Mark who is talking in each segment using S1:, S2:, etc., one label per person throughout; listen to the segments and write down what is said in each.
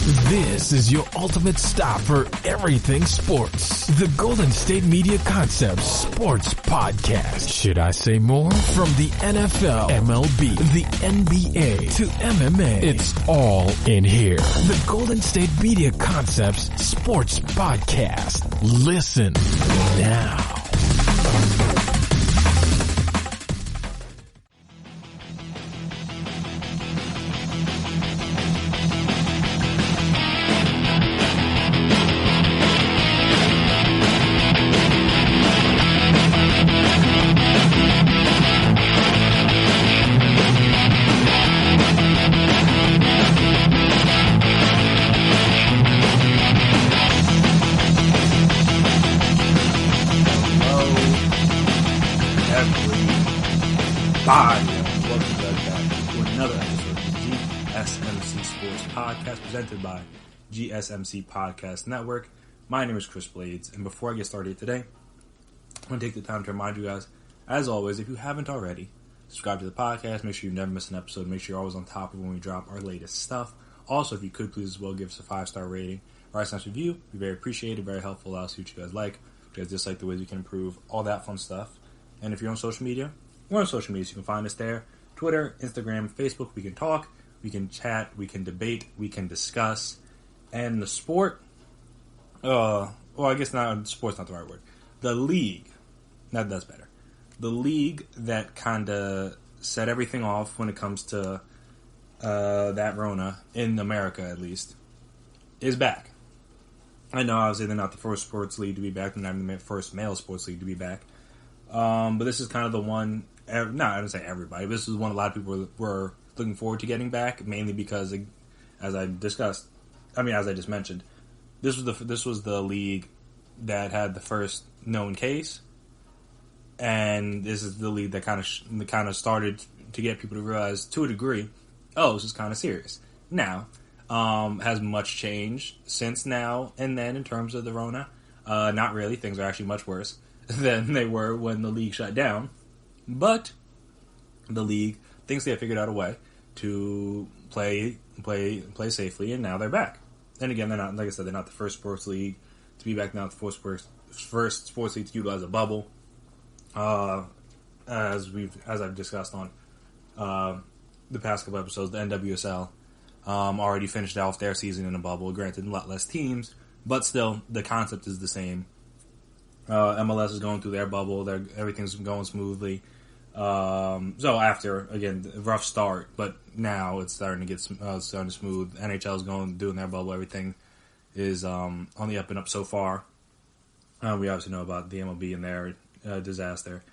S1: This is your ultimate stop for everything sports. The Golden State Media Concepts Sports Podcast. Should I say more? From the NFL, MLB, the NBA to MMA, it's all in here. The Golden State Media Concepts Sports Podcast. Listen now.
S2: Presented by GSMC Podcast Network. My name is Chris Blades, and before I get started today, I want to take the time to remind you guys, as always, if you haven't already, subscribe to the podcast, make sure you never miss an episode, make sure you're always on top of when we drop our latest stuff. Also, if you could, please as well give us a 5-star rating or a nice review. It'd be very appreciated, very helpful. I'll see what you guys like, if you guys dislike the ways we can improve, all that fun stuff. And if you're on social media, we're on social media, so you can find us there. Twitter, Instagram, Facebook, we can talk. We can chat, we can debate, we can discuss. And the sport, well, I guess not, sport's not the right word. The league, that's better. The league that kind of set everything off when it comes to that Rona, in America at least, is back. I know, obviously, they're not the first sports league to be back, they're not even the first male sports league to be back. But this is kind of the one, I don't say everybody, but this is one a lot of people were looking forward to getting back, mainly because, as I just mentioned, this was the league that had the first known case, and this is the league that kind of started to get people to realize, to a degree, this is kind of serious. Now, has much changed since now and then in terms of the Rona? Not really. Things are actually much worse than they were when the league shut down, but the league thinks they have figured out a way to play safely, and now they're back. And again, they're not, like I said, they're not the first sports league to be back. Now, the first sports league to utilize a bubble, as I've discussed on the past couple episodes. The NWSL already finished off their season in a bubble. Granted, a lot less teams, but still, the concept is the same. MLS is going through their bubble. Everything's going smoothly. So after, again, a rough start, but now it's starting to get starting to smooth. NHL is doing their bubble. Everything is on the up and up so far. We obviously know about the MLB and their disaster.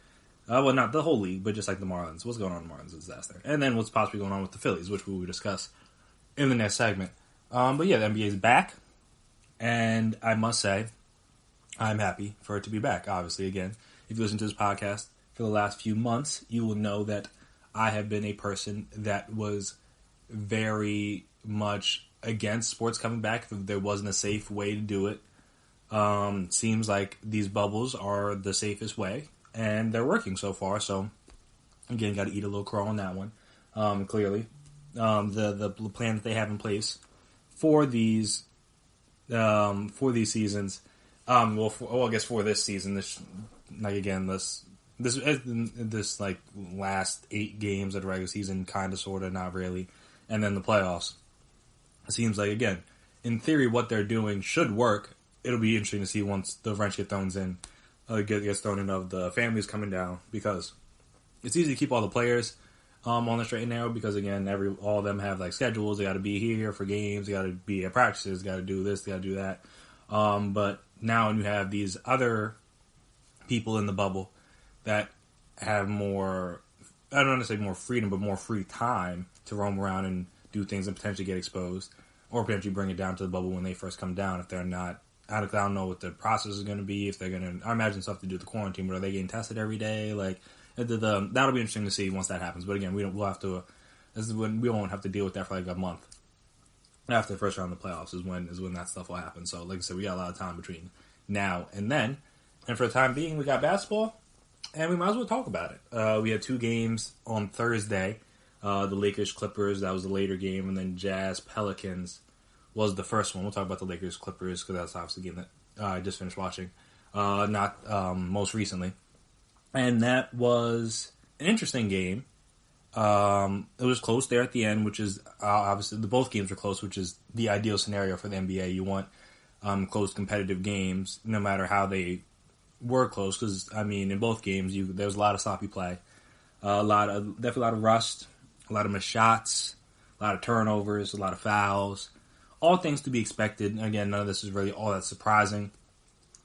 S2: Well, not the whole league, but just like the Marlins. What's going on in the Marlins disaster. And then what's possibly going on with the Phillies, which we will discuss in the next segment. But yeah, the NBA is back, and I must say, I'm happy for it to be back. Obviously, again, if you listen to this podcast for the last few months, you will know that I have been a person that was very much against sports coming back if there wasn't a safe way to do it. Seems like these bubbles are the safest way, and they're working so far. So, again, got to eat a little crow on that one. Clearly, the plan that they have in place for these seasons. I guess for this season, this like last 8 games of the regular season, kind of, sort of, not really, and then the playoffs. It seems like, again, in theory, what they're doing should work. It'll be interesting to see once the wrench gets thrown in of the families coming down, because it's easy to keep all the players on the straight and narrow, because again, all of them have like schedules. They got to be here for games. They got to be at practices. Got to do this. They got to do that. But now you have these other people in the bubble that have more, I don't want to say more freedom, but more free time to roam around and do things and potentially get exposed, or potentially bring it down to the bubble when they first come down. If they're not, I don't know what the process is going to be. If they're going to, I imagine stuff to do with the quarantine, but are they getting tested every day? Like, that'll be interesting to see once that happens. But again, we won't have to deal with that for like a month. After the first round of the playoffs is when that stuff will happen. So, like I said, we got a lot of time between now and then. And for the time being, we got basketball, and we might as well talk about it. We had 2 games on Thursday. The Lakers-Clippers, that was the later game, and then Jazz-Pelicans was the first one. We'll talk about the Lakers-Clippers because that's obviously the game that I just finished watching, not most recently. And that was an interesting game. It was close there at the end, which is obviously both games were close, which is the ideal scenario for the NBA. You want close competitive games, no matter how they were close. Because in both games, there was a lot of sloppy play, definitely a lot of rust, a lot of missed shots, a lot of turnovers, a lot of fouls. All things to be expected. Again, none of this is really all that surprising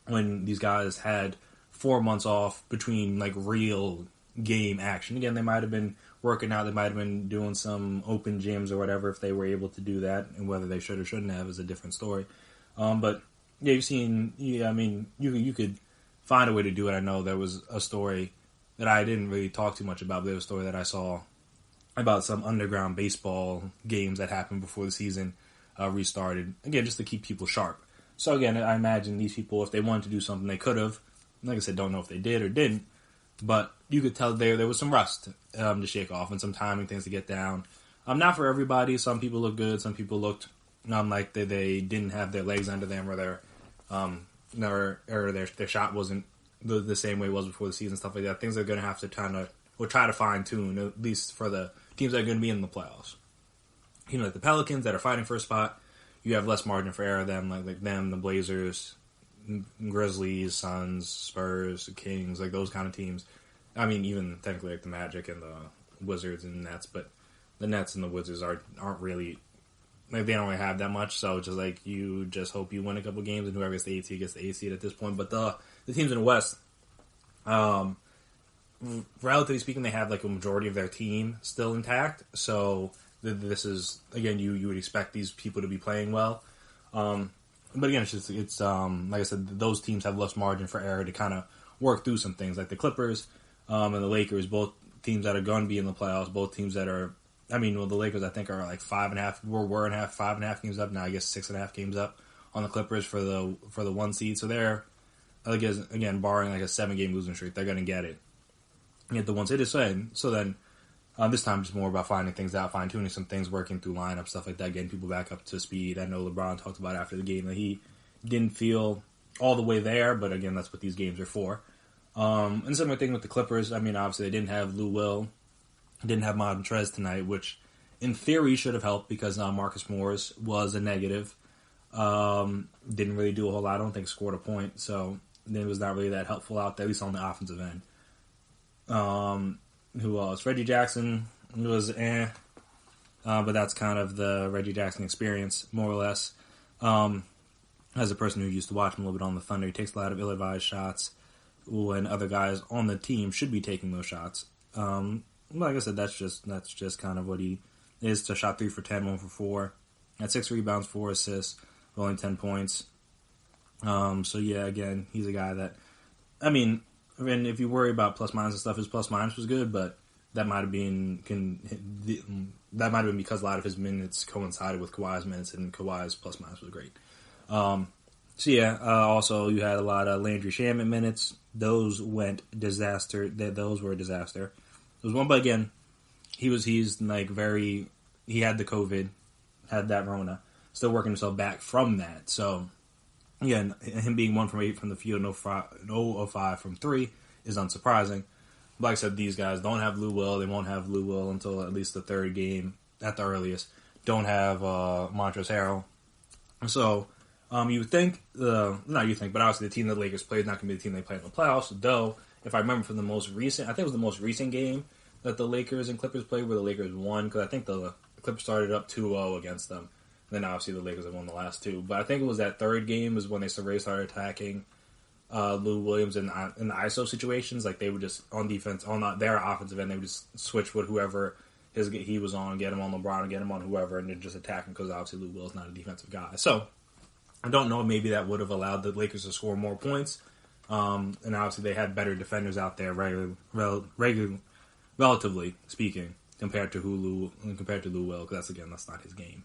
S2: when these guys had 4 months off between real game action. Again, they might have been working out, they might have been doing some open gyms or whatever if they were able to do that, and whether they should or shouldn't have is a different story. But yeah, you could find a way to do it. I know there was a story that I didn't really talk too much about, but there was a story that I saw about some underground baseball games that happened before the season restarted. Again, just to keep people sharp. So again, I imagine these people, if they wanted to do something, they could have. Like I said, don't know if they did or didn't, but you could tell there was some rust to shake off and some timing things to get down. Not for everybody. Some people looked good. Some people looked like they didn't have their legs under them, or their shot wasn't the same way it was before the season, stuff like that. Things are going to have to try to fine tune, at least for the teams that are going to be in the playoffs. Like the Pelicans that are fighting for a spot, you have less margin for error than like them, the Blazers, Grizzlies, Suns, Spurs, Kings, like those kind of teams. Even technically like the Magic and the Wizards and Nets, but the Nets and the Wizards aren't really, they don't really have that much. So it's just you just hope you win a couple games and whoever gets the 8 seed gets the 8 seed at this point. But the teams in the West, relatively speaking, they have a majority of their team still intact. So this is, again, you would expect these people to be playing well. But again, it's like I said, those teams have less margin for error to kind of work through some things, like the Clippers and the Lakers, both teams that are going to be in the playoffs, both teams that are, the Lakers I think are 5.5 games up now. I guess 6.5 games up on the Clippers for the 1 seed. So they're, again, barring a 7-game losing streak, they're going to get it. Get the 1 seed. So then this time it's more about finding things out, fine tuning some things, working through lineup stuff like that, getting people back up to speed. I know LeBron talked about after the game that he didn't feel all the way there, but again, that's what these games are for. And similar thing with the Clippers. Obviously they didn't have Lou Will, didn't have Montrez tonight, which in theory should have helped because Marcus Morris was a negative. Didn't really do a whole lot. I don't think scored a point, so it was not really that helpful out there, at least on the offensive end. Who else? Reggie Jackson was but that's kind of the Reggie Jackson experience, more or less. As a person who used to watch him a little bit on the Thunder, he takes a lot of ill-advised shots when other guys on the team should be taking those shots. Like I said, that's just kind of what he is. To shot 3 for 10, 1 for 4, had 6 rebounds, 4 assists, only 10 points. So yeah, again, he's a guy that, and if you worry about plus minus and stuff, his plus minus was good, but that might have been because a lot of his minutes coincided with Kawhi's minutes, and Kawhi's plus minus was great. Also you had a lot of Landry Shamet minutes. Those went disaster. Those were a disaster. There was one, but again, he had the COVID, had that Rona, still working himself back from that. So again, him being 1 from 8 from the field, 0 of 5 from 3 is unsurprising. Like I said, these guys don't have Lou Will. They won't have Lou Will until at least the 3rd game at the earliest. Don't have Montrezl Harrell. So you would think, but obviously the team that the Lakers played is not going to be the team they play in the playoffs. Though, if I remember from the most recent, I think it was the most recent game that the Lakers and Clippers played where the Lakers won, because I think the Clippers started up 2-0 against them. Then obviously the Lakers have won the last 2. But I think it was that 3rd game is when they started attacking Lou Williams in the ISO situations. Like they would just, on defense, on their offensive end, they would just switch with whoever he was on, get him on LeBron, and get him on whoever, and then just attack him because obviously Lou Will's not a defensive guy. So I don't know, maybe that would have allowed the Lakers to score more points. And obviously they had better defenders out there, relatively speaking, compared to Lou Will, because that's not his game.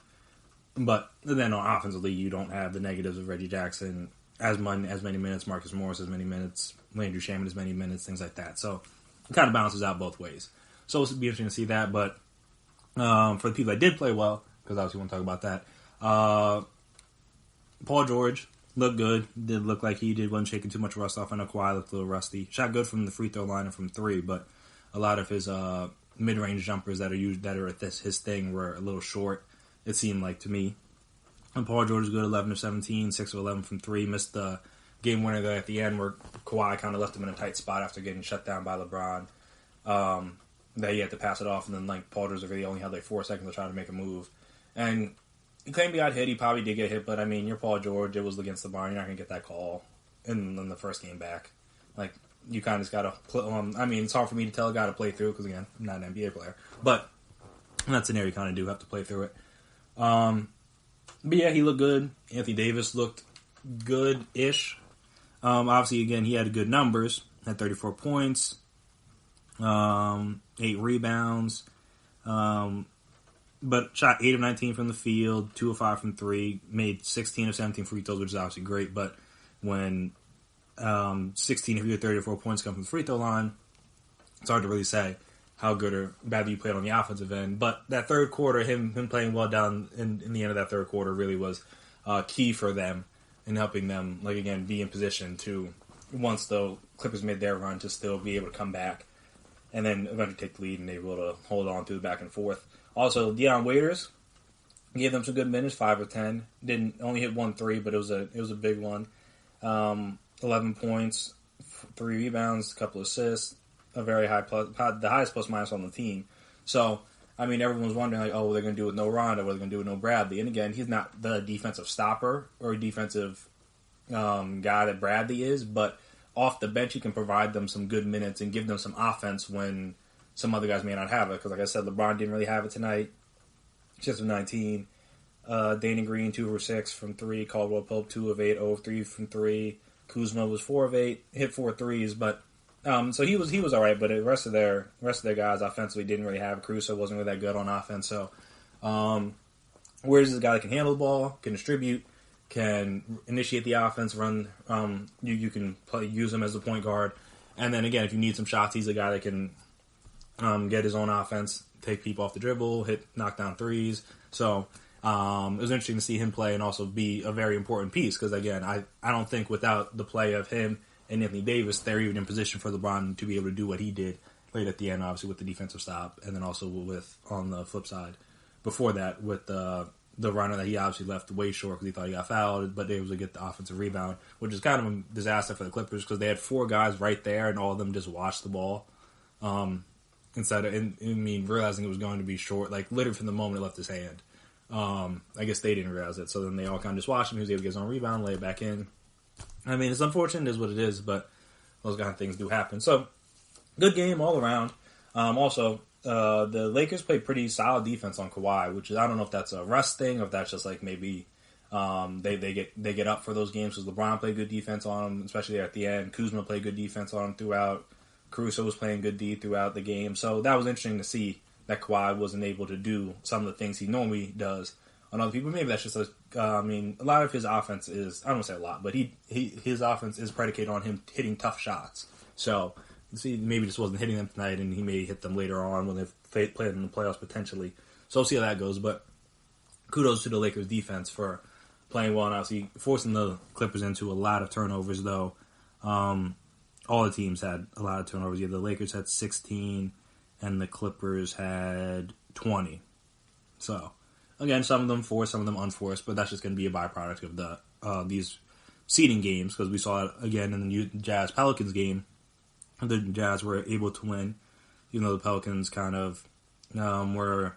S2: But then offensively, you don't have the negatives of Reggie Jackson as many minutes, Marcus Morris as many minutes, Landry Shamet as many minutes, things like that. So it kind of balances out both ways. So it'll be interesting to see that. But for the people that did play well, because obviously we want to talk about that, Paul George looked good. Did look like he wasn't shaking too much rust off. I know Kawhi looked a little rusty. Shot good from the free throw line and from three, but a lot of his mid-range jumpers that are his thing were a little short, it seemed like to me. And Paul George was good, 11 of 17, 6 of 11 from three. Missed the game winner there at the end where Kawhi kind of left him in a tight spot after getting shut down by LeBron. That he had to pass it off, and then like Paul George really only had like 4 seconds to try to make a move. And he claimed he got hit. He probably did get hit, but I mean, you're Paul George. It was against LeBron. You're not going to get that call in the first game back. Like, you kind of just got to I mean, it's hard for me to tell a guy to play through because, again, I'm not an NBA player. But in that scenario, you kind of do have to play through it. But yeah, he looked good. Anthony Davis looked good-ish. Obviously, again, he had good numbers. Had 34 points, 8 rebounds, but shot 8 of 19 from the field, 2 of 5 from 3, made 16 of 17 free throws, which is obviously great. But when 16 of your 34 points come from the free throw line, it's hard to really say how good or bad you played on the offensive end. But that third quarter, him playing well down in the end of that third quarter really was key for them in helping them, like, again, be in position to, once the Clippers made their run, to still be able to come back and then eventually take the lead and they were able to hold on through the back and forth. Also, Dion Waiters gave them some good minutes, 5 of 10. Didn't only hit 1 3, but it was a big one. 11 points, 3 rebounds, a couple assists, a very high plus, the highest plus minus on the team. So, I mean, everyone's wondering, like, oh, what are they going to do with no Rondo? What are they going to do with no Bradley? And again, he's not the defensive stopper or defensive guy that Bradley is, but off the bench, he can provide them some good minutes and give them some offense when some other guys may not have it. Because, like I said, LeBron didn't really have it tonight. 6 of 19. Danny Green, 2 of 6 from 3. Caldwell Pope, 2 of 8, 0 of 3 from 3. Kuzma was 4 of 8, hit 4 threes, but so he was all right. But the rest of their guys offensively didn't really have. Caruso wasn't really that good on offense. So, where's this guy that can handle the ball, can distribute, can initiate the offense, run? You can use him as a point guard, and then again, if you need some shots, he's a guy that can get his own offense, take people off the dribble, knock down threes. So it was interesting to see him play and also be a very important piece because, again, I don't think without the play of him and Anthony Davis, they're even in position for LeBron to be able to do what he did late at the end, obviously with the defensive stop, and then also with, on the flip side, before that, with the runner that he obviously left way short because he thought he got fouled, but they were able to get the offensive rebound, which is kind of a disaster for the Clippers because they had 4 guys right there and all of them just watched the ball. Instead of, realizing it was going to be short, like literally from the moment it left his hand. I guess they didn't realize it, so then they all kind of just watched him. He was able to get his own rebound, lay it back in. I mean, it's unfortunate, it is what it is, but those kind of things do happen. So, good game all around. Also, the Lakers played pretty solid defense on Kawhi, which is, I don't know if that's a rust thing, or if that's just like maybe they get up for those games because LeBron played good defense on him, especially there at the end. Kuzma played good defense on him throughout. Caruso was playing good D throughout the game. So that was interesting to see that Kawhi wasn't able to do some of the things he normally does on other people. Maybe that's just a lot of his offense is, I don't want to say a lot, but his offense is predicated on him hitting tough shots. So, see, maybe just wasn't hitting them tonight, and he may hit them later on when they've played in the playoffs potentially. So we'll see how that goes. But kudos to the Lakers defense for playing well and obviously forcing the Clippers into a lot of turnovers, though. All the teams had a lot of turnovers. Yeah, the Lakers had 16, and the Clippers had 20. So, again, some of them forced, some of them unforced, but that's just going to be a byproduct of the these seeding games, because we saw it again in the Jazz-Pelicans game. The Jazz were able to win, even though the Pelicans kind of were...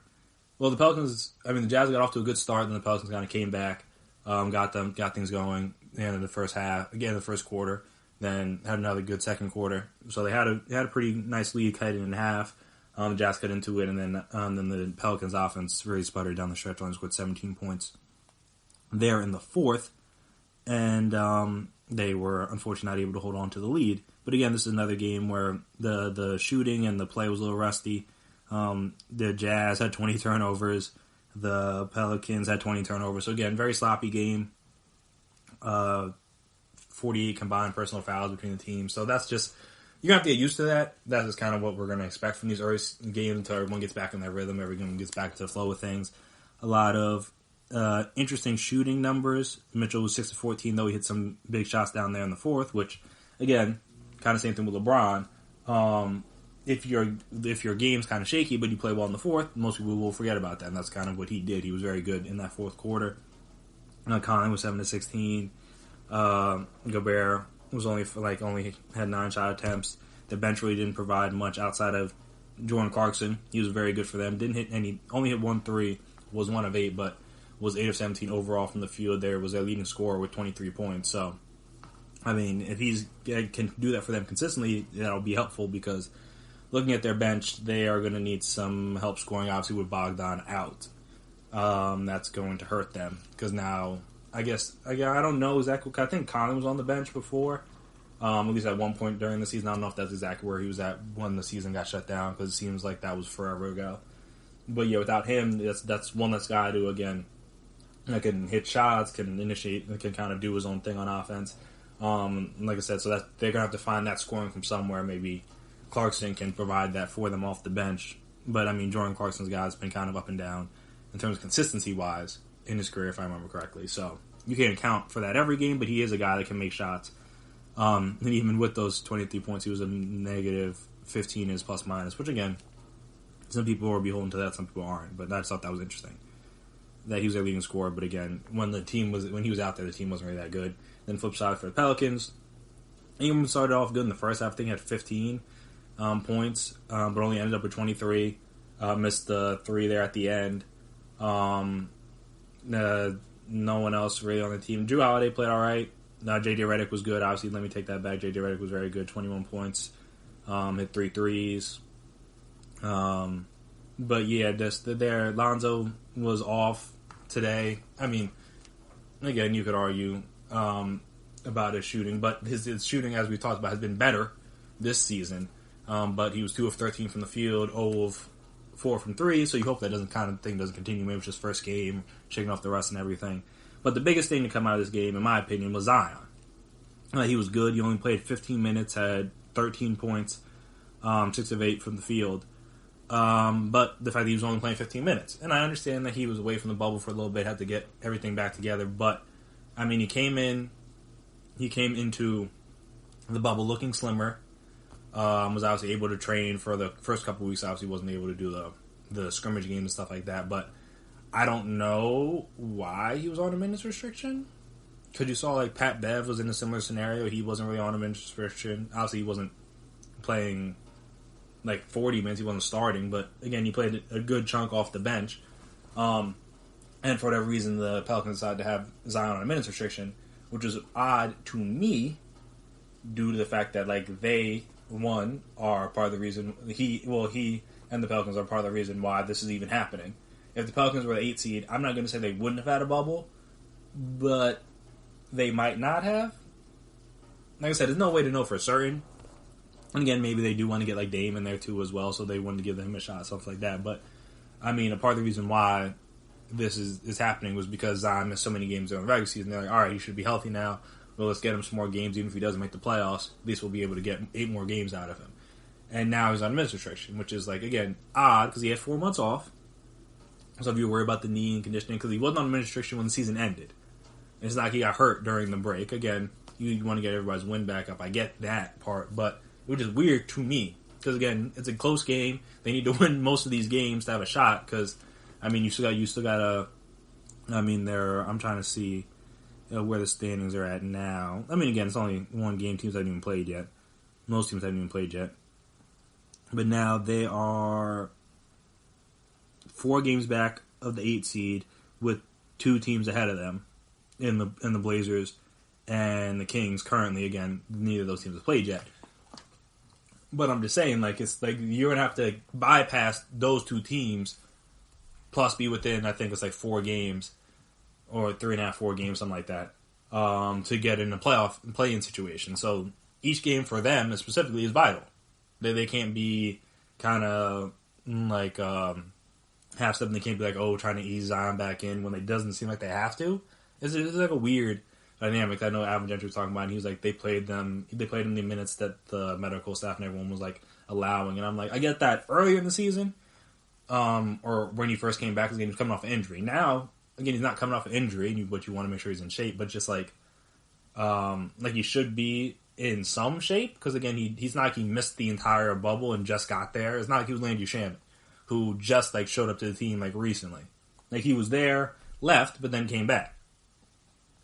S2: Well, the Pelicans... the Jazz got off to a good start, and the Pelicans kind of came back, got things going in the first half, again, the first quarter. Then had another good second quarter. So they had a pretty nice lead heading in half. The Jazz cut into it, and then the Pelicans' offense really sputtered down the stretch. Only scored 17 points there in the fourth, and they were unfortunately not able to hold on to the lead. But again, this is another game where the shooting and the play was a little rusty. The Jazz had 20 turnovers. The Pelicans had 20 turnovers. So again, very sloppy game. 48 combined personal fouls between the teams. So that's just, you're going to have to get used to that. That's just kind of what we're going to expect from these early games until everyone gets back in their rhythm, everyone gets back to the flow of things. A lot of Interesting shooting numbers. Mitchell was 6 of 14, though he hit some big shots down there in the fourth, which, again, kind of same thing with LeBron. If your game's kind of shaky, but you play well in the fourth, most people will forget about that, and that's kind of what he did. He was very good in that fourth quarter. Conley was 7 of 16. Gobert was only had 9 shot attempts. The bench really didn't provide much outside of Jordan Clarkson. He was very good for them. Didn't hit any. Only hit 1 3. Was 1 of 8, but was 8 of 17 overall from the field. There was their leading scorer with 23 points. So, I mean, if he can do that for them consistently, that'll be helpful because looking at their bench, they are going to need some help scoring, obviously, with Bogdan out. That's going to hurt them because now, I don't know exactly. I think Conley was on the bench before, at least at one point during the season. I don't know if that's exactly where he was at when the season got shut down because it seems like that was forever ago. But yeah, without him, that's one less guy to, again, that can hit shots, can initiate, can kind of do his own thing on offense. Like I said, so that they're going to have to find that scoring from somewhere. Maybe Clarkson can provide that for them off the bench. But, I mean, Jordan Clarkson's guy has been kind of up and down in terms of consistency-wise in his career, if I remember correctly. So you can't account for that every game, but he is a guy that can make shots. And even with those 23 points, he was a negative 15 is plus minus, which, again, some people are beholden to that, some people aren't. But I just thought that was interesting that he was their leading scorer. But again, when he was out there, the team wasn't really that good. Then flip side for the Pelicans, Ingram started off good in the first half. I think he had 15 points, but only ended up with 23. Missed the 3 there at the end. No one else really on the team. Drew Holiday played all right. J.J. Redick was good. Obviously, let me take that back. J.J. Redick was very good. 21 points. Hit 3 threes. But yeah, Lonzo was off today. I mean, again, you could argue about his shooting, but his shooting, as we talked about, has been better this season. But he was 2 of 13 from the field, 0 of 4 from 3, so you hope that doesn't continue. Maybe it's just first game, shaking off the rust and everything. But the biggest thing to come out of this game, in my opinion, was Zion. He was good. He only played 15 minutes, had 13 points, 6 of 8 from the field. But the fact that he was only playing 15 minutes. And I understand that he was away from the bubble for a little bit, had to get everything back together. But, I mean, he came into the bubble looking slimmer. Was obviously able to train for the first couple of weeks. Obviously wasn't able to do the scrimmage game and stuff like that. But I don't know why he was on a minutes restriction. Because you saw, like, Pat Bev was in a similar scenario. He wasn't really on a minutes restriction. Obviously, he wasn't playing, like, 40 minutes. He wasn't starting. But, again, he played a good chunk off the bench. And for whatever reason, the Pelicans decided to have Zion on a minutes restriction, which is odd to me due to the fact that, like, they, one, are part of the reason he and the Pelicans are part of the reason why this is even happening. If the Pelicans were the 8 seed, I'm not going to say they wouldn't have had a bubble, but they might not have. Like I said, there's no way to know for certain. And again, maybe they do want to get like Dame in there too as well, so they wanted to give him a shot, stuff like that. But I mean, a part of the reason why this is happening was because Zion missed so many games during the regular season. They're like, all right, he should be healthy now. Well, let's get him some more games, even if he doesn't make the playoffs. At least we'll be able to get 8 more games out of him. And now he's on minutes restriction, which is, like, again, odd because he had 4 months off. So if you worry about the knee and conditioning, because he wasn't on minutes restriction when the season ended. It's not like he got hurt during the break. Again, you want to get everybody's win back up. I get that part, but it was just weird to me. Because, again, it's a close game. They need to win most of these games to have a shot. Because, I mean, you still got to. I mean, I'm trying to see where the standings are at now. I mean, again, it's only one game. Teams haven't even played yet. Most teams haven't even played yet. But now they are 4 games back of the 8 seed with 2 teams ahead of them in the Blazers and the Kings. Currently, again, neither of those teams have played yet. But I'm just saying, like, it's like you're gonna have to bypass those 2 teams, plus be within, I think it's like 4 games or 3.5, 4 games, something like that, to get in a play-in situation. So each game for them specifically is vital. They can't be kind of like half stepping. They can't be like, oh, trying to ease Zion back in when it doesn't seem like they have to. It's like a weird dynamic. I know Alvin Gentry was talking about it, and he was like, they played them the minutes that the medical staff and everyone was like allowing. And I'm like, I get that earlier in the season, or when he first came back, because he was coming off an injury. Now, again, he's not coming off an injury, but you want to make sure he's in shape. But just like he should be in some shape, because again, he's not like he missed the entire bubble and just got there. It's not like he was Landry Shamet, who just like showed up to the team like recently. Like he was there, left, but then came back.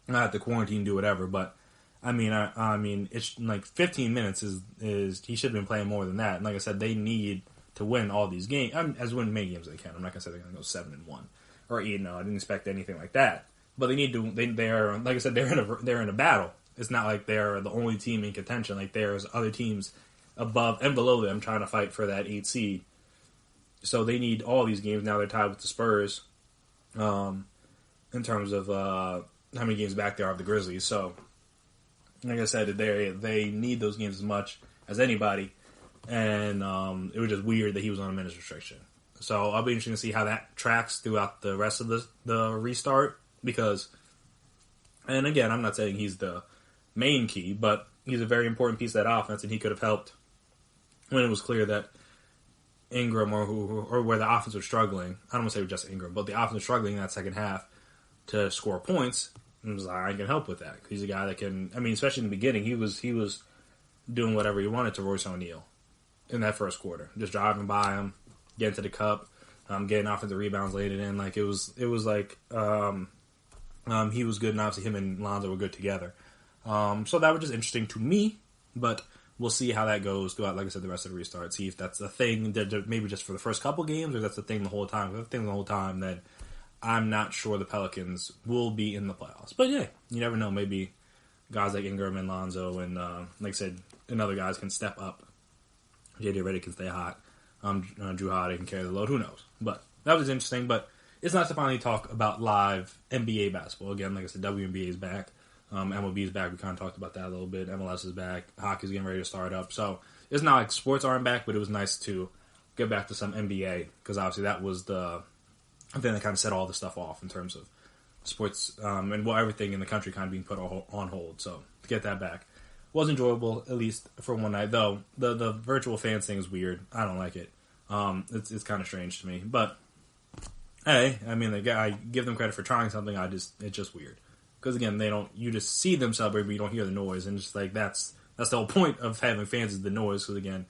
S2: Not have to quarantine, do whatever, but I mean, it's like 15 minutes is he should have been playing more than that. And like I said, they need to win all these games, as many games they can. I'm not gonna say they're gonna go 7-1 or 8-0. I didn't expect anything like that, but they need to. They're like I said, they're in a battle. It's not like they're the only team in contention. Like there's other teams above and below them trying to fight for that 8 seed. So they need all these games. Now they're tied with the Spurs, in terms of how many games back they are of the Grizzlies. So, like I said, they need those games as much as anybody. And it was just weird that he was on a minutes restriction. So I'll be interested to see how that tracks throughout the rest of the restart. Because, and again, I'm not saying he's the main key, but he's a very important piece of that offense, and he could have helped when it was clear that Ingram or where the offense was struggling. I don't want to say just Ingram, but the offense was struggling in that second half to score points. And was like, I can help with that. He's a guy that can. I mean, especially in the beginning, he was doing whatever he wanted to Royce O'Neal in that first quarter, just driving by him, getting to the cup, getting offensive rebounds, laid it in. Like it was like he was good, and obviously him and Lonzo were good together. So that was just interesting to me, but we'll see how that goes throughout, like I said, the rest of the restart. See if that's a thing that maybe just for the first couple games, or that's the thing the whole time. If that's the thing the whole time, then I'm not sure the Pelicans will be in the playoffs. But yeah, you never know. Maybe guys like Ingram and Lonzo and, like I said, and other guys can step up. JJ Redick can stay hot. Drew Holiday can carry the load. Who knows? But that was interesting. But it's nice to finally talk about live NBA basketball. Again, like I said, WNBA is back. MLB is back. We kind of talked about that a little bit. MLS is back. Hockey's getting ready to start up. So it's not like sports aren't back, but it was nice to get back to some NBA, because obviously that was the thing that kind of set all the stuff off in terms of sports and everything in the country kind of being put on hold. So to get that back was enjoyable, at least for one night. Though the virtual fans thing is weird. I don't like it. It's kind of strange to me. But hey, I mean, I give them credit for trying something. It's just weird. Because again, you just see them celebrate, but you don't hear the noise, and just like that's the whole point of having fans is the noise. Because again,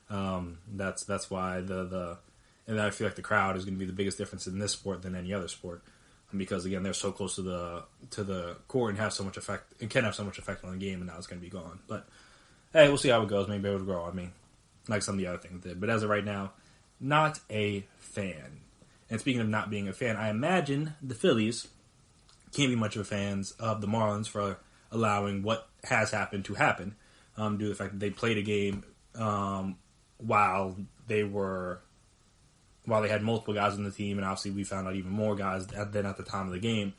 S2: that's why and I feel like the crowd is going to be the biggest difference in this sport than any other sport, because again, they're so close to the court and have so much effect. It can have so much effect on the game, and now it's going to be gone. But hey, we'll see how it goes. Maybe it'll grow on me, like some of the other things did. But as of right now, not a fan. And speaking of not being a fan, I imagine the Phillies can't be much of a fans of the Marlins for allowing what has happened to happen, due to the fact that they played a game while they had multiple guys on the team, and obviously we found out even more guys than at the time of the game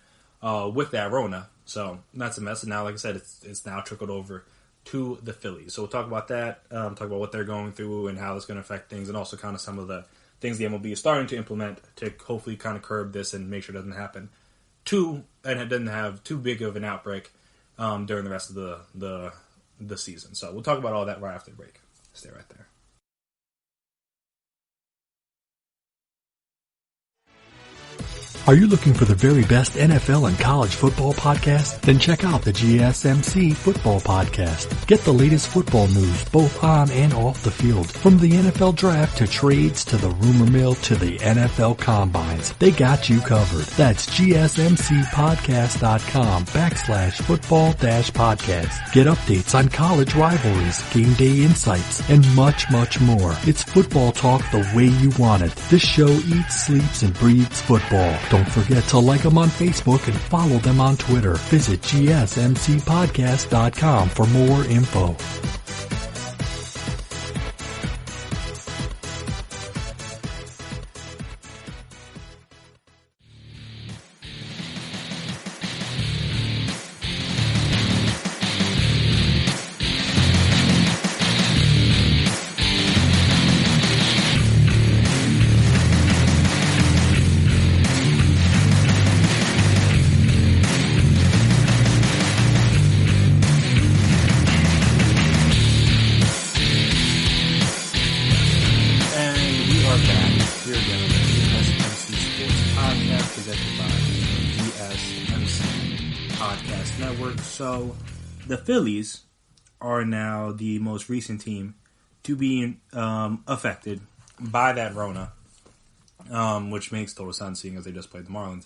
S2: with that Rona. So that's a mess. And now, like I said, it's now trickled over to the Phillies. So we'll talk about that, talk about what they're going through and how it's going to affect things, and also kind of some of the things the MLB is starting to implement to hopefully kind of curb this and make sure it doesn't happen and it doesn't have too big of an outbreak during the rest of the season. So we'll talk about all that right after the break. Stay right there.
S3: Are you looking for the very best NFL and college football podcast? Then check out the GSMC Football Podcast. Get the latest football news both on and off the field. From the NFL Draft to trades to the rumor mill to the NFL Combines, they got you covered. That's GSMCpodcast.com/football-podcast. Get updates on college rivalries, game day insights, and much, much more. It's football talk the way you want it. This show eats, sleeps, and breathes football. Don't forget to like them on Facebook and follow them on Twitter. Visit GSMCpodcast.com for more info.
S2: Podcast Network. So, the Phillies are now the most recent team to be affected by that Rona, which makes total sense seeing as they just played the Marlins.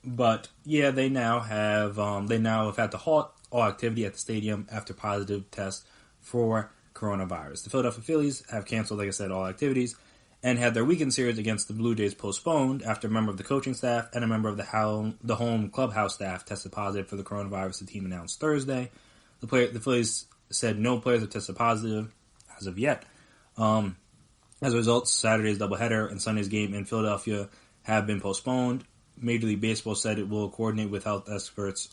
S2: But yeah, they now have had to halt all activity at the stadium after positive tests for coronavirus. The Philadelphia Phillies have canceled, like I said, all activities and had their weekend series against the Blue Jays postponed after a member of the coaching staff and a member of the home clubhouse staff tested positive for the coronavirus, the team announced Thursday. The Phillies said no players have tested positive as of yet. As a result, Saturday's doubleheader and Sunday's game in Philadelphia have been postponed. Major League Baseball said it will coordinate with health experts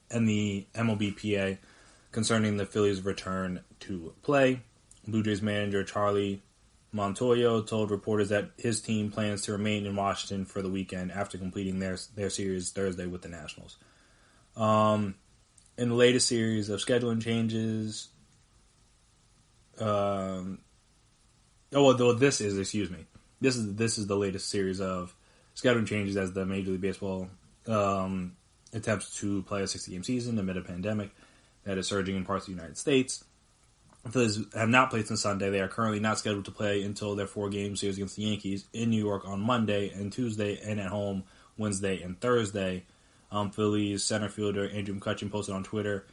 S2: and the MLBPA concerning the Phillies' return to play. Blue Jays manager Charlie Montoyo told reporters that his team plans to remain in Washington for the weekend after completing their series Thursday with the Nationals. In the latest series of scheduling changes, this is the latest series of scheduling changes as the Major League Baseball attempts to play a 60-game season amid a pandemic that is surging in parts of the United States. The Phillies have not played since Sunday. They are currently not scheduled to play until their 4-game series against the Yankees in New York on Monday and Tuesday, and at home Wednesday and Thursday. Phillies center fielder Andrew McCutchen posted on Twitter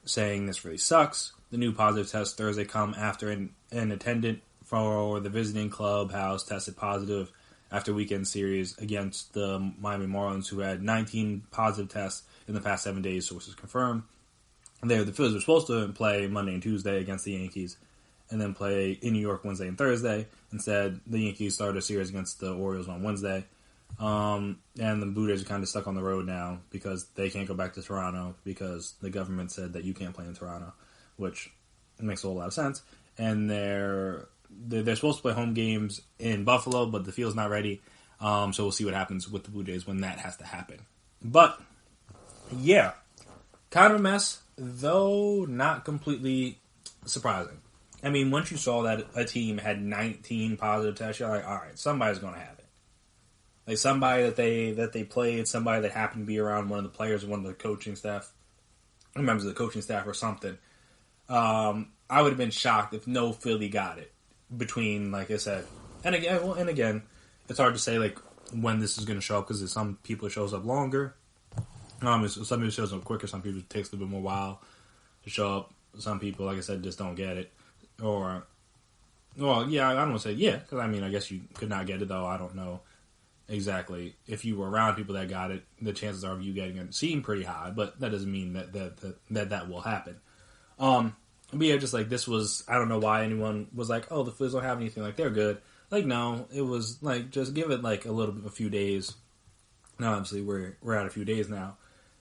S2: saying this really sucks. The new positive tests Thursday come after an attendant for the visiting clubhouse tested positive after weekend series against the Miami Marlins, who had 19 positive tests in the past 7 days, sources confirm. The Phillies were supposed to play Monday and Tuesday against the Yankees and then play in New York Wednesday and Thursday. Instead, the Yankees started a series against the Orioles on Wednesday. And the Blue Jays are kind of stuck on the road now because they can't go back to Toronto because the government said that you can't play in Toronto, which makes a whole lot of sense. And they're supposed to play home games in Buffalo, but the field's not ready. So we'll see what happens with the Blue Jays when that has to happen. But, yeah, kind of a mess, though not completely surprising. I mean, once you saw that a team had 19 positive tests, you're like, all right, somebody's going to have it. Like somebody that they played, somebody that happened to be around one of the players, one of the coaching staff, members of the coaching staff or something. I would have been shocked if no Philly got it between, like I said, and again, it's hard to say like when this is going to show up because some people it shows up longer. Some people it shows up quicker. Some people it takes a little bit more while to show up. Some people, like I said, just don't get it. Or, well, yeah, I don't want to say yeah because I mean I guess you could not get it though. I don't know exactly if you were around people that got it. The chances of you getting it seem pretty high, but that doesn't mean that will happen. But yeah, just like this was, I don't know why anyone was like, oh, the Phillies don't have anything, like they're good. Like, no, it was like, just give it like a few days. Now, obviously, we're at a few days now,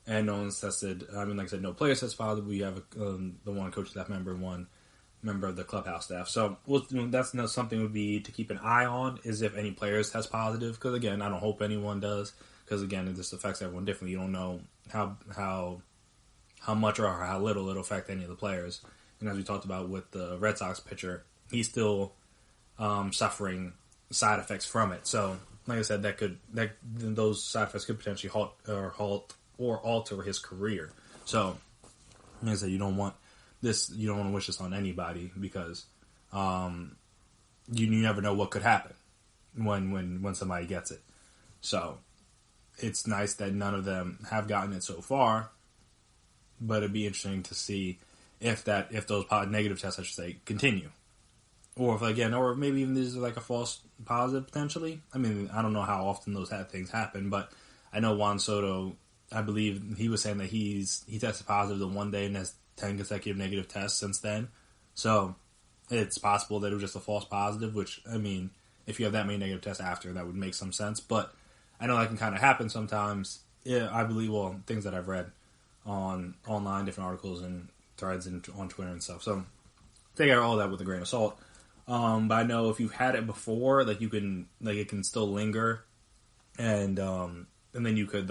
S2: and no one's tested. I mean, like I said, no players tested positive. We have the one coaching staff member and one member of the clubhouse staff. So that's something would be to keep an eye on, is if any players test positive. Because again, I don't hope anyone does. Because again, it just affects everyone differently. You don't know how much or how little it'll affect any of the players. And as we talked about with the Red Sox pitcher, he's still suffering side effects from it. So, like I said, those side effects could potentially halt or alter his career. So, like I said, you don't want to wish this on anybody because you never know what could happen when somebody gets it. So, it's nice that none of them have gotten it so far, but it'd be interesting to see if those negative tests, I should say, continue. Or maybe even this is like a false positive potentially. I mean, I don't know how often those things happen, but I know Juan Soto, I believe he was saying that he tested positive the one day and has 10 consecutive negative tests since then. So it's possible that it was just a false positive, which, I mean, if you have that many negative tests after, that would make some sense. But I know that can kind of happen sometimes. Yeah, I believe, things that I've read online, different articles and threads on Twitter and stuff. So take all that with a grain of salt. But I know if you've had it before, like you can, like it can still linger, and then you could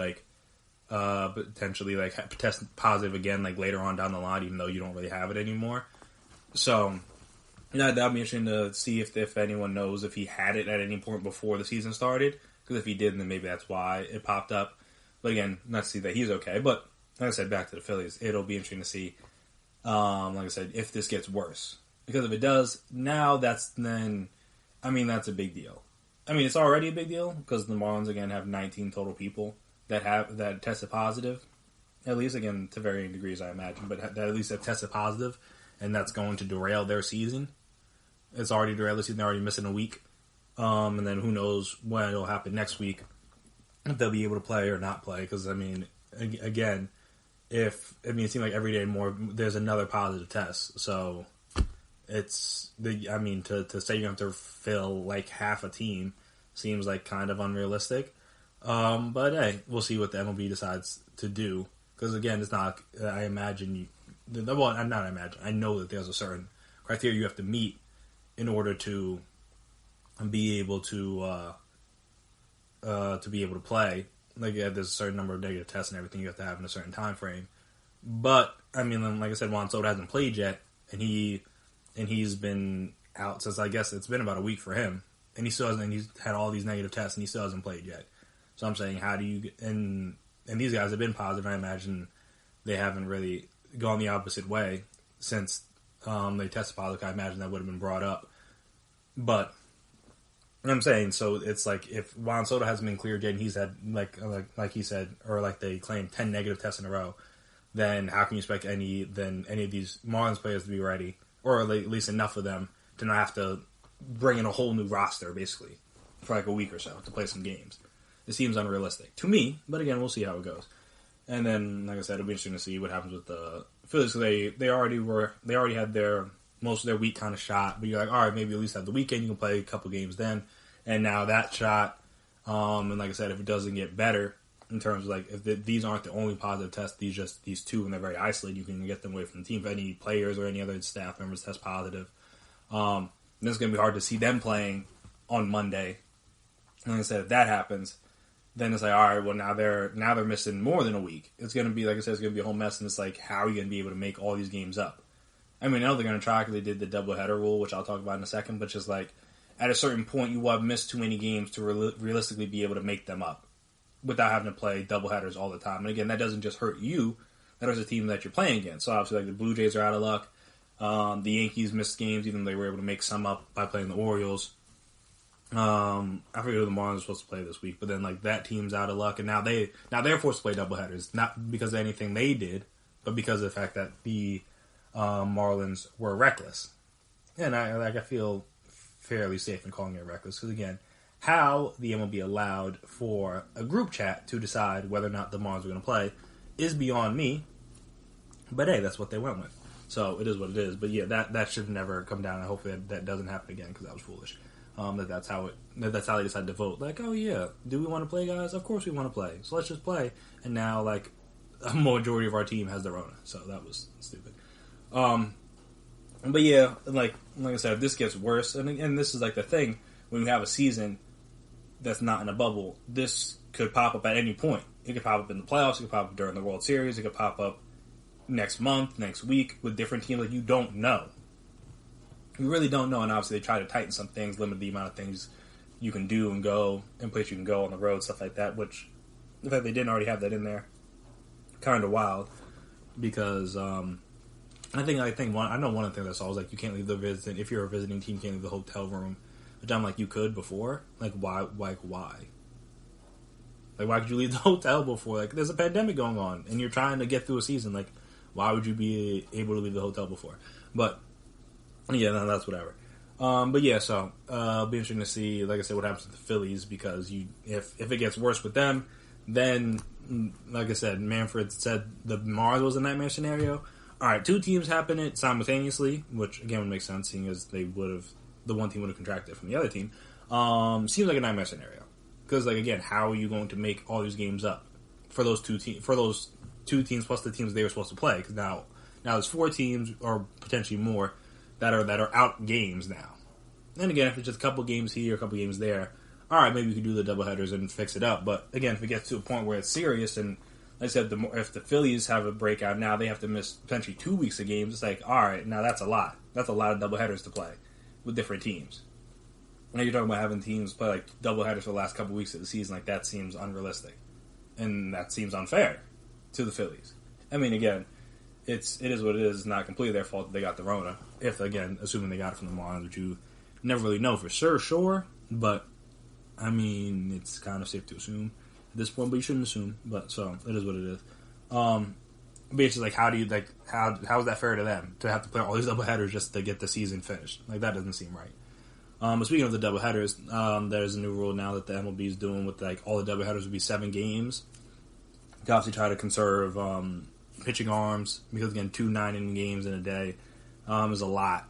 S2: potentially test positive again later on down the line, even though you don't really have it anymore. So that'd be interesting to see if anyone knows if he had it at any point before the season started. Because if he did, then maybe that's why it popped up. But again, not to see that he's okay. But like I said, back to the Phillies, it'll be interesting to see, like I said, if this gets worse. Because if it does, now that's a big deal. I mean, it's already a big deal because the Marlins, again, have 19 total people that tested positive. At least, again, to varying degrees, I imagine, but that at least have tested positive, and that's going to derail their season. It's already derailed their season. They're already missing a week. And then who knows when it'll happen next week, if they'll be able to play or not play. Because, I mean, again, it seems like every day more, there's another positive test. So, to say you have to fill like half a team seems like kind of unrealistic. But hey, we'll see what the MLB decides to do. Because again, it's not, I know that there's a certain criteria you have to meet in order to be able to play. Like, yeah, there's a certain number of negative tests and everything you have to have in a certain time frame. But, I mean, like I said, Juan Soto hasn't played yet, and he's been out since, I guess, it's been about a week for him. And he still hasn't, and he's had all these negative tests, and he still hasn't played yet. So I'm saying, how do you, and these guys have been positive, and I imagine they haven't really gone the opposite way since they tested positive. I imagine that would have been brought up. But I'm saying, so it's like if Juan Soto hasn't been cleared yet and he's had, like he said, or like they claimed 10 negative tests in a row, then how can you expect any of these Marlins players to be ready, or at least enough of them to not have to bring in a whole new roster, basically, for like a week or so to play some games? It seems unrealistic to me, but again, we'll see how it goes. And then, like I said, it'll be interesting to see what happens with the Phillies. So they already had their most of their week kind of shot, but you're like, all right, maybe at least have the weekend, you can play a couple games then. And now that shot, and like I said, if it doesn't get better in terms of like if these aren't the only positive tests, these two, and they're very isolated, you can get them away from the team. If any players or any other staff members test positive, then it's going to be hard to see them playing on Monday. And like I said, if that happens, then it's like, all right, well, now they're missing more than a week. It's going to be, like I said, it's going to be a whole mess, and it's like, how are you going to be able to make all these games up? I mean, I know they're going to try because they did the doubleheader rule, which I'll talk about in a second, but just like, at a certain point, you will have missed too many games to realistically be able to make them up without having to play doubleheaders all the time. And again, that doesn't just hurt you, that hurts the team that you're playing against. So obviously, like, the Blue Jays are out of luck. The Yankees missed games, even though they were able to make some up by playing the Orioles. I forget who the Marlins are supposed to play this week, but then like that team's out of luck, and now they're forced to play doubleheaders, not because of anything they did, but because of the fact that the Marlins were reckless. And I feel fairly safe in calling it reckless, because again, how the MLB allowed for a group chat to decide whether or not the Marlins were going to play is beyond me. But hey, that's what they went with, so it is what it is. But yeah, that should never come down. I hope that doesn't happen again, because that was foolish. That's how they decided to vote. Like, oh yeah, do we want to play, guys? Of course we want to play. So let's just play. And now, like, a majority of our team has the Rona. So that was stupid. But yeah, like I said, if this gets worse, and this is like the thing, when we have a season that's not in a bubble, this could pop up at any point. It could pop up in the playoffs. It could pop up during the World Series. It could pop up next month, next week with different teams. Like, you don't know. You really don't know, and obviously they try to tighten some things, limit the amount of things you can do and go, and places you can go on the road, stuff like that, which, the fact they didn't already have that in there, kind of wild, because, I know one of the things I saw was, like, you can't leave the if you're a visiting team, you can't leave the hotel room, which I'm like, you could before? Like, why? Like, why? Like, why could you leave the hotel before? Like, there's a pandemic going on, and you're trying to get through a season, like, why would you be able to leave the hotel before? But, yeah, no, that's whatever. But yeah, so it'll be interesting to see, like I said, what happens with the Phillies, because if it gets worse with them, then, like I said, Manfred said the Mars was a nightmare scenario. All right, two teams happen it simultaneously, which again would make sense, seeing as the one team would have contracted from the other team. Seems like a nightmare scenario, because like again, how are you going to make all these games up for those two teams plus the teams they were supposed to play? Because now there's 4 teams or potentially more that are out games now. And again, if it's just a couple games here, a couple games there, all right, maybe you can do the doubleheaders and fix it up. But again, if it gets to a point where it's serious, and like I said, if the Phillies have a breakout, now they have to miss potentially 2 weeks of games. It's like, all right, now that's a lot. That's a lot of doubleheaders to play with different teams. Now you're talking about having teams play like doubleheaders for the last couple weeks of the season. Like, that seems unrealistic, and that seems unfair to the Phillies. I mean, again, it is what it is. It's not completely their fault that they got the Rona. If, again, assuming they got it from the Marlins, which you never really know for sure. But, I mean, it's kind of safe to assume at this point, but you shouldn't assume. But, so, it is what it is. But it's just like, how is that fair to them to have to play all these doubleheaders just to get the season finished? Like, that doesn't seem right. But speaking of the doubleheaders, there's a new rule now that the MLB is doing with, like, all the doubleheaders would be 7 games. To obviously try to conserve pitching arms, because again, 2 9-inning games in a day is a lot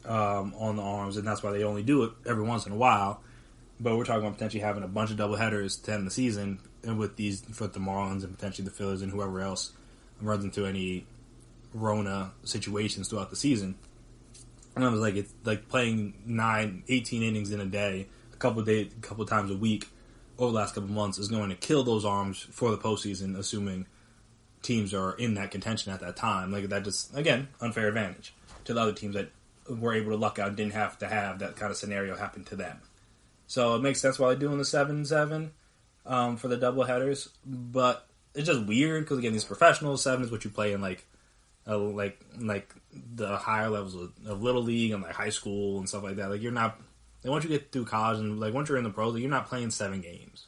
S2: on the arms, and that's why they only do it every once in a while. But we're talking about potentially having a bunch of doubleheaders to end the season, and with the Marlins and potentially the Phillies and whoever else runs into any Rona situations throughout the season. And I was like, it's like playing 18 innings in a day, a couple times a week over the last couple months is going to kill those arms for the postseason, assuming teams are in that contention at that time. Like, that just, again, unfair advantage to the other teams that were able to luck out and didn't have to have that kind of scenario happen to them. So it makes sense why they're doing the 7-7 for the doubleheaders, but it's just weird because, again, these professional 7 is what you play in like the higher levels of little league and like high school and stuff like that. Like, you're not, like, once you get through college and like once you're in the pros, you're not playing 7 games.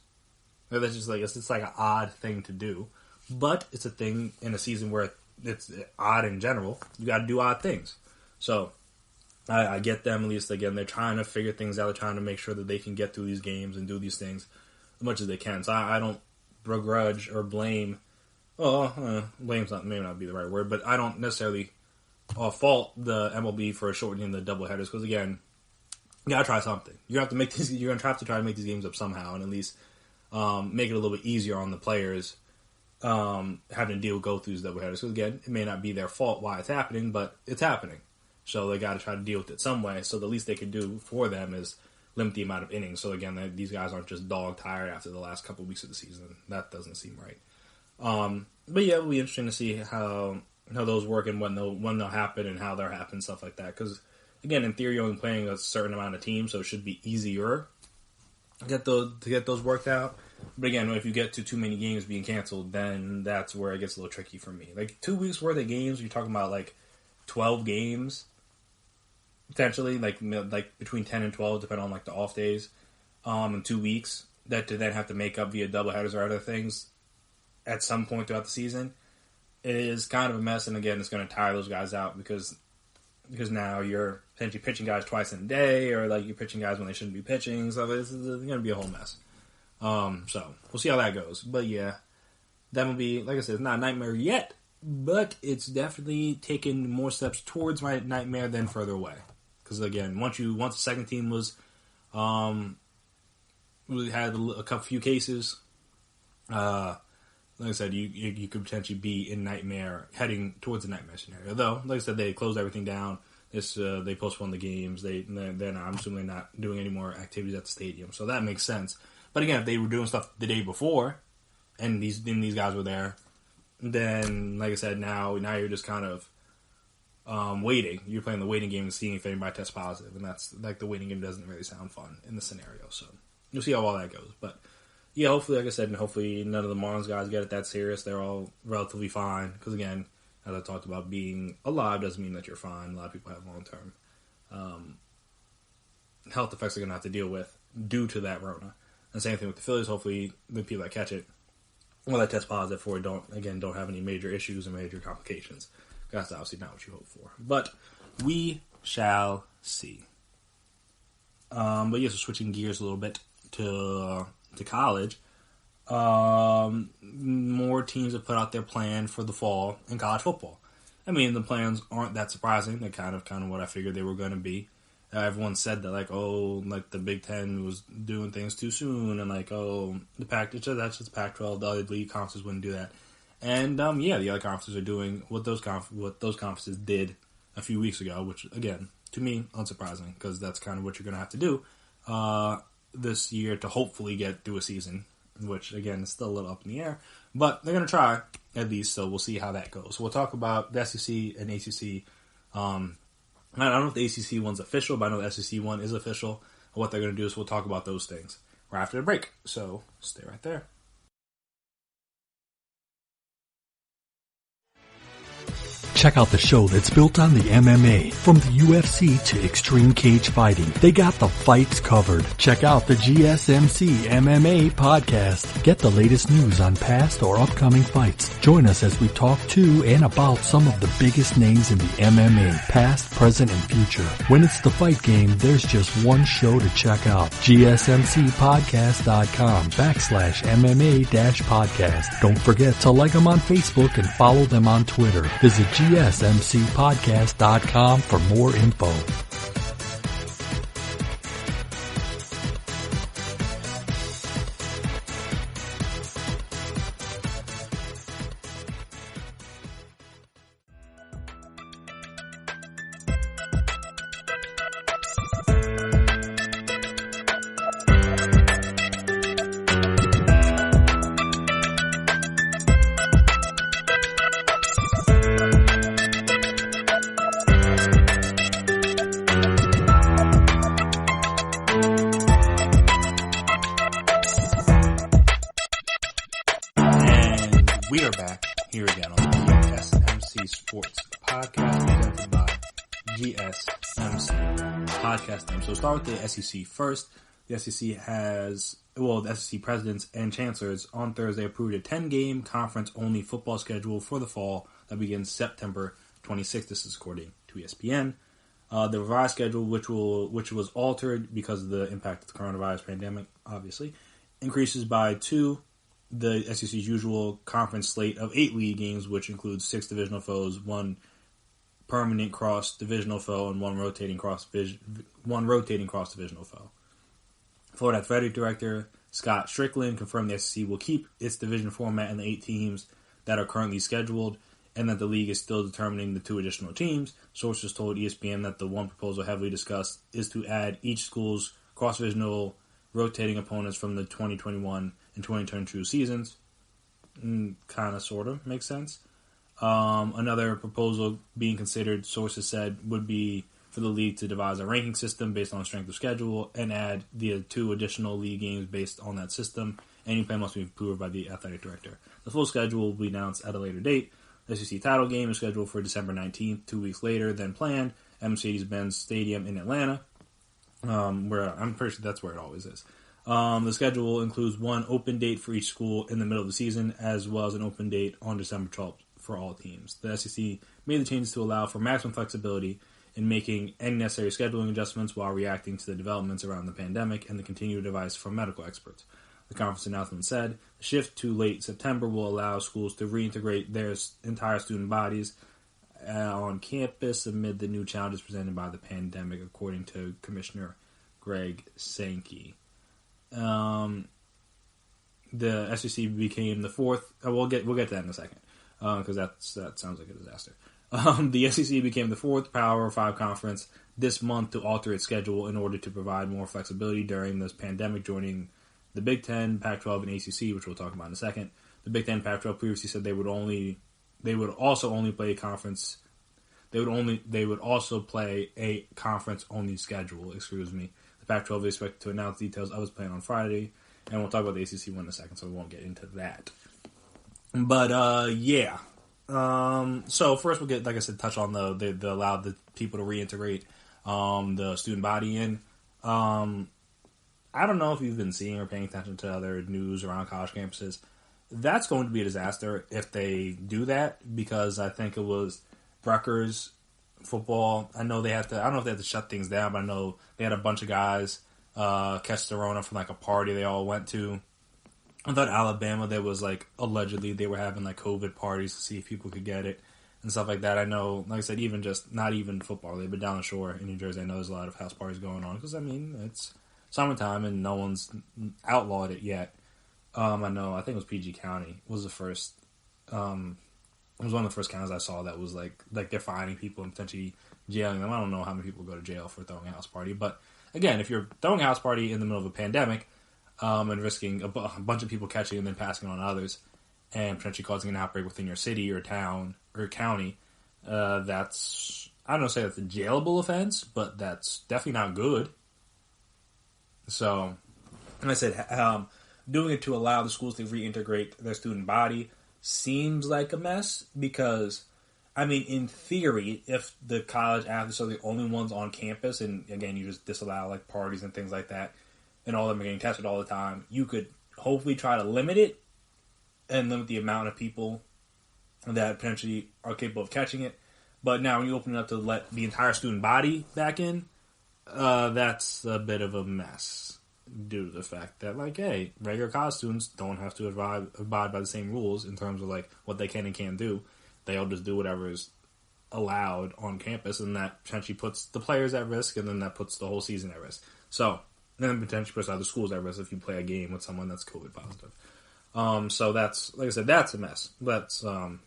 S2: Like, that's just like it's like an odd thing to do, but it's a thing in a season where it's odd in general. You got to do odd things. So I get them, at least. Again, they're trying to figure things out. They're trying to make sure that they can get through these games and do these things as much as they can. So I don't begrudge or blame. Blame's maybe not be the right word, but I don't necessarily fault the MLB for shortening the doubleheaders, because, again, you gotta try something. You're gonna have to try to make these games up somehow, and at least make it a little bit easier on the players having to go through these doubleheaders. Because, again, it may not be their fault why it's happening, but it's happening. So they got to try to deal with it some way. So the least they can do for them is limit the amount of innings. So again, these guys aren't just dog tired after the last couple of weeks of the season. That doesn't seem right. But yeah, it'll be interesting to see how those work and when they'll happen and how they'll happen, stuff like that. Because again, in theory, you're only playing a certain amount of teams, so it should be easier to get those worked out. But again, if you get to too many games being canceled, then that's where it gets a little tricky for me. Like 2 weeks worth of games, you're talking about like 12 games. Potentially, like between 10 and 12, depending on like the off days, in 2 weeks, that to then have to make up via doubleheaders or other things at some point throughout the season, it is kind of a mess. And again, it's going to tire those guys out because now you're potentially pitching guys twice in a day, or like you're pitching guys when they shouldn't be pitching. So it's going to be a whole mess. So we'll see how that goes. But yeah, that will be, like I said, it's not a nightmare yet, but it's definitely taken more steps towards my nightmare than further away. Because again, once the second team was, we had a few cases. Like I said, you could potentially be in nightmare, heading towards the nightmare scenario. Though, like I said, they closed everything down. They postponed the games. They're not, I'm assuming, not doing any more activities at the stadium. So that makes sense. But again, if they were doing stuff the day before, and these guys were there, then like I said, now you're just kind of waiting. You're playing the waiting game and seeing if anybody tests positive, and that's like the waiting game doesn't really sound fun in the scenario. So you'll see how all that goes. But yeah, hopefully, like I said, and hopefully none of the Marlins guys get it that serious. They're all relatively fine. Because again, as I talked about, being alive doesn't mean that you're fine. A lot of people have long-term health effects they're going to have to deal with due to that Rona. And same thing with the Phillies. Hopefully, the people that catch it, well, that test positive for it, don't have any major issues or major complications. That's obviously not what you hope for. But we shall see. But yeah, so switching gears a little bit to college. More teams have put out their plan for the fall in college football. I mean, the plans aren't that surprising. They're kind of what I figured they were going to be. Everyone said that, like the Big Ten was doing things too soon, and the Pac-12, that's just Pac-12. The other league conferences wouldn't do that. And the other conferences are doing what those conferences did a few weeks ago, which again, to me, unsurprising, because that's kind of what you're going to have to do this year to hopefully get through a season, which again is still a little up in the air, but they're going to try at least. So we'll see how that goes. So we'll talk about the SEC and ACC. I don't know if the ACC one's official, but I know the SEC one is official. What they're going to do is we'll talk about those things right after the break. So stay right there.
S3: Check out the show that's built on the MMA. From the UFC to extreme cage fighting, they got the fights covered. Check out the GSMC MMA podcast. Get the latest news on past or upcoming fights. Join us as we talk to and about some of the biggest names in the MMA, past, present, and future. When it's the fight game, there's just one show to check out. GSMCpodcast.com/MMA-podcast. Don't forget to like them on Facebook and follow them on Twitter. Visit GSMCpodcast.com for more info.
S2: We are back here again on the GSMC Sports Podcast presented by GSMC Podcast Team. So we'll start with the SEC first. The SEC the SEC presidents and chancellors on Thursday approved a 10-game conference-only football schedule for the fall that begins September 26th. This is according to ESPN. The revised schedule, which was altered because of the impact of the coronavirus pandemic, obviously, increases by 2 the SEC's usual conference slate of 8 league games, which includes 6 divisional foes, 1 permanent cross-divisional foe, and 1 rotating cross-divisional foe. Florida Athletic Director Scott Strickland confirmed the SEC will keep its division format and the 8 teams that are currently scheduled, and that the league is still determining the 2 additional teams. Sources told ESPN that the one proposal heavily discussed is to add each school's cross-divisional rotating opponents from the 2021 and 2022 seasons. Kind of, sort of, makes sense. Another proposal being considered, sources said, would be for the league to devise a ranking system based on strength of schedule and add the 2 additional league games based on that system. Any plan must be approved by the athletic director. The full schedule will be announced at a later date. The SEC title game is scheduled for December 19th, 2 weeks later than planned, at Mercedes-Benz Stadium in Atlanta. Where I'm pretty sure that's where it always is. The schedule includes 1 open date for each school in the middle of the season, as well as an open date on December 12th for all teams. The SEC made the changes to allow for maximum flexibility in making any necessary scheduling adjustments while reacting to the developments around the pandemic and the continued advice from medical experts. The conference announcement said the shift to late September will allow schools to reintegrate their entire student bodies on campus amid the new challenges presented by the pandemic, according to Commissioner Greg Sankey. The SEC became the 4th. We'll get to that in a second, because that sounds like a disaster. The SEC became the 4th Power 5 conference this month to alter its schedule in order to provide more flexibility during this pandemic, joining the Big Ten, Pac-12, and ACC, which we'll talk about in a second. The Big Ten, Pac-12 previously said they would also play a conference only schedule. The Pac-12 is expected to announce details of its plan on Friday, and we'll talk about the ACC one in a second, so we won't get into that. But, yeah. So first we'll get, like I said, touch on they allowed the people to reintegrate the student body in. I don't know if you've been seeing or paying attention to other news around college campuses. That's going to be a disaster if they do that, because I think it was Rutgers football. I know I don't know if they had to shut things down, but I know they had a bunch of guys catch the Rona from like a party they all went to. I thought Alabama, there was like, allegedly they were having like COVID parties to see if people could get it and stuff like that. I know, like I said, even just, not even football, they've been down the shore in New Jersey. I know there's a lot of house parties going on because, I mean, it's summertime and no one's outlawed it yet. I think it was PG County was the first, it was one of the first counties I saw that was like they're finding people and potentially jailing them. I don't know how many people go to jail for throwing a house party, but again, if you're throwing a house party in the middle of a pandemic, and risking a bunch of people catching and then passing on others, and potentially causing an outbreak within your city or town or county, that's, I don't know, say that's a jailable offense, but that's definitely not good. So, like I said, doing it to allow the schools to reintegrate their student body seems like a mess, because I mean, in theory, if the college athletes are the only ones on campus, and again, you just disallow like parties and things like that, and all of them are getting tested all the time, you could hopefully try to limit it and limit the amount of people that potentially are capable of catching it. But now when you open it up to let the entire student body back in, that's a bit of a mess due to the fact that, like, hey, regular college students don't have to abide by the same rules in terms of, like, what they can and can't do. They'll just do whatever is allowed on campus, and that potentially puts the players at risk, and then that puts the whole season at risk. So, then potentially puts other schools at risk if you play a game with someone that's COVID positive. So that's, like I said, that's a mess. That's, so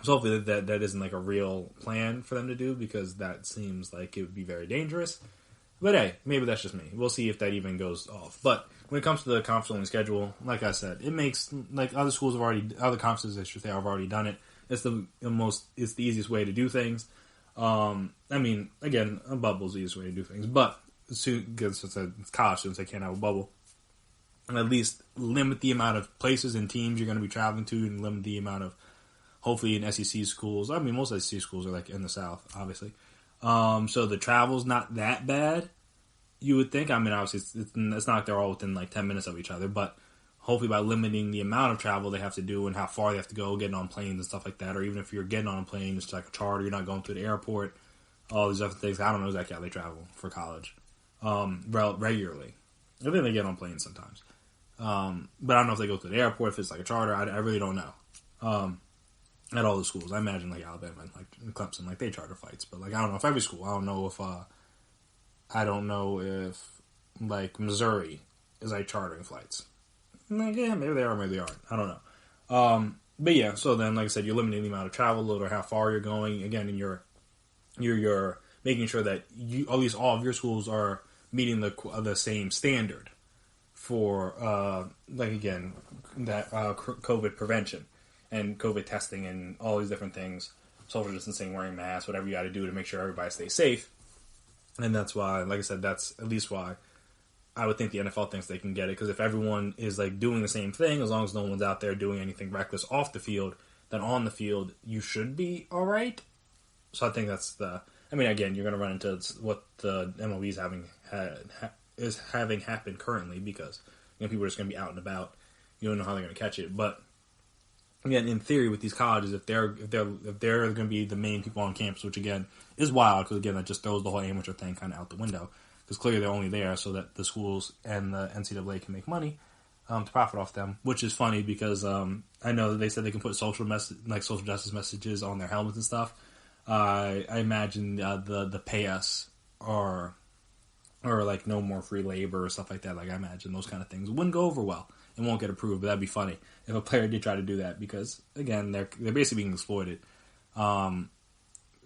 S2: hopefully that isn't like a real plan for them to do, because that seems like it would be very dangerous. But hey, maybe that's just me. We'll see if that even goes off. But when it comes to the conference-only schedule, like I said, it makes, like, other conferences, I should say, have already done it. It's the easiest way to do things. I mean, again, a bubble is the easiest way to do things, but because it's college students, they can't have a bubble. And at least limit the amount of places and teams you're going to be traveling to, and limit the amount of, hopefully, in SEC schools. I mean, most SEC schools are like in the South, obviously. So the travel's not that bad, you would think. I mean, obviously, it's not like they're all within like 10 minutes of each other, but hopefully by limiting the amount of travel they have to do and how far they have to go, getting on planes and stuff like that, or even if you're getting on a plane, it's like a charter, you're not going to the airport, all these other things. I don't know exactly how they travel for college regularly. I think they get on planes sometimes. But I don't know if they go to the airport, if it's like a charter. I really don't know. At all the schools. I imagine like Alabama and like Clemson, like they charter flights. But like I don't know if every school. I don't know if like Missouri is like chartering flights. Like, yeah, maybe they are, maybe they aren't. I don't know. But yeah, so then, like I said, you're limiting the amount of travel, or how far you're going. Again, and you're making sure that at least all of your schools are meeting the same standard for like again that COVID prevention and COVID testing and all these different things, social distancing, wearing masks, whatever you got to do to make sure everybody stays safe. And that's why, like I said, that's at least why I would think the NFL thinks they can get it, because if everyone is like doing the same thing, as long as no one's out there doing anything reckless off the field, then on the field you should be all right. So I think that's I mean, again, you're going to run into what the MLB is having happen currently, because people are just going to be out and about. You don't know how they're going to catch it, but again, in theory, with these colleges, if they're going to be the main people on campus, which again is wild, because again that just throws the whole amateur thing kind of out the window. Because clearly they're only there so that the schools and the NCAA can make money to profit off them, which is funny because I know that they said they can put social justice messages on their helmets and stuff. I imagine the pay us or like no more free labor or stuff like that. Like I imagine those kind of things wouldn't go over well and won't get approved. But that'd be funny if a player did try to do that, because again they're basically being exploited,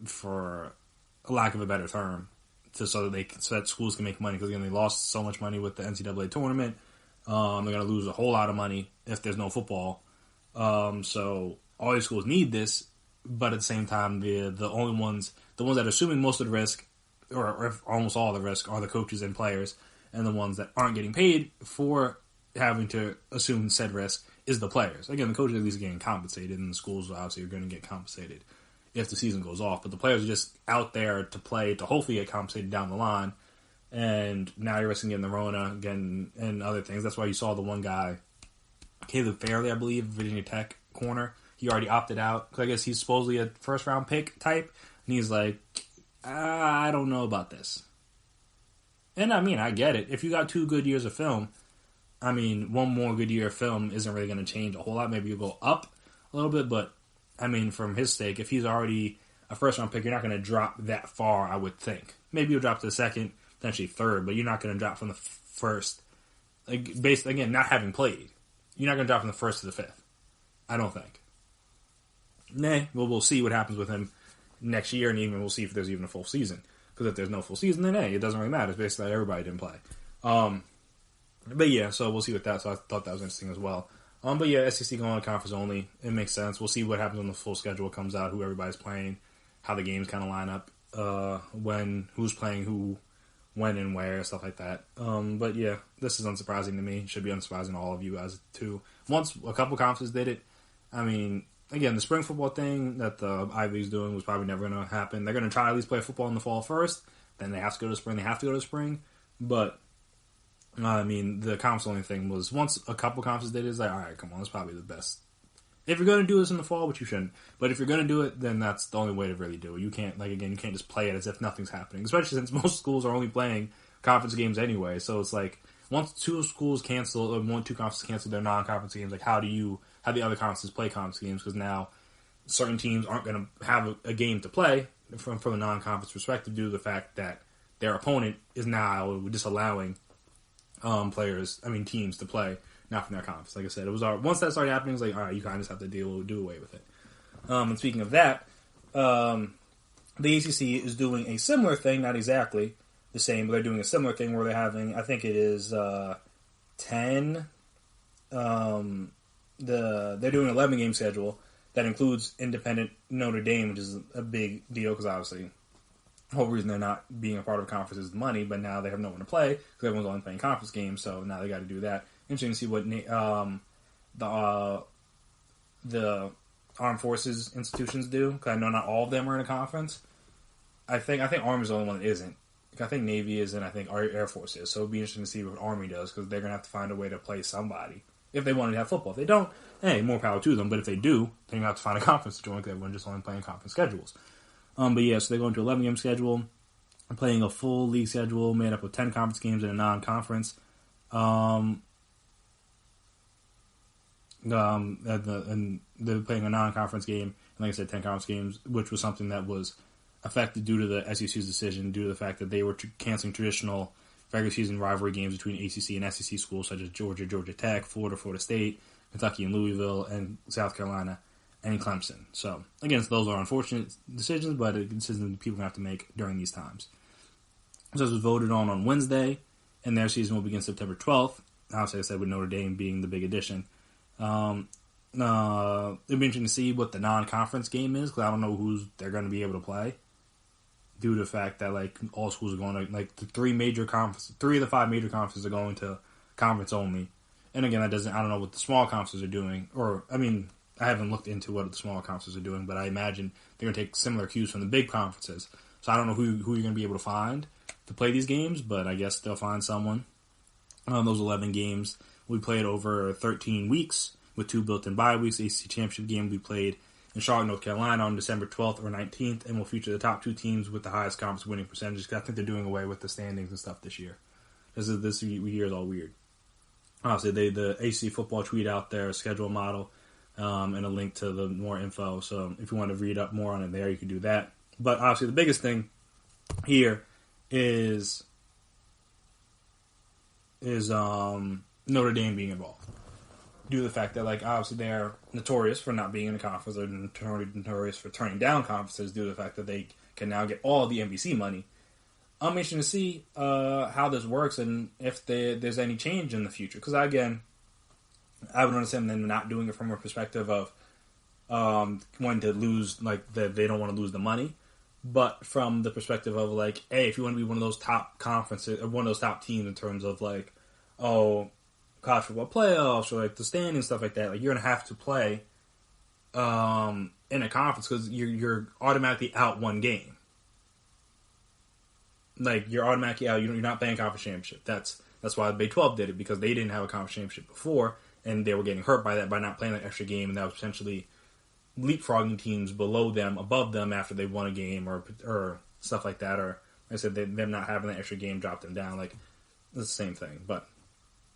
S2: for a lack of a better term. So that schools can make money, because again they lost so much money with the NCAA tournament. They're going to lose a whole lot of money if there's no football. So all these schools need this, but at the same time, the ones that are assuming most of the risk, or almost all the risk, are the coaches and players, and the ones that aren't getting paid for having to assume said risk is the players. Again, the coaches at least are getting compensated, and the schools obviously are going to get compensated if the season goes off, but the players are just out there to play to hopefully get compensated down the line. And now you're risking getting the Rona again and other things. That's why you saw the one guy, Caleb Fairley, I believe, Virginia Tech corner. He already opted out because I guess he's supposedly a first round pick type, and he's like, I don't know about this. And I mean, I get it. If you got 2 good years of film, I mean, one more good year of film isn't really going to change a whole lot. Maybe you'll go up a little bit, but I mean, from his sake, if he's already a first-round pick, you're not going to drop that far, I would think. Maybe you'll drop to the second, potentially third, but you're not going to drop from the first. Like, based, again, not having played. You're not going to drop from the first to the fifth. I don't think. We'll see what happens with him next year, and even we'll see if there's even a full season. Because if there's no full season, then, it doesn't really matter. It's basically like everybody didn't play. But yeah, so we'll see with that. So I thought that was interesting as well. But yeah, SEC going on conference only. It makes sense. We'll see what happens when the full schedule comes out, who everybody's playing, how the games kind of line up, who's playing who, when and where, stuff like that. But yeah, this is unsurprising to me. It should be unsurprising to all of you guys too. Once a couple conferences did it, I mean, again, the spring football thing that the Ivy League's doing was probably never going to happen. They're going to try to at least play football in the fall first. Then they have to go to spring. They have to go to spring. But, I mean, the conference only thing was once a couple conferences did it, it's like, all right, come on, that's probably the best. If you're going to do this in the fall, which you shouldn't, but if you're going to do it, then that's the only way to really do it. You can't, like, again, you can't just play it as if nothing's happening, especially since most schools are only playing conference games anyway. So it's like, once two schools cancel, or two conferences cancel their non-conference games, like, how the other conferences play conference games? Because now certain teams aren't going to have a game to play from a non-conference perspective due to the fact that their opponent is now disallowing teams to play not from their conference. Like I said, it was once that started happening, it was like, all right, you kind of just have to do away with it. And speaking of that, the ACC is doing a similar thing, not exactly the same, but they're doing a similar thing where they're having, I think it is 10. They're doing an 11-game schedule that includes independent Notre Dame, which is a big deal because obviously the whole reason they're not being a part of a conference is the money, but now they have no one to play because everyone's only playing conference games, so now they got to do that. Interesting to see what the armed forces institutions do, because I know not all of them are in a conference. I think Army's the only one that isn't. I think Navy is, and I think Air Force is. So it'll be interesting to see what Army does, because they're going to have to find a way to play somebody if they want to have football. If they don't, hey, more power to them. But if they do, they're going to have to find a conference to join, because everyone's just only playing conference schedules. But yeah, so they're going to 11-game schedule, playing a full league schedule made up of 10 conference games and a non-conference. And they're playing a non-conference game, and like I said, 10 conference games, which was something that was affected due to the SEC's decision, due to the fact that they were canceling traditional regular season rivalry games between ACC and SEC schools such as Georgia, Georgia Tech, Florida State, Kentucky and Louisville, and South Carolina and Clemson. So, again, those are unfortunate decisions, but a decision that people have to make during these times. So this was voted on Wednesday, and their season will begin September 12th. Obviously, I said with Notre Dame being the big addition. It'll be interesting to see what the non-conference game is, because I don't know who's they're going to be able to play, due to the fact that like all schools are going to, like, the three of the 5 major conferences are going to conference only. And again, I don't know what the small conferences are doing, I haven't looked into what the smaller conferences are doing, but I imagine they're going to take similar cues from the big conferences. So I don't know who you're going to be able to find to play these games, but I guess they'll find someone. Those 11 games will be played over 13 weeks with 2 built-in bye weeks. The ACC Championship game will be played in Charlotte, North Carolina on December 12th or 19th, and will feature the top 2 teams with the highest conference winning percentages, because I think they're doing away with the standings and stuff this year. This year is all weird. Obviously, the ACC football tweet out their schedule model and a link to the more info, so if you want to read up more on it there, you can do that. But obviously, the biggest thing here is Notre Dame being involved. Due to the fact that, like, obviously they're notorious for not being in a conference, they're notorious for turning down conferences due to the fact that they can now get all the NBC money. I'm interested to see how this works and if there's any change in the future. Because, again, I would understand them not doing it from a perspective of wanting to lose, like, that they don't want to lose the money. But from the perspective of, like, hey, if you want to be one of those top conferences, or one of those top teams in terms of, like, college football playoffs or like the standings, stuff like that, like, you're gonna have to play in a conference because you're automatically out one game. Like, you're automatically out. You're not playing conference championship. That's why the Big 12 did it, because they didn't have a conference championship before, and they were getting hurt by that by not playing that extra game, and that was potentially leapfrogging teams below them, above them after they won a game or stuff like that. Or like I said, them not having that extra game dropped them down. Like, it's the same thing, but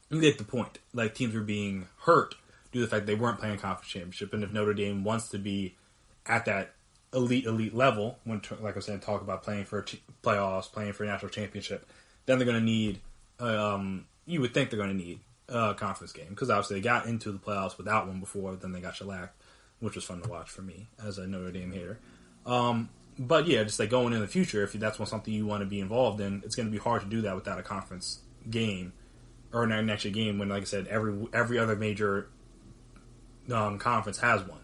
S2: you get the point. Like, teams were being hurt due to the fact they weren't playing conference championship, and if Notre Dame wants to be at that elite level, when, like I said, talk about playing for playoffs, playing for a national championship, then they're going to need, you would think they're going to need a conference game, because obviously they got into the playoffs without one before, then they got shellacked, which was fun to watch for me as a Notre Dame hater. But yeah, just like going in the future, if that's something you want to be involved in, it's going to be hard to do that without a conference game. Or an extra game when, like I said, every other major conference has one.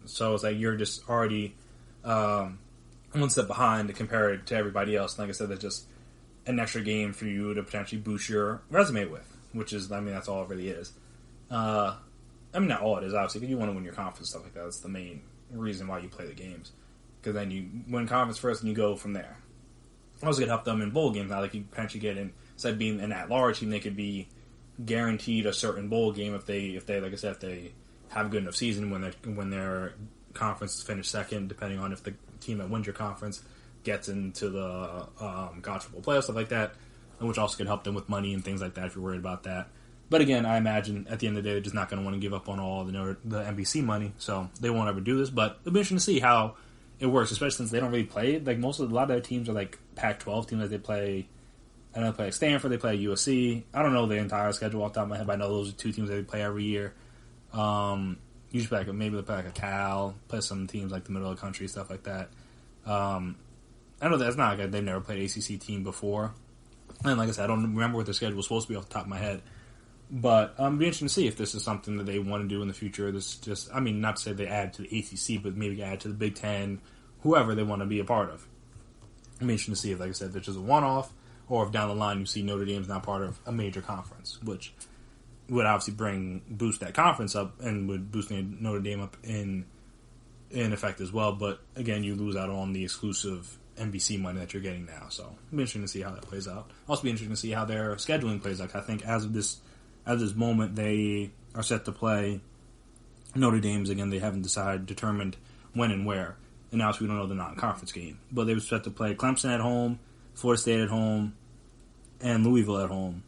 S2: So it's like you're just already one step behind to compare it to everybody else. And like I said, that's just an extra game for you to potentially boost your resume with, which is, that's all it really is. I mean, not all it is, obviously, because you want to win your conference, stuff like that. That's the main reason why you play the games. Because then you win conference first and you go from there. Also, could help them in bowl games. Now they could potentially get in, instead of being an at-large team, they could be guaranteed a certain bowl game if they, like I said, if they have a good enough season when their conference is finished second, depending on if the team that wins your conference gets into the college football playoffs, stuff like that, which also could help them with money and things like that if you're worried about that. But again, I imagine at the end of the day, they're just not going to want to give up on all the NBC money, so they won't ever do this. But it'll be interesting to see how it works, especially since they don't really play. Like a lot of their teams are like Pac-12 teams that they play. I know they play like Stanford, they play USC. I don't know the entire schedule off the top of my head, but I know those are two teams that they play every year. Usually play maybe they play like a Cal, play some teams like the middle of the country, stuff like that. I know that's not like they've never played an ACC team before. And like I said, I don't remember what their schedule was supposed to be off the top of my head. But it'd be interesting to see if this is something that they want to do in the future. This just, I mean, not to say they add to the ACC, but maybe add to the Big Ten, whoever they want to be a part of. It'd be interesting to see if, like I said, if it's just a one-off, or if down the line you see Notre Dame's not part of a major conference, which would obviously boost that conference up and would boost Notre Dame up in effect as well. But again, you lose out on the exclusive NBC money that you're getting now. So it'll be interesting to see how that plays out. Also be interesting to see how their scheduling plays out. I think as of this moment, they are set to play Notre Dame's again. They haven't determined when and where. And now we don't know the non-conference game. But they were set to play Clemson at home, Florida State at home, and Louisville at home,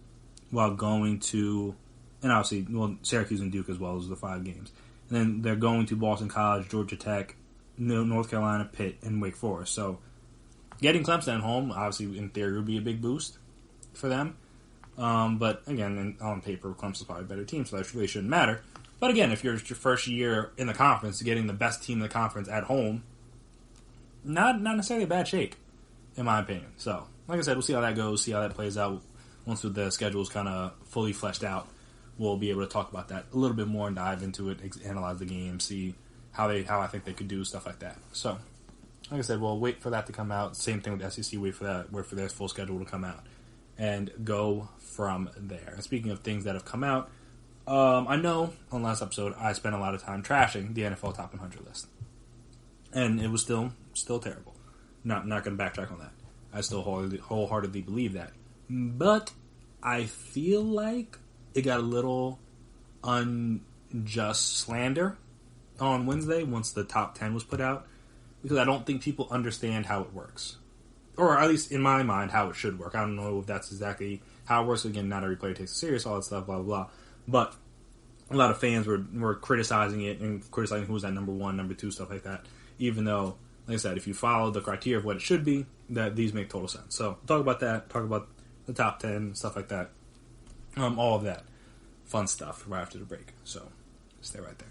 S2: while going to, and obviously, Syracuse and Duke as well as the 5 games. And then they're going to Boston College, Georgia Tech, North Carolina, Pitt, and Wake Forest. So getting Clemson at home, obviously, in theory, would be a big boost for them. But again, on paper, Clemson's probably a better team, so that really shouldn't matter. But again, if you're your first year in the conference, getting the best team in the conference at home, not necessarily a bad shake, in my opinion. So, like I said, we'll see how that goes, see how that plays out. Once the schedule is kind of fully fleshed out, we'll be able to talk about that a little bit more and dive into it, analyze the game, see how I think they could do stuff like that. So, like I said, we'll wait for that to come out. Same thing with SEC, wait for their full schedule to come out, and go from there. And speaking of things that have come out, I know on last episode I spent a lot of time trashing the NFL Top 100 list, and it was still terrible. Not going to backtrack on that. I still wholeheartedly believe that, but I feel like it got a little unjust slander on Wednesday once the top 10 was put out, because I don't think people understand how it works, or at least in my mind how it should work. I don't know if that's exactly how it works. Again, not every player takes it serious, all that stuff, blah, blah, blah. But a lot of fans were criticizing it and criticizing who was at number 1, number 2, stuff like that, even though, like I said, if you follow the criteria of what it should be, that these make total sense. So talk about that, talk about the top 10, stuff like that, all of that fun stuff right after the break. So stay right there.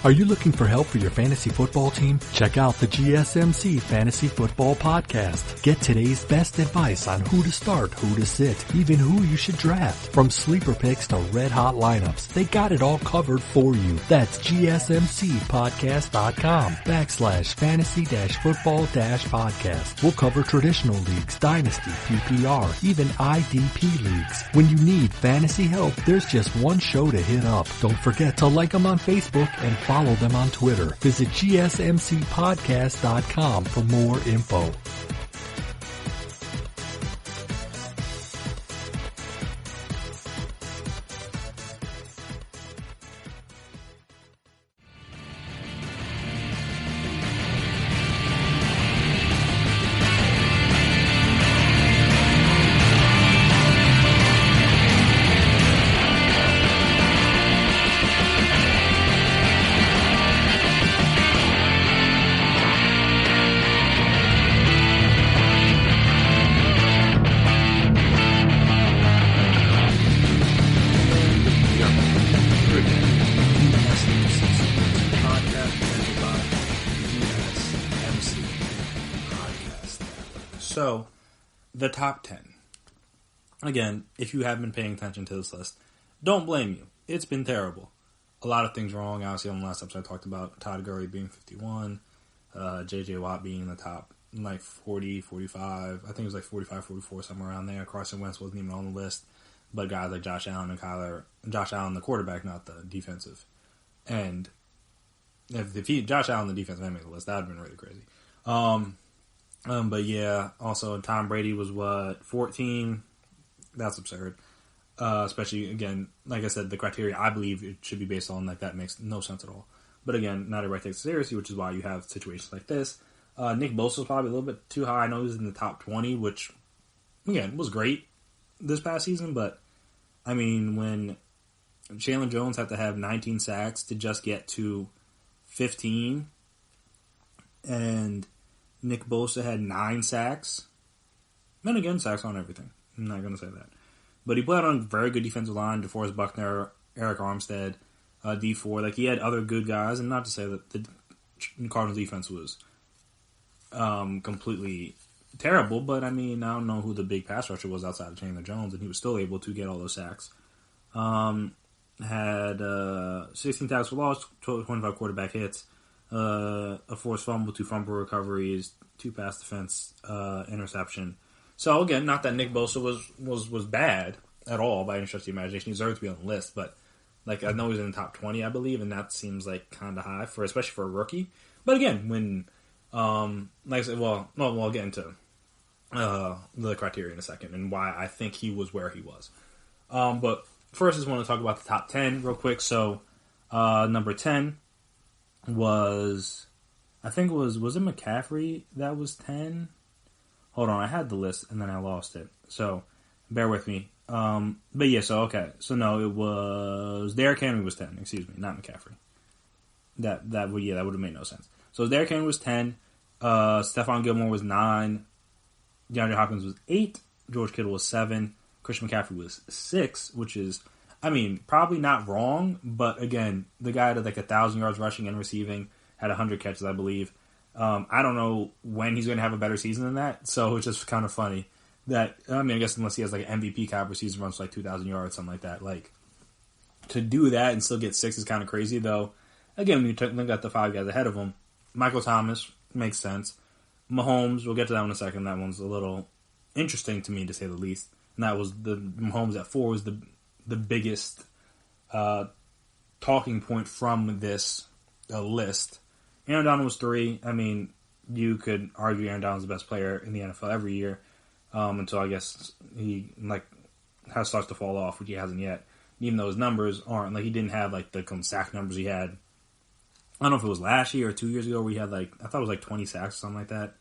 S3: Are you looking for help for your fantasy football team? Check out the GSMC Fantasy Football Podcast. Get today's best advice on who to start, who to sit, even who you should draft. From sleeper picks to red hot lineups, they got it all covered for you. That's GSMCpodcast.com/fantasy-football-podcast. We'll cover traditional leagues, dynasty, PPR, even IDP leagues. When you need fantasy help, there's just one show to hit up. Don't forget to like them on Facebook and follow them on Twitter. Visit GSMCpodcast.com for more info.
S2: So, the top 10. Again, if you have been paying attention to this list, don't blame you. It's been terrible. A lot of things wrong. Obviously, on the last episode, I talked about Todd Gurley being 51, J.J. Watt being in the top like 40, 45. I think it was like 45, 44, somewhere around there. Carson Wentz wasn't even on the list. But guys like Josh Allen, the quarterback, not the defensive. And if Josh Allen, the defensive, made the list, that would have been really crazy. But yeah, also Tom Brady was 14? That's absurd. Especially, again, like I said, the criteria I believe it should be based on, like, that makes no sense at all. But again, not everybody takes it seriously, which is why you have situations like this. Nick Bosa was probably a little bit too high. I know he was in the top 20, which, again, was great this past season. But, I mean, when Chandler Jones had to have 19 sacks to just get to 15, and Nick Bosa had 9 sacks, and again, sacks on everything. I'm not going to say that. But he played on a very good defensive line, DeForest Buckner, Eric Armstead, D4. Like, he had other good guys, and not to say that the Cardinals defense was completely terrible, but I mean, I don't know who the big pass rusher was outside of Chandler Jones, and he was still able to get all those sacks. Had 16 tackles for loss, 25 quarterback hits, a forced fumble, 2 fumble recoveries, 2 pass defense, interception. So again, not that Nick Bosa was bad at all by any stretch of the imagination. He deserved to be on the list, but like I know he's in the top 20, I believe, and that seems like kind of high especially for a rookie. But again, when like I said, we'll get into the criteria in a second and why I think he was where he was. But first, I just want to talk about the top 10 real quick. So number 10 was, I think it was it McCaffrey that was 10? Hold on, I had the list and then I lost it. So bear with me. But yeah, so okay. So no, it was Derrick Henry was 10. Excuse me, not McCaffrey. That would have made no sense. So Derrick Henry was 10. Stephon Gilmore was 9. DeAndre Hopkins was 8. George Kittle was 7. Christian McCaffrey was 6, which is, I mean, probably not wrong, but again, the guy had like 1,000 yards rushing and receiving, had 100 catches, I believe. I don't know when he's going to have a better season than that, so it's just kind of funny that, I mean, I guess unless he has like an MVP caliber season, runs like 2,000 yards, something like that. Like, to do that and still get 6 is kind of crazy, though. Again, when you look at the 5 guys ahead of him, Michael Thomas makes sense. Mahomes, we'll get to that one in a second. That one's a little interesting to me, to say the least. And that was the Mahomes at 4 was the biggest talking point from this list. Aaron Donald was 3. I mean, you could argue Aaron Donald's the best player in the NFL every year until I guess he starts to fall off, which he hasn't yet. Even though his numbers aren't, like, he didn't have like the sack numbers he had. I don't know if it was last year or 2 years ago where he had I thought it was like 20 sacks or something like that.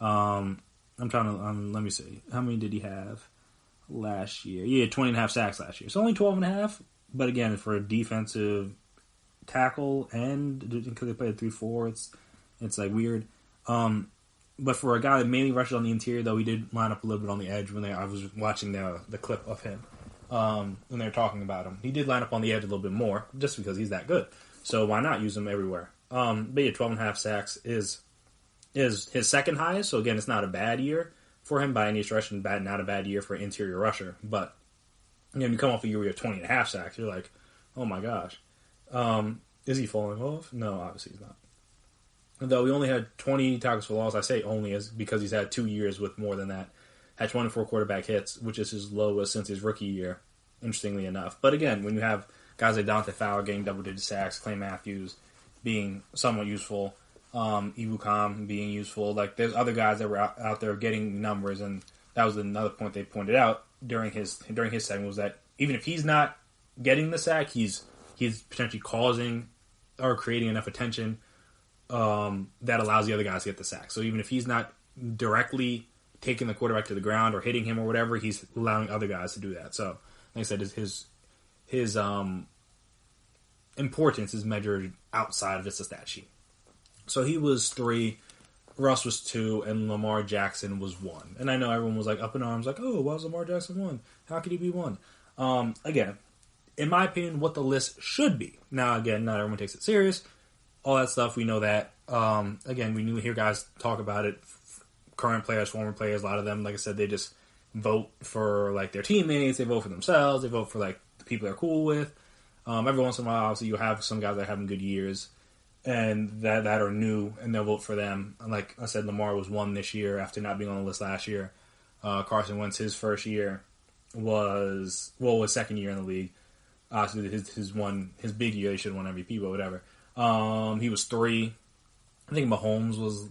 S2: I'm trying to, let me see. How many did he have last year? He had 20.5 sacks last year. So only 12.5, but again, for a defensive tackle and because they played 3-4, it's like weird. But for a guy that mainly rushes on the interior, though, he did line up a little bit on the edge I was watching the clip of him when they were talking about him. He did line up on the edge a little bit more just because he's that good. So why not use him everywhere? But yeah, 12.5 sacks is his second highest. So again, it's not a bad year for him by any stretch, and not a bad year for an interior rusher. But you come off a year where you have 20.5 sacks, you're like, oh my gosh. Is he falling off? No, obviously he's not. Though we only had 20 tackles for loss, I say only is because he's had 2 years with more than that. Had 24 quarterback hits, which is his lowest since his rookie year, interestingly enough. But again, when you have guys like Dante Fowler getting double-digit sacks, Clay Matthews being somewhat useful, Ibukam being useful, like there's other guys that were out there getting numbers, and that was another point they pointed out during his segment was that even if he's not getting the sack, he's potentially causing or creating enough attention that allows the other guys to get the sack. So even if he's not directly taking the quarterback to the ground or hitting him or whatever, he's allowing other guys to do that. So, like I said, his importance is measured outside of just a stat sheet. So he was 3, Russ was 2, and Lamar Jackson was 1. And I know everyone was like up in arms, like, oh, why was Lamar Jackson 1? How could he be 1? Again, in my opinion, what the list should be. Now, again, not everyone takes it serious. All that stuff, we know that. Again, we hear guys talk about it. Current players, former players, a lot of them, like I said, they just vote for like their teammates. They vote for themselves. They vote for like the people they're cool with. Every once in a while, obviously, you have some guys that are having good years, and that are new, and they'll vote for them. Like I said, Lamar was one this year after not being on the list last year. Carson Wentz, his first year was second year in the league. So his big year, he should have won MVP, but whatever. He was 3. I think Mahomes was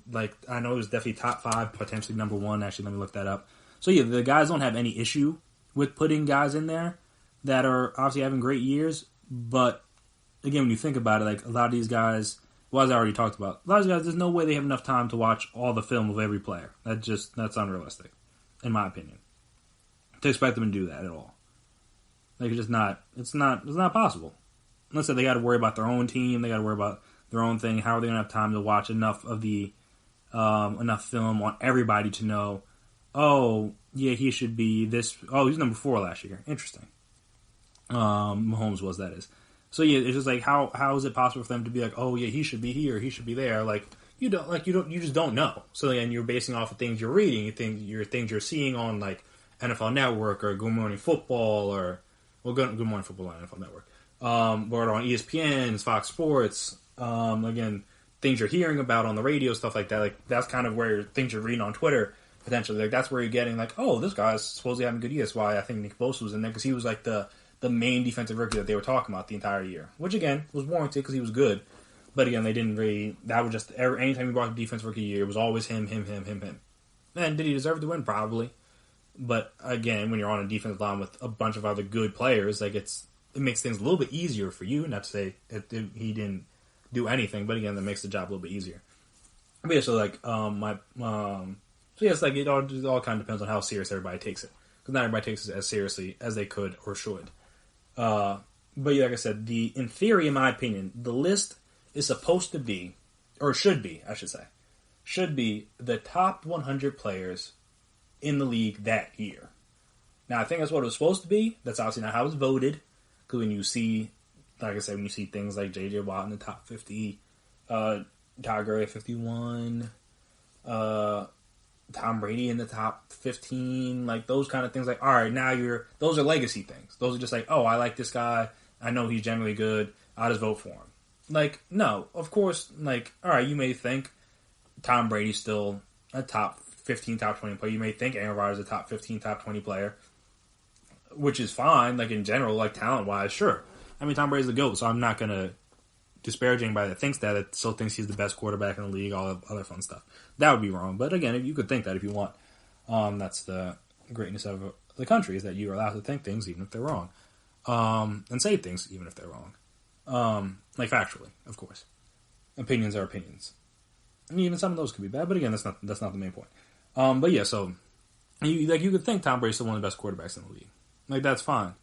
S2: I know he was definitely top 5, potentially number 1. Actually, let me look that up. So yeah, the guys don't have any issue with putting guys in there that are obviously having great years, but again, when you think about it, a lot of these guys, as I already talked about, a lot of these guys, there's no way they have enough time to watch all the film of every player. That's unrealistic, in my opinion, to expect them to do that at all. It's not possible. Let's say they got to worry about their own team, they got to worry about their own thing. How are they going to have time to watch enough of enough film on everybody to know, oh, yeah, he should be this. Oh, he's number 4 last year. Interesting. Mahomes was, that is. So yeah, it's just how is it possible for them to be oh yeah, he should be here, he should be there? You just don't know. So then you're basing off of things you're reading, things you're seeing on NFL Network or Good Morning Football Good Morning Football on NFL Network, or on ESPN, Fox Sports. Again, things you're hearing about on the radio, stuff like that. That's kind of where things you're reading on Twitter potentially. That's where you're getting oh, this guy's supposedly having a good year. That's why I think Nick Bosa was in there, because he was the main defensive rookie that they were talking about the entire year, which again was warranted because he was good. But again, they didn't really. That was just anytime he brought the defense rookie year, it was always him. And did he deserve to win? Probably. But again, when you're on a defensive line with a bunch of other good players, it makes things a little bit easier for you. Not to say he didn't do anything, but again, that makes the job a little bit easier. But yeah, so it all kind of depends on how serious everybody takes it, because not everybody takes it as seriously as they could or should. But yeah, like I said, in theory, in my opinion, the list is supposed to be, or should be, I should be the top 100 players in the league that year. Now, I think that's what it was supposed to be. That's obviously not how it was voted. Because when you see, like I said, when you see things like J.J. Watt in the top 50, Todd Gurley at 51, Tom Brady in the top 15, those kind of things. All right, now those are legacy things. Those are just oh, I like this guy. I know he's generally good. I'll just vote for him. No, of course, all right, you may think Tom Brady's still a top 15, top 20 player. You may think Aaron Rodgers is a top 15, top 20 player, which is fine, in general, talent-wise, sure. I mean, Tom Brady's the GOAT, so I'm not going to disparage anybody that thinks that, still thinks he's the best quarterback in the league, all the other fun stuff. That would be wrong. But again, if you could think that if you want, that's the greatness of the country, is that you are allowed to think things even if they're wrong. And say things even if they're wrong. Factually, of course. Opinions are opinions. And even some of those could be bad, but again, that's not the main point. But yeah, so you could think Tom Brady's still one of the best quarterbacks in the league. That's fine.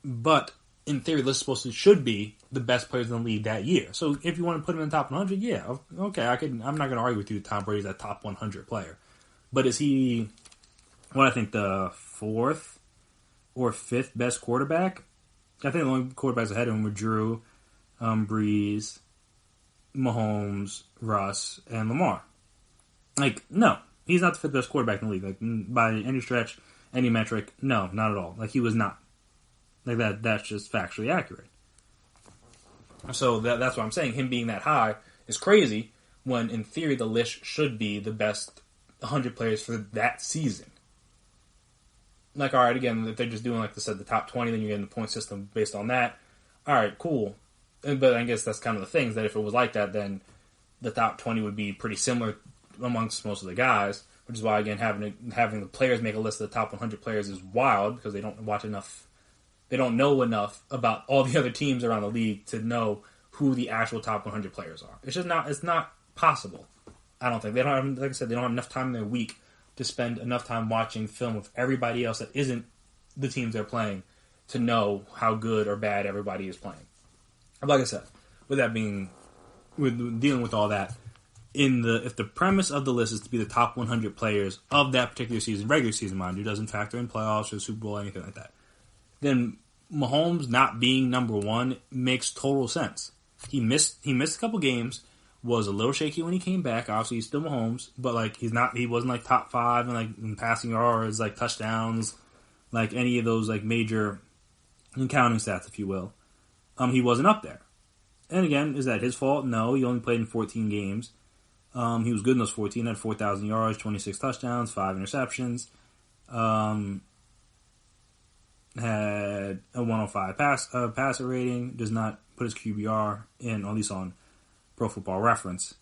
S2: But in theory, this should be the best players in the league that year. So if you want to put him in the top 100, yeah, okay, I'm not going to argue with you that Tom Brady's that top 100 player. But is he, I think, the 4th or 5th best quarterback? I think the only quarterbacks ahead of him were Drew, Breeze, Mahomes, Russ, and Lamar. No, he's not the 5th best quarterback in the league. By any stretch, any metric, no, not at all. He was not. That's just factually accurate. So that's what I'm saying. Him being that high is crazy when, in theory, the list should be the best 100 players for that season. All right, again, if they're just doing, the top 20, then you're getting the point system based on that. All right, cool. But I guess that's kind of the thing, is that if it was like that, then the top 20 would be pretty similar amongst most of the guys, which is why, again, having the players make a list of the top 100 players is wild, because they don't watch enough. They don't know enough about all the other teams around the league to know who the actual top 100 players are. It's just not. It's not possible. I don't think they don't have. Like I said, they don't have enough time in their week to spend enough time watching film with everybody else that isn't the teams they're playing to know how good or bad everybody is playing. Like I said, with dealing with all that, if the premise of the list is to be the top 100 players of that particular season, regular season, mind you, doesn't factor in playoffs or Super Bowl or anything like that, then Mahomes not being number 1 makes total sense. He missed a couple games, was a little shaky when he came back. Obviously, he's still Mahomes, but he wasn't top 5 in passing yards, touchdowns, any of those major counting stats, if you will. He wasn't up there. And again, is that his fault? No, he only played in 14 games. He was good in those 14, had 4,000 yards, 26 touchdowns, 5 interceptions. Had a 105 passer rating. Does not put his QBR in, at least on Pro Football Reference.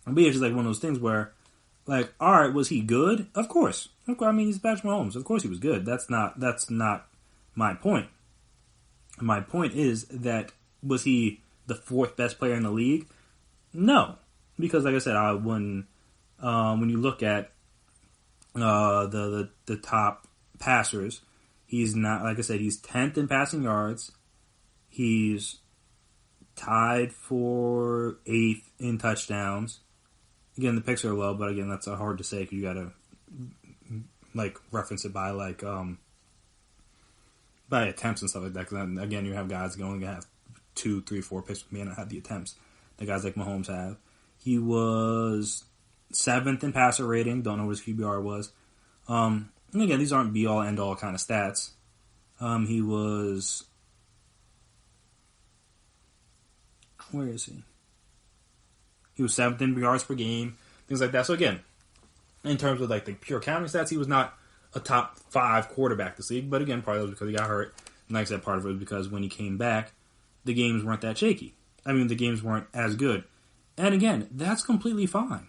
S2: But it's just like one of those things where, like, all right, was he good? Of course. I mean, he's Patrick Mahomes. Of course he was good. That's not my point. My point is that, was he the 4th best player in the league? No. Because, like I said, when you look at the top passers, he's not, like I said, he's 10th in passing yards. He's tied for 8th in touchdowns. Again, the picks are low, but again, that's hard to say because you got to like reference it by by attempts and stuff like that. Because again, you have guys that only have 2, 3, 4 picks, may not have the attempts that guys like Mahomes have. He was 7th in passer rating. Don't know what his QBR was. And again, these aren't be all end all kind of stats. He was, where is he? He was 7th in yards per game, things like that. So again, in terms of like the pure counting stats, he was not a top 5 quarterback this league. But again, part of it was because he got hurt. And like I said, part of it was because when he came back, the games weren't that shaky. I mean, the games weren't as good. And again, that's completely fine.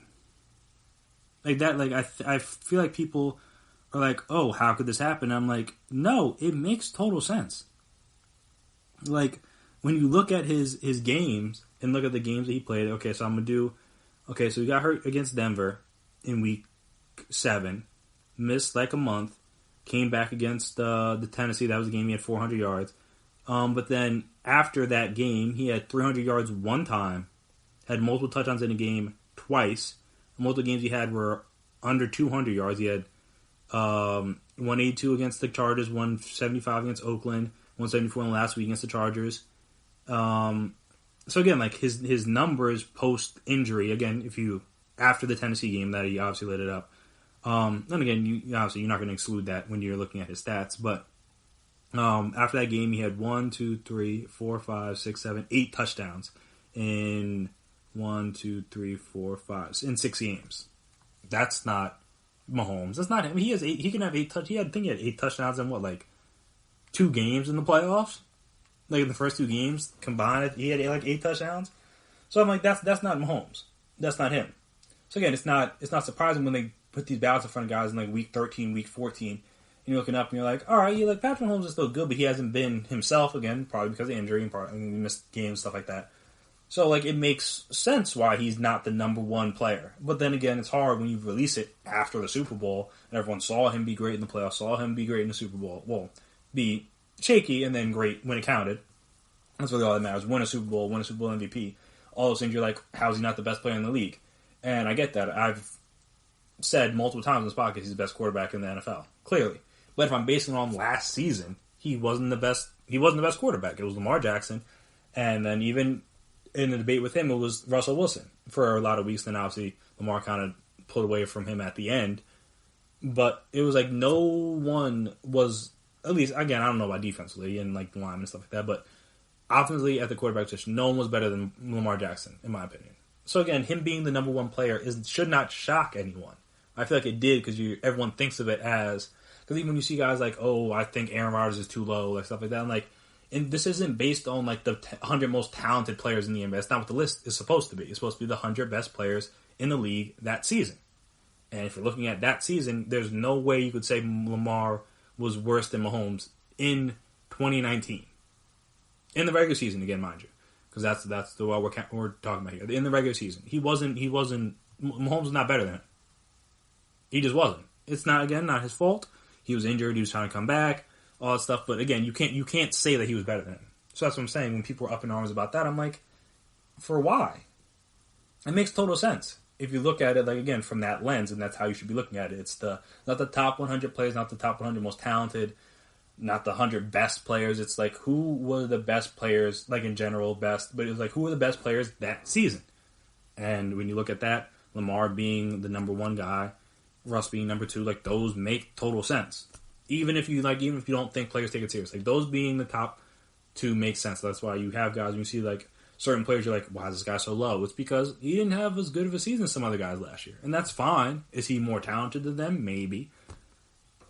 S2: Like that, like I feel like people are like, oh, how could this happen? I'm like, no, it makes total sense. Like, when you look at his games and look at the games that he played, okay, so he got hurt against Denver in week 7, missed like a month, came back against the Tennessee. That was the game he had 400 yards. But then after that game, he had 300 yards one time, had multiple touchdowns in a game twice. Most of the games he had were under 200 yards. He had 182 against the Chargers, 175 against Oakland, 174 in the last week against the Chargers. So again, like his numbers post injury, again, after the Tennessee game that he obviously lit it up. And again, you're not going to exclude that when you're looking at his stats, but after that game, he had 1, 2, 3, 4, 5, 6, 7, 8 touchdowns in 1, 2, 3, 4, 5 in 6 games. That's not Mahomes. That's not him. He has 8. He can have 8 touchdowns. I think he had 8 touchdowns in 2 games in the playoffs. Like in the first 2 games combined, he had 8 touchdowns. So I'm like, that's not Mahomes. That's not him. So again, it's not surprising when they put these ballots in front of guys in like week 13, week 14, and you're looking up and you're like, all right, Patrick Mahomes is still good, but he hasn't been himself again, probably because of injury and he missed games, stuff like that. So like it makes sense why he's not the number 1 player. But then again, it's hard when you release it after the Super Bowl and everyone saw him be great in the playoffs, saw him be great in the Super Bowl. Well, be shaky and then great when it counted. That's really all that matters. Win a Super Bowl MVP. All those things, you're like, how is he not the best player in the league? And I get that. I've said multiple times in this podcast he's the best quarterback in the NFL, clearly. But if I'm basing it on last season, he wasn't the best quarterback. It was Lamar Jackson. And then even in the debate with him, it was Russell Wilson for a lot of weeks. Then obviously Lamar kind of pulled away from him at the end. But it was like no one was, at least, again, I don't know about defensively and like the linemen and stuff like that, but offensively at the quarterback position, no one was better than Lamar Jackson, in my opinion. So again, him being the number 1 player should not shock anyone. I feel like it did because everyone thinks of it as, because even when you see guys like, oh, I think Aaron Rodgers is too low, like stuff like that, I'm like, and this isn't based on like the 100 most talented players in the NBA. That's not what the list is supposed to be. It's supposed to be the 100 best players in the league that season. And if you're looking at that season, there's no way you could say Lamar was worse than Mahomes in 2019. In the regular season, again, mind you. Because that's the what we're talking about here. In the regular season. Mahomes was not better than him. He just wasn't. It's not his fault. He was injured, he was trying to come back, all that stuff. But again, you can't say that he was better than him. So that's what I'm saying. When people are up in arms about that, I'm like, for why? It makes total sense. If you look at it, like, again, from that lens, and that's how you should be looking at it. It's not the top 100 players, not the top 100 most talented, not the 100 best players. It's like, who were the best players, like in general, best, but it was like, who were the best players that season? And when you look at that, Lamar being the number 1 guy, Russ being number 2, like, those make total sense. Even if you don't think players take it serious, like, those being the top 2 makes sense. That's why you have guys, when you see, like, certain players, you're like, why is this guy so low? It's because he didn't have as good of a season as some other guys last year. And that's fine. Is he more talented than them? Maybe.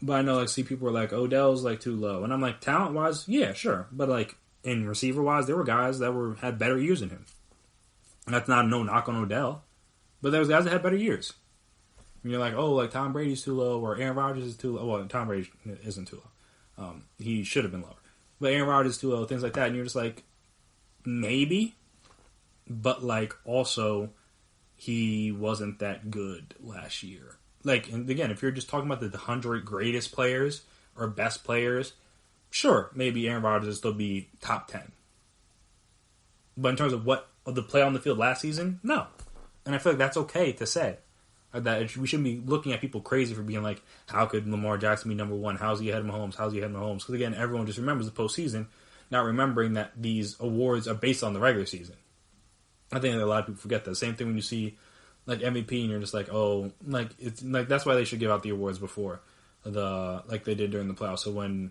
S2: But I know, like, see people are like, Odell's, like, too low. And I'm like, talent-wise, yeah, sure. But, like, in receiver-wise, there were guys that had better years than him. And that's not no knock on Odell. But there was guys that had better years. And you're like, oh, like, Tom Brady's too low, or Aaron Rodgers is too low. Well, Tom Brady isn't too low. He should have been lower. But Aaron Rodgers is too low, things like that. And you're just like, maybe. But, like, also, he wasn't that good last year. Like, and again, if you're just talking about the 100 greatest players or best players, sure, maybe Aaron Rodgers will still be top 10. But in terms of the play on the field last season, no. And I feel like that's okay to say. That we shouldn't be looking at people crazy for being like, how could Lamar Jackson be number one? How's he ahead of Mahomes? How's he ahead of Mahomes? Because again, everyone just remembers the postseason, not remembering that these awards are based on the regular season. I think that a lot of people forget that. Same thing when you see like MVP and you're just like, oh, like it's like that's why they should give out the awards before like they did during the playoffs. So when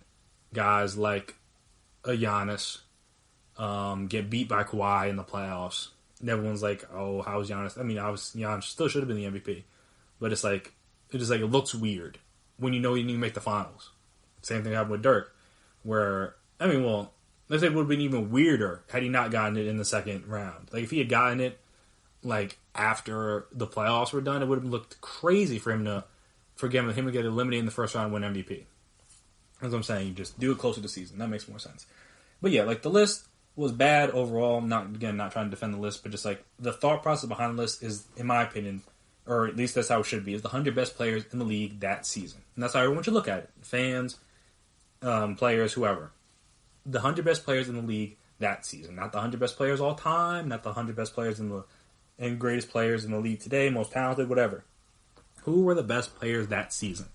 S2: guys like a Giannis get beat by Kawhi in the playoffs, and everyone's like, oh, how's Giannis? I mean, Giannis still should have been the MVP. But it's like, it looks weird when you know you didn't make the finals. Same thing happened with Dirk, where, I mean, well, let's say it would have been even weirder had he not gotten it in the second round. Like, if he had gotten it, like, after the playoffs were done, it would have looked crazy for him to get eliminated in the first round and win MVP. That's what I'm saying. You just do it closer to the season. That makes more sense. But yeah, like, the list was bad overall. Not trying to defend the list, but just, like, the thought process behind the list is, in my opinion, or at least that's how it should be, is the 100 best players in the league that season. And that's how everyone should look at it. Fans, players, whoever. The 100 best players in the league that season. Not the 100 best players all time, not the 100 best players and greatest players in the league today, most talented, whatever. Who were the best players that season?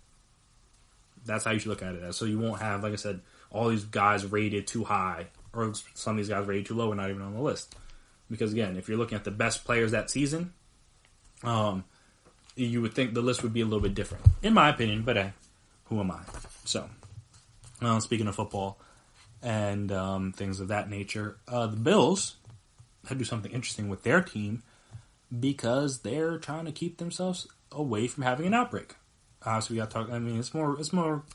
S2: That's how you should look at it as. So you won't have, like I said, all these guys rated too high, or some of these guys rated too low and not even on the list. Because again, if you're looking at the best players that season, you would think the list would be a little bit different, in my opinion, but who am I? So, speaking of football and things of that nature, the Bills had to do something interesting with their team because they're trying to keep themselves away from having an outbreak. Obviously, we got to talk. I mean, it's more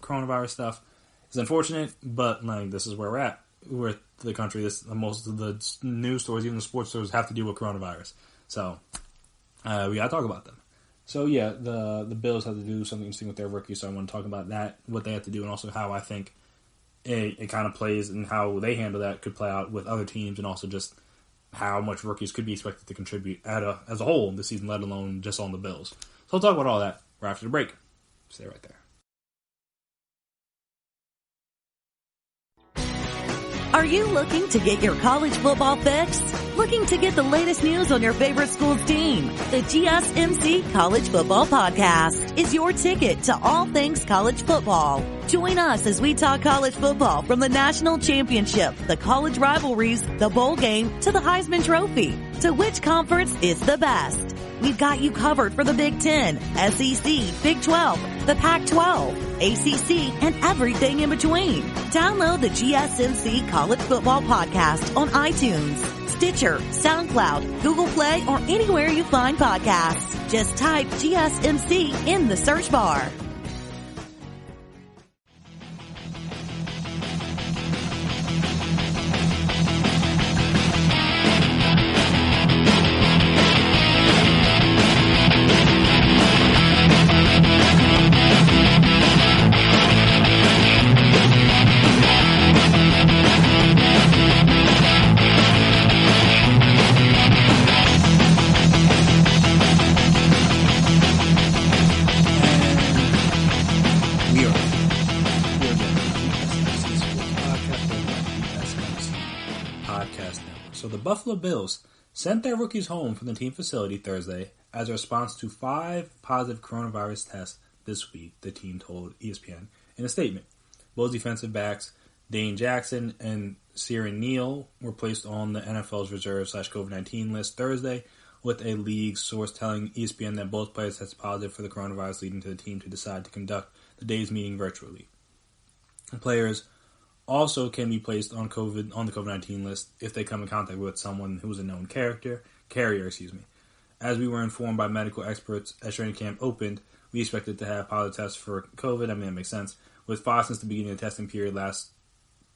S2: coronavirus stuff. It's unfortunate, but like this is where we're at. We're the country. Most of the news stories, even the sports stories, have to deal with coronavirus. So we got to talk about them. So yeah, the Bills have to do something interesting with their rookies. So I want to talk about that, what they have to do, and also how I think it kind of plays and how they handle that could play out with other teams, and also just how much rookies could be expected to contribute as a whole this season, let alone just on the Bills. So we'll talk about all that right after the break. Stay right there.
S4: Are you looking to get your college football fix? Looking to get the latest news on your favorite school's team? The GSMC College Football Podcast is your ticket to all things college football. Join us as we talk college football from the national championship, the college rivalries, the bowl game, to the Heisman Trophy. To which conference is the best? We've got you covered for the Big Ten, SEC, Big 12, the Pac-12, ACC, and everything in between. Download the GSMC College Football Podcast on iTunes, Stitcher, SoundCloud, Google Play, or anywhere you find podcasts. Just type GSMC in the search bar.
S2: Buffalo Bills sent their rookies home from the team facility Thursday as a response to 5 positive coronavirus tests this week, the team told ESPN in a statement. Bills defensive backs Dane Jackson and Siran Neal were placed on the NFL's reserve/COVID-19 list Thursday, with a league source telling ESPN that both players tested positive for the coronavirus, leading to the team to decide to conduct the day's meeting virtually. The players also can be placed on the COVID-19 list if they come in contact with someone who is a known carrier. As we were informed by medical experts as training camp opened, we expected to have positive tests for COVID. I mean, that makes sense. With 5 since the beginning of the testing period last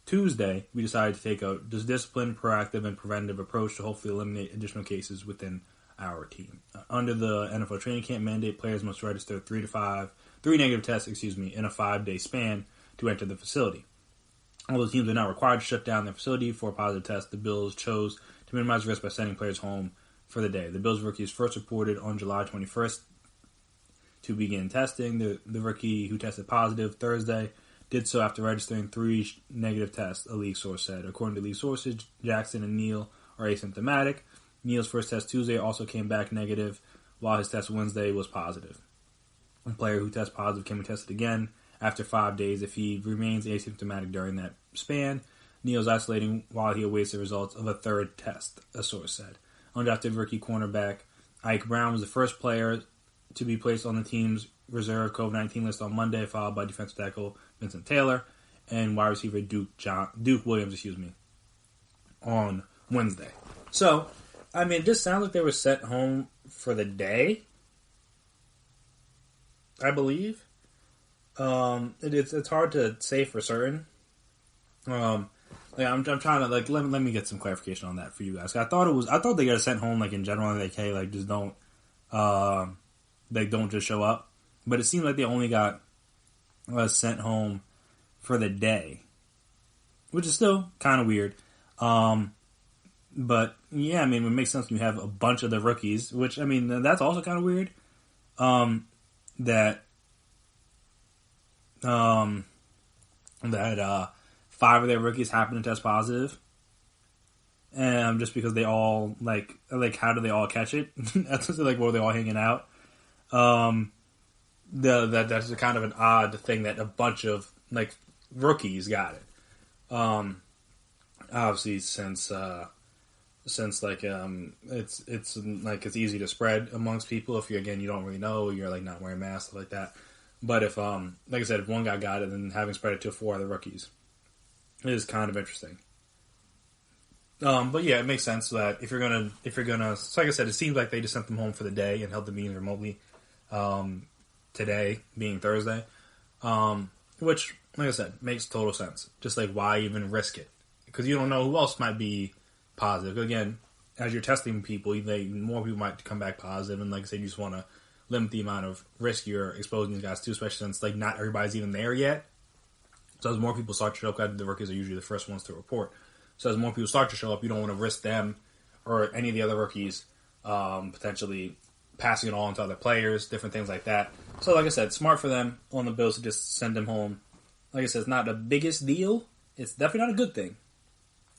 S2: Tuesday, we decided to take a disciplined, proactive, and preventative approach to hopefully eliminate additional cases within our team. Under the NFL training camp mandate, players must register three negative tests, in a 5-day span to enter the facility. Although teams are not required to shut down their facility for a positive test, the Bills chose to minimize risk by sending players home for the day. The Bills rookies first reported on July 21st to begin testing. The rookie who tested positive Thursday did so after registering 3 negative tests, a league source said. According to league sources, Jackson and Neal are asymptomatic. Neal's first test Tuesday also came back negative, while his test Wednesday was positive. A player who tests positive can be tested again after 5 days if he remains asymptomatic during that span. Neal's isolating while he awaits the results of a third test, a source said. Undrafted rookie cornerback Ike Brown was the first player to be placed on the team's reserve COVID-19 list on Monday, followed by defensive tackle Vincent Taylor and wide receiver Duke Williams, on Wednesday. So, I mean, it just sounds like they were sent home for the day, I believe. It's hard to say for certain. I'm trying to let me get some clarification on that for you guys. I thought they got sent home in general, just don't they don't just show up. But it seemed like they only got sent home for the day, which is still kind of weird. But yeah, I mean, it makes sense when you have a bunch of the rookies, which, I mean, that's also kind of weird. That 5 of their rookies happen to test positive. Just because they all, how do they all catch it? That's were they all hanging out? That's kind of an odd thing that a bunch of, rookies got it. Obviously, since it's easy to spread amongst people if you don't really know, you're not wearing masks, stuff like that. But if like I said, if one guy got it, then having spread it to 4 other rookies is kind of interesting. But yeah, it makes sense that if you're gonna, so like I said, it seems like they just sent them home for the day and held the meetings remotely. Today being Thursday, which, like I said, makes total sense. Just why even risk it? Because you don't know who else might be positive. Again, as you're testing people, more people might come back positive, and like I said, you just want to limit the amount of risk you're exposing these guys to, especially since not everybody's even there yet. So as more people start to show up, the rookies are usually the first ones to report. So as more people start to show up, you don't want to risk them or any of the other rookies potentially passing it on to other players, different things like that. So like I said, smart for them on the Bills to just send them home. Like I said, it's not the biggest deal. It's definitely not a good thing.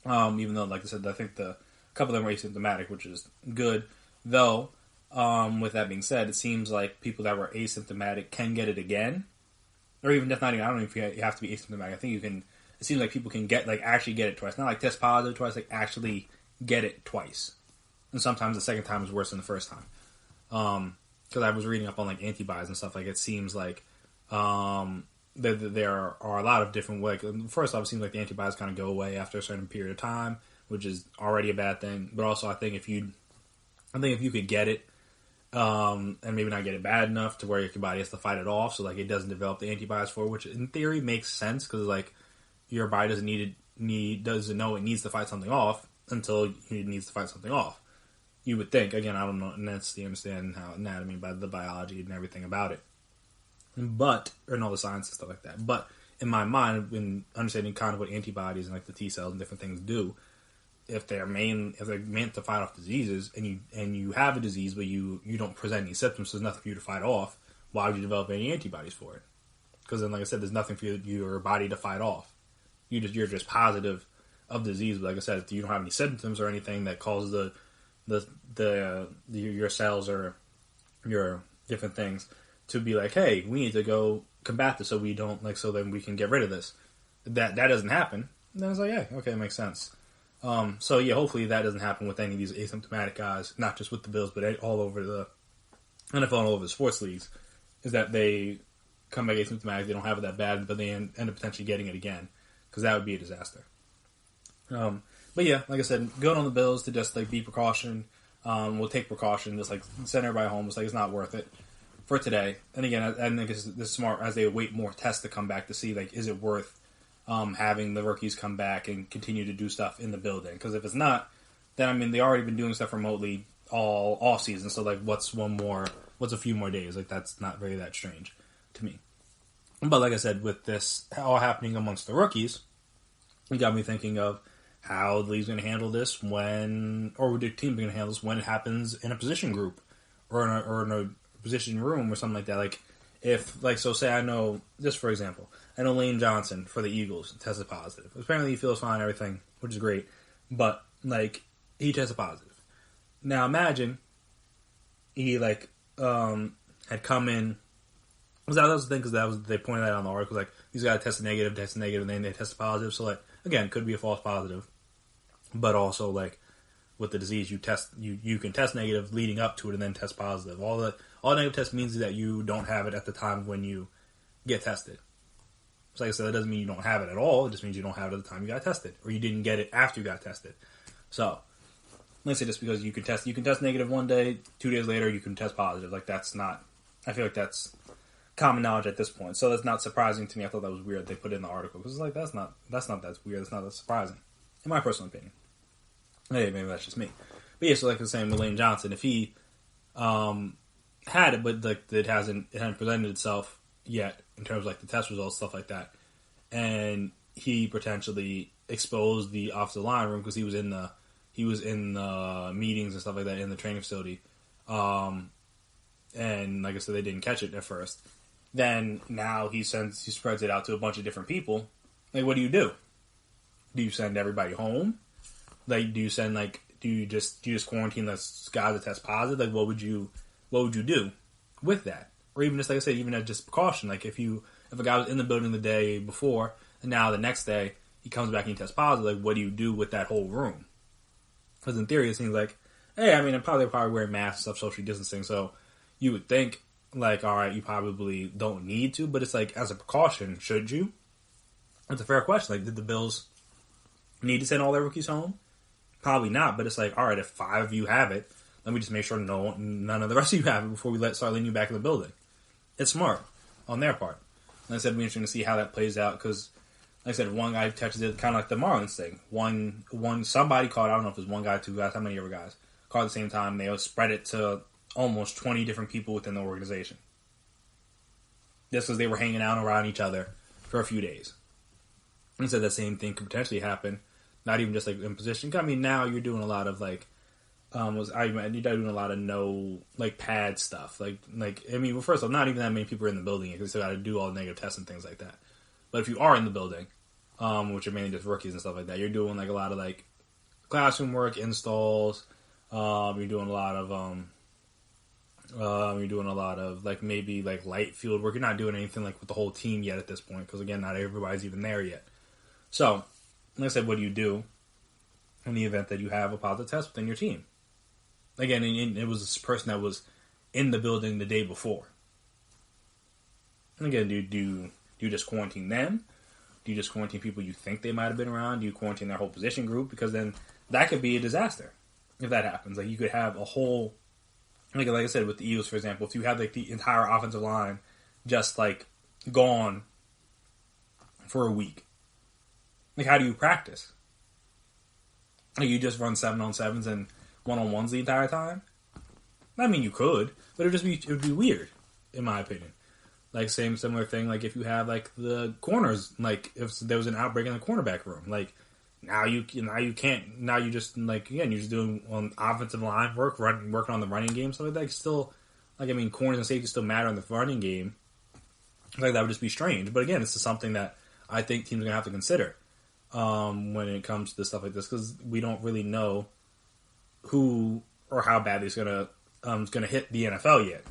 S2: Even though, like I said, I think a couple of them were asymptomatic, which is good. Though, with that being said, it seems like people that were asymptomatic can get it again. Or even I don't know if you have to be asymptomatic. I think you can. It seems like people can actually get it twice. Not test positive twice, actually get it twice. And sometimes the second time is worse than the first time. Because I was reading up on antibodies and stuff. It seems like there are a lot of different ways. First off, it seems like the antibodies kind of go away after a certain period of time, which is already a bad thing. But also, I think if you could get it, and maybe not get it bad enough to where your body has to fight it off, so it doesn't develop the antibodies for it, which in theory makes sense because your body doesn't know it needs to fight something off until it needs to fight something off. You would think. Again, I don't know, and that's the understanding how anatomy, by the biology and everything about it. And all the science and stuff like that. But in my mind, when understanding kind of what antibodies and the T cells and different things do, if they're meant to fight off diseases, and you have a disease but you don't present any symptoms, so there's nothing for you to fight off, why would you develop any antibodies for it? Because then, like I said, there's nothing for your body to fight off. You're just positive of disease. But like I said, if you don't have any symptoms or anything that causes your cells or your different things to be hey, we need to go combat this so we don't so then we can get rid of this. That doesn't happen. And then it's yeah, okay, it makes sense. So yeah, hopefully that doesn't happen with any of these asymptomatic guys, not just with the Bills, but all over the NFL and all over the sports leagues, is that they come back asymptomatic, they don't have it that bad, but they end up potentially getting it again. because that would be a disaster. But yeah, like I said, good on the Bills to just like be precaution. We'll take precaution, just like send everybody home. It's like it's not worth it for today. And again, I think this is smart as they wait more tests to come back to see like is it worth having the rookies come back and continue to do stuff in the building. Because if it's not, then I mean they already been doing stuff remotely all off season. So like what's a few more days? Like that's not really that strange to me. But like I said, with this all happening amongst the rookies, it got me thinking of how the league's going to handle this or the team's going to handle this when it happens in a position group or in a position room or something like that. Like if, like, so say I know, just for example, I know Lane Johnson for the Eagles tested positive. Apparently he feels fine and everything, which is great, but like he tested positive. Now imagine he like had come in. That was the thing because they pointed that out on the article. Like these guys tested negative, and then they tested positive. So like again, could be a false positive, but also like with the disease, you can test negative leading up to it and then test positive. All negative test means is that you don't have it at the time when you get tested. So like I said, that doesn't mean you don't have it at all. It just means you don't have it at the time you got tested, or you didn't get it after you got tested. So let's say just because you can test negative one day, 2 days later you can test positive. Like that's not. I feel like that's common knowledge at this point, so that's not surprising to me. I thought that was weird they put it in the article because it's like that's not that weird. That's not that surprising, in my personal opinion. Hey, maybe that's just me. But yeah, so like I was saying with Lane Johnson, if he had it, but like it hadn't presented itself yet in terms of like the test results, stuff like that, and he potentially exposed the offensive line room because he was in the meetings and stuff like that in the training facility, and like I said, they didn't catch it at first. Then now he spreads it out to a bunch of different people. Like, what do you do? Do you send everybody home? Like, do you just quarantine those guys that test positive? Like, what would you do with that? Or even just like I said, even as just precaution. Like, if a guy was in the building the day before and now the next day he comes back and he tests positive, like, what do you do with that whole room? Because in theory, it seems like, hey, I mean, they're probably wearing masks, stuff, social distancing, so you would think, like, all right, you probably don't need to, but it's like, as a precaution, should you? It's a fair question. Like, did the Bills need to send all their rookies home? Probably not, but it's like, all right, if 5 of you have it, let me just make sure none of the rest of you have it before we start letting you back in the building. It's smart on their part. Like I said, it'll be interesting to see how that plays out, because, like I said, one guy touches it, kind of like the Marlins thing. Somebody caught, I don't know if it was one guy, 2 guys, how many other guys, caught at the same time, they spread it to almost 20 different people within the organization. Just because they were hanging out around each other for a few days. And so that same thing could potentially happen, not even just like in position. I mean, now you're doing a lot of like, you're doing a lot of no like pad stuff. Like I mean, well, first of all, not even that many people are in the building because they still got to do all the negative tests and things like that. But if you are in the building, which are mainly just rookies and stuff like that, you're doing like a lot of like classroom work, installs. You're doing a lot of like maybe like light field work. You're not doing anything like with the whole team yet at this point because again, not everybody's even there yet. So, like I said, what do you do in the event that you have a positive test within your team? Again, it was this person that was in the building the day before. And again, do you just quarantine them? Do you just quarantine people you think they might have been around? Do you quarantine their whole position group? Because then that could be a disaster if that happens. Like you could have a whole, like I said, with the Eagles, for example, if you had like the entire offensive line just like gone for a week, like how do you practice? Like you just run 7-on-7s and 1-on-1s the entire time? I mean, you could, but it would be weird, in my opinion. Like similar thing, like if you have like the corners, like if there was an outbreak in the cornerback room, like now you can't. Now you just like again, you're just doing offensive line work, working on the running game, stuff like that. Still, like I mean, corners and safety still matter in the running game. Like that would just be strange. But again, this is something that I think teams are gonna have to consider when it comes to stuff like this because we don't really know who or how bad it's gonna hit the NFL yet.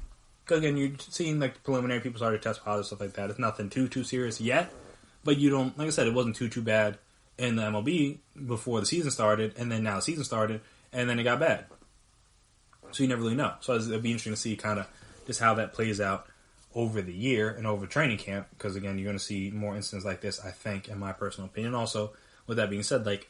S2: Because again, you're seeing like preliminary people started to test positive, stuff like that. It's nothing too serious yet, but you don't. Like I said, it wasn't too bad in the MLB before the season started, and then now the season started, and then it got bad. So you never really know. So it'll be interesting to see kind of just how that plays out over the year and over training camp, because again, you're going to see more incidents like this, I think, in my personal opinion. Also, with that being said, like,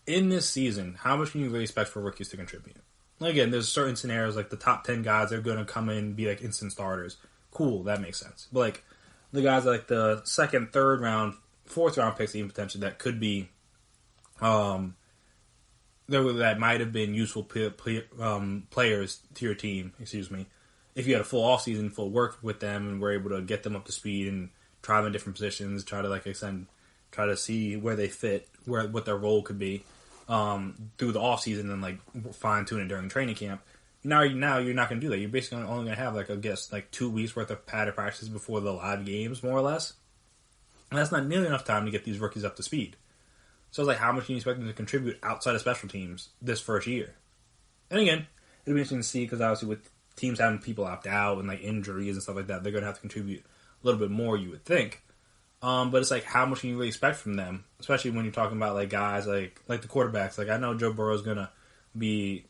S2: in this season, how much can you really expect for rookies to contribute? Again, there's certain scenarios, like the top 10 guys that are going to come in and be like instant starters. Cool, that makes sense. But like the guys like the second, third round, fourth round picks, even potentially that could be, that might have been useful players to your team. Excuse me. If you had a full offseason, full work with them, and were able to get them up to speed and try them in different positions, try to, like I said, try to see where they fit, what their role could be through the offseason, and like fine tune it during training camp. Now you're not going to do that. You're basically only going to have, like, I guess, like 2 weeks worth of padded practices before the live games, more or less. And that's not nearly enough time to get these rookies up to speed. So it's like, how much can you expect them to contribute outside of special teams this first year? And again, it'll be interesting to see, because obviously with teams having people opt out and like injuries and stuff like that, they're going to have to contribute a little bit more, you would think. But it's like, how much can you really expect from them, especially when you're talking about like guys like the quarterbacks. Like, I know Joe Burrow's going to be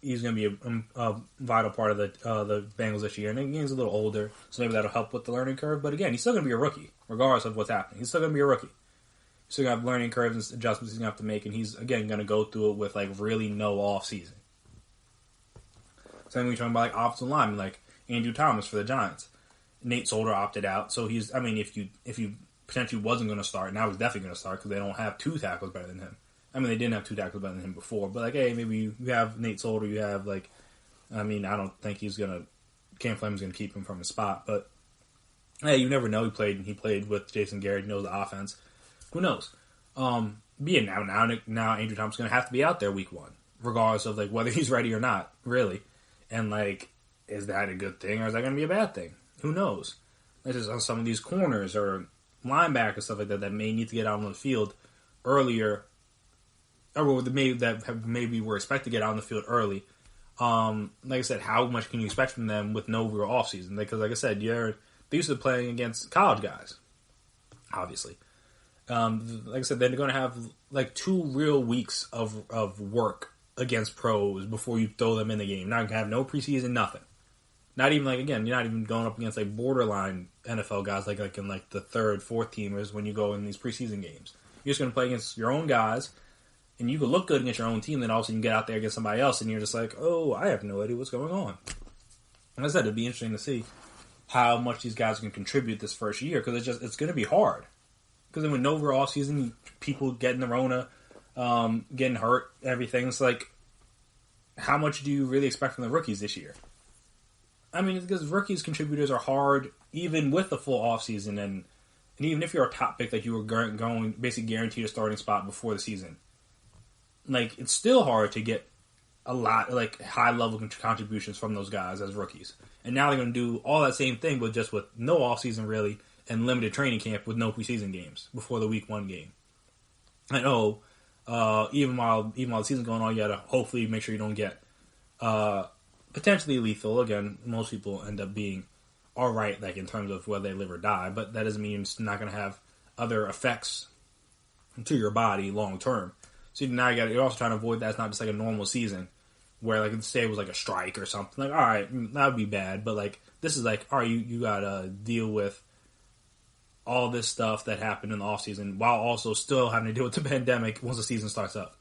S2: a vital part of the Bengals this year, and again, he's a little older, so maybe that'll help with the learning curve. But again, he's still going to be a rookie, regardless of what's happening. He's still going to be a rookie. He's still going to have learning curves and adjustments he's going to have to make, and he's, again, going to go through it with like really no off season. Same when you're talking about like offensive linemen, like Andrew Thomas for the Giants. Nate Solder opted out, so he's, I mean, if you potentially wasn't going to start, now he's definitely going to start, because they don't have 2 tackles better than him. I mean, they didn't have 2 tackles better than him before, but like, hey, maybe you have Nate Solder, you have like, I mean, I don't think Cam Fleming's going to keep him from his spot, but hey, you never know. He played with Jason Garrett, he knows the offense. Who knows? Now Andrew Thomas is going to have to be out there week 1, regardless of like whether he's ready or not, really. And like, is that a good thing, or is that going to be a bad thing? Who knows? This is on some of these corners or linebackers, stuff like that may need to get out on the field earlier, or maybe were expected to get out on the field early. Like I said, how much can you expect from them with no real offseason? Because like I said, they're used to playing against college guys, obviously. Like I said, they're going to have like 2 real weeks of work against pros before you throw them in the game. Not going to have no preseason, nothing. Not even like, again, you're not even going up against like borderline NFL guys like in like the 3rd, 4th teamers when you go in these preseason games. You're just going to play against your own guys, and you can look good against your own team, then all of a sudden you get out there against somebody else, and you're just like, oh, I have no idea what's going on. And as I said, it'd be interesting to see how much these guys can contribute this first year, because it's going to be hard. Because then with no real offseason, people getting the Rona, getting hurt, everything, it's like, how much do you really expect from the rookies this year? I mean, because rookies contributors are hard, even with the full offseason, and even if you're a top pick that you were going basically guaranteed a starting spot before the season, like, it's still hard to get a lot, like, high-level contributions from those guys as rookies. And now they're going to do all that same thing, but just with no offseason, really, and limited training camp with no preseason games before the week 1 game. I know, even while the season's going on, you got to hopefully make sure you don't get potentially lethal. Again, most people end up being all right, like in terms of whether they live or die, but that doesn't mean it's not going to have other effects to your body long term. So now you're also trying to avoid that. It's not just like a normal season where, like, say it was like a strike or something. Like, all right, that would be bad, but like this is like, all right, you got to deal with all this stuff that happened in the offseason while also still having to deal with the pandemic once the season starts up.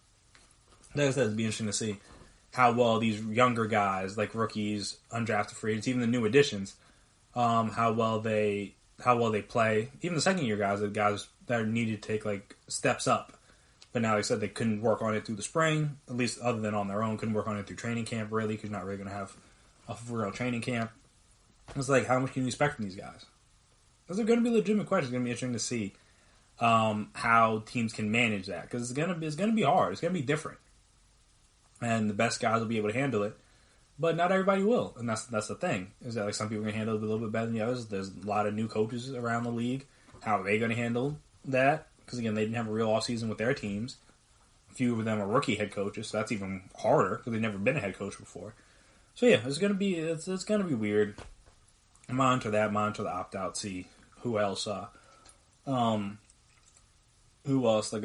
S2: Like I said, it'd be interesting to see how well these younger guys, like rookies, undrafted free agents, even the new additions, how well they play. Even the second year guys, the guys that are needed to take like steps up. But now, like I said, they couldn't work on it through the spring, at least other than on their own. Couldn't work on it through training camp, really, because you're not really going to have a real training camp. It's like, how much can you expect from these guys? Those are going to be legitimate questions. It's going to be interesting to see how teams can manage that, because it's going to be hard. It's going to be different. And the best guys will be able to handle it, but not everybody will. And that's the thing, is that like some people are going to handle it a little bit better than the others. There's a lot of new coaches around the league. How are they going to handle that? Because, again, they didn't have a real offseason with their teams. A few of them are rookie head coaches, so that's even harder because they've never been a head coach before. So, yeah, it's going to be weird. Monitor that, monitor the opt-out, see who else, like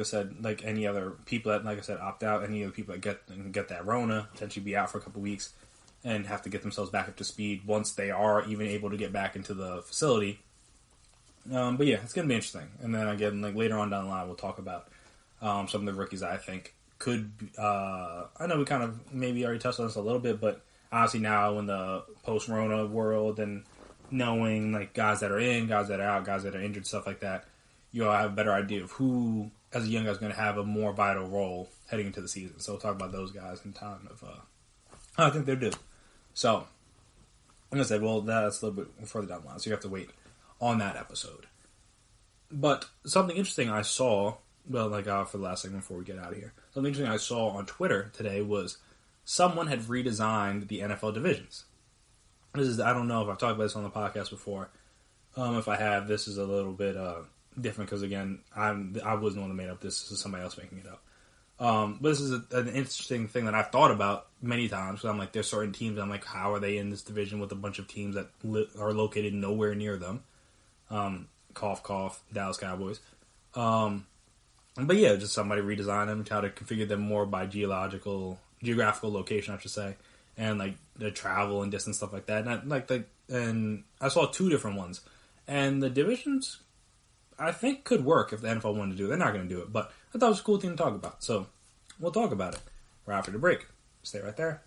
S2: I said, like any other people that, like I said, opt out, any other people that get that Rona, potentially be out for a couple weeks, and have to get themselves back up to speed once they are even able to get back into the facility. But yeah, it's going to be interesting. And then again, like later on down the line, we'll talk about some of the rookies I think could. I know we kind of maybe already touched on this a little bit, but honestly, now in the post-Rona world and knowing like guys that are in, guys that are out, guys that are injured, stuff like that, you'll have a better idea of who, as a young guy, is going to have a more vital role heading into the season. So we'll talk about those guys in time of I think they're due. So I'm going to say, well, that's a little bit further down the line, so you have to wait on that episode. But something interesting I saw, well, like for the last segment before we get out of here, something interesting I saw on Twitter today was someone had redesigned the NFL divisions. This is, I don't know if I've talked about this on the podcast before. If I have, this is a little bit different because, again, I wasn't the one that made up this. This is somebody else making it up. But this is an interesting thing that I've thought about many times. Because I'm like, there's certain teams, I'm like, how are they in this division with a bunch of teams that are located nowhere near them? Cough, cough, Dallas Cowboys. But yeah, just somebody redesign them, try to configure them more by geographical location, I should say, and like the travel and distance, stuff like that. And I saw two different ones, and the divisions I think could work if the NFL wanted to do it. They're not going to do it, but I thought it was a cool thing to talk about, so we'll talk about it right after the break. Stay right there.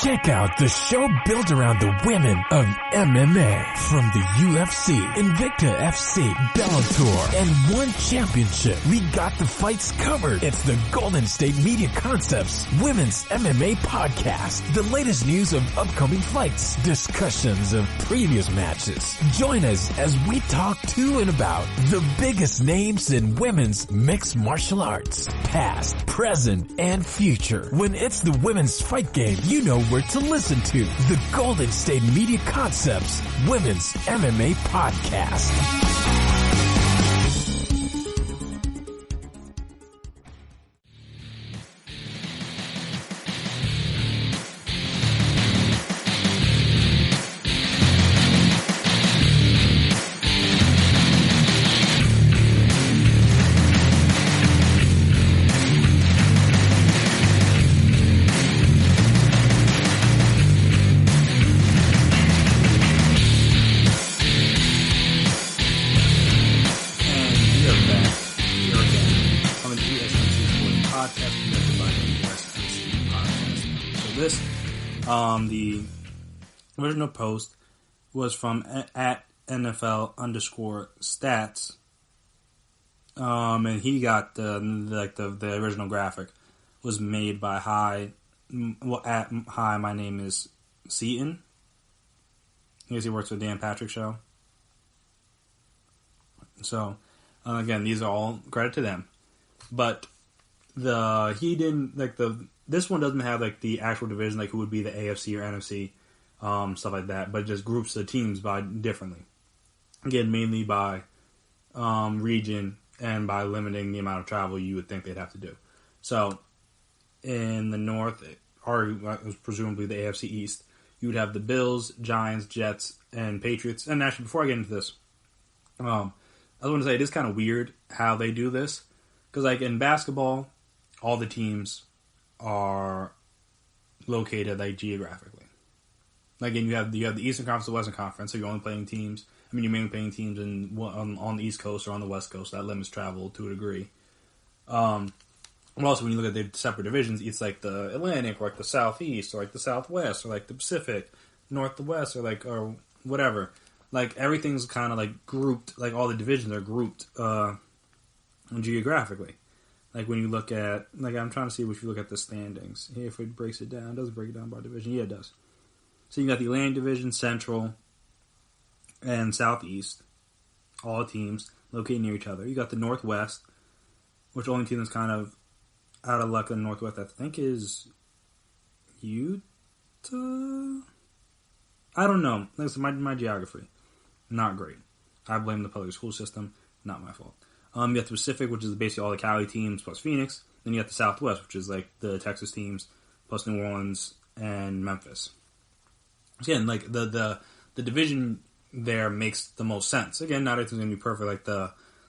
S1: Check out the show built around the women of MMA. From the UFC, Invicta FC, Bellator, and One Championship. We got the fights covered. It's the Golden State Media Concepts Women's MMA Podcast. The latest news of upcoming fights, discussions of previous matches. Join us as we talk to and about the biggest names in women's mixed martial arts. Past, present, and future. When it's the women's fight game, you know where to listen to. The Golden State Media Concepts Women's MMA Podcast. The original post was from at NFL_stats, and he got the original graphic was made by Hi. My name is Seaton. I guess he works with Dan Patrick's show. So again, these are all credit to them, but this one doesn't have like the actual division, like who would be the AFC or NFC, stuff like that, but it just groups the teams by differently. Again, mainly by region and by limiting the amount of travel you would think they'd have to do. So in the North, or presumably the AFC East, you would have the Bills, Giants, Jets, and Patriots. And actually, before I get into this, I want to say it is kind of weird how they do this, because like in basketball, all the teams are located like geographically. Like, and you have the Eastern Conference, the Western Conference, so you're only playing teams. I mean, you're mainly playing teams on the East Coast or on the West Coast. So that limits travel to a degree. And also, when you look at the separate divisions, it's like the Atlantic, or like the Southeast, or like the Southwest, or like the Pacific, North to West, or whatever. Like everything's kind of like grouped. Like all the divisions are grouped geographically. Like when you look at, like I'm trying to see if you look at the standings. Here, if it breaks it down, does it break it down by division? Yeah, it does. So you got the Atlantic Division, Central, and Southeast, all teams located near each other. You got the Northwest, which only team that's kind of out of luck in the Northwest, I think, is Utah. I don't know. Listen, my geography, not great. I blame the public school system. Not my fault. You got the Pacific, which is basically all the Cali teams plus Phoenix. Then you got the Southwest, which is like the Texas teams plus New Orleans and Memphis. Again, like the division there makes the most sense. Again, not everything's gonna be perfect.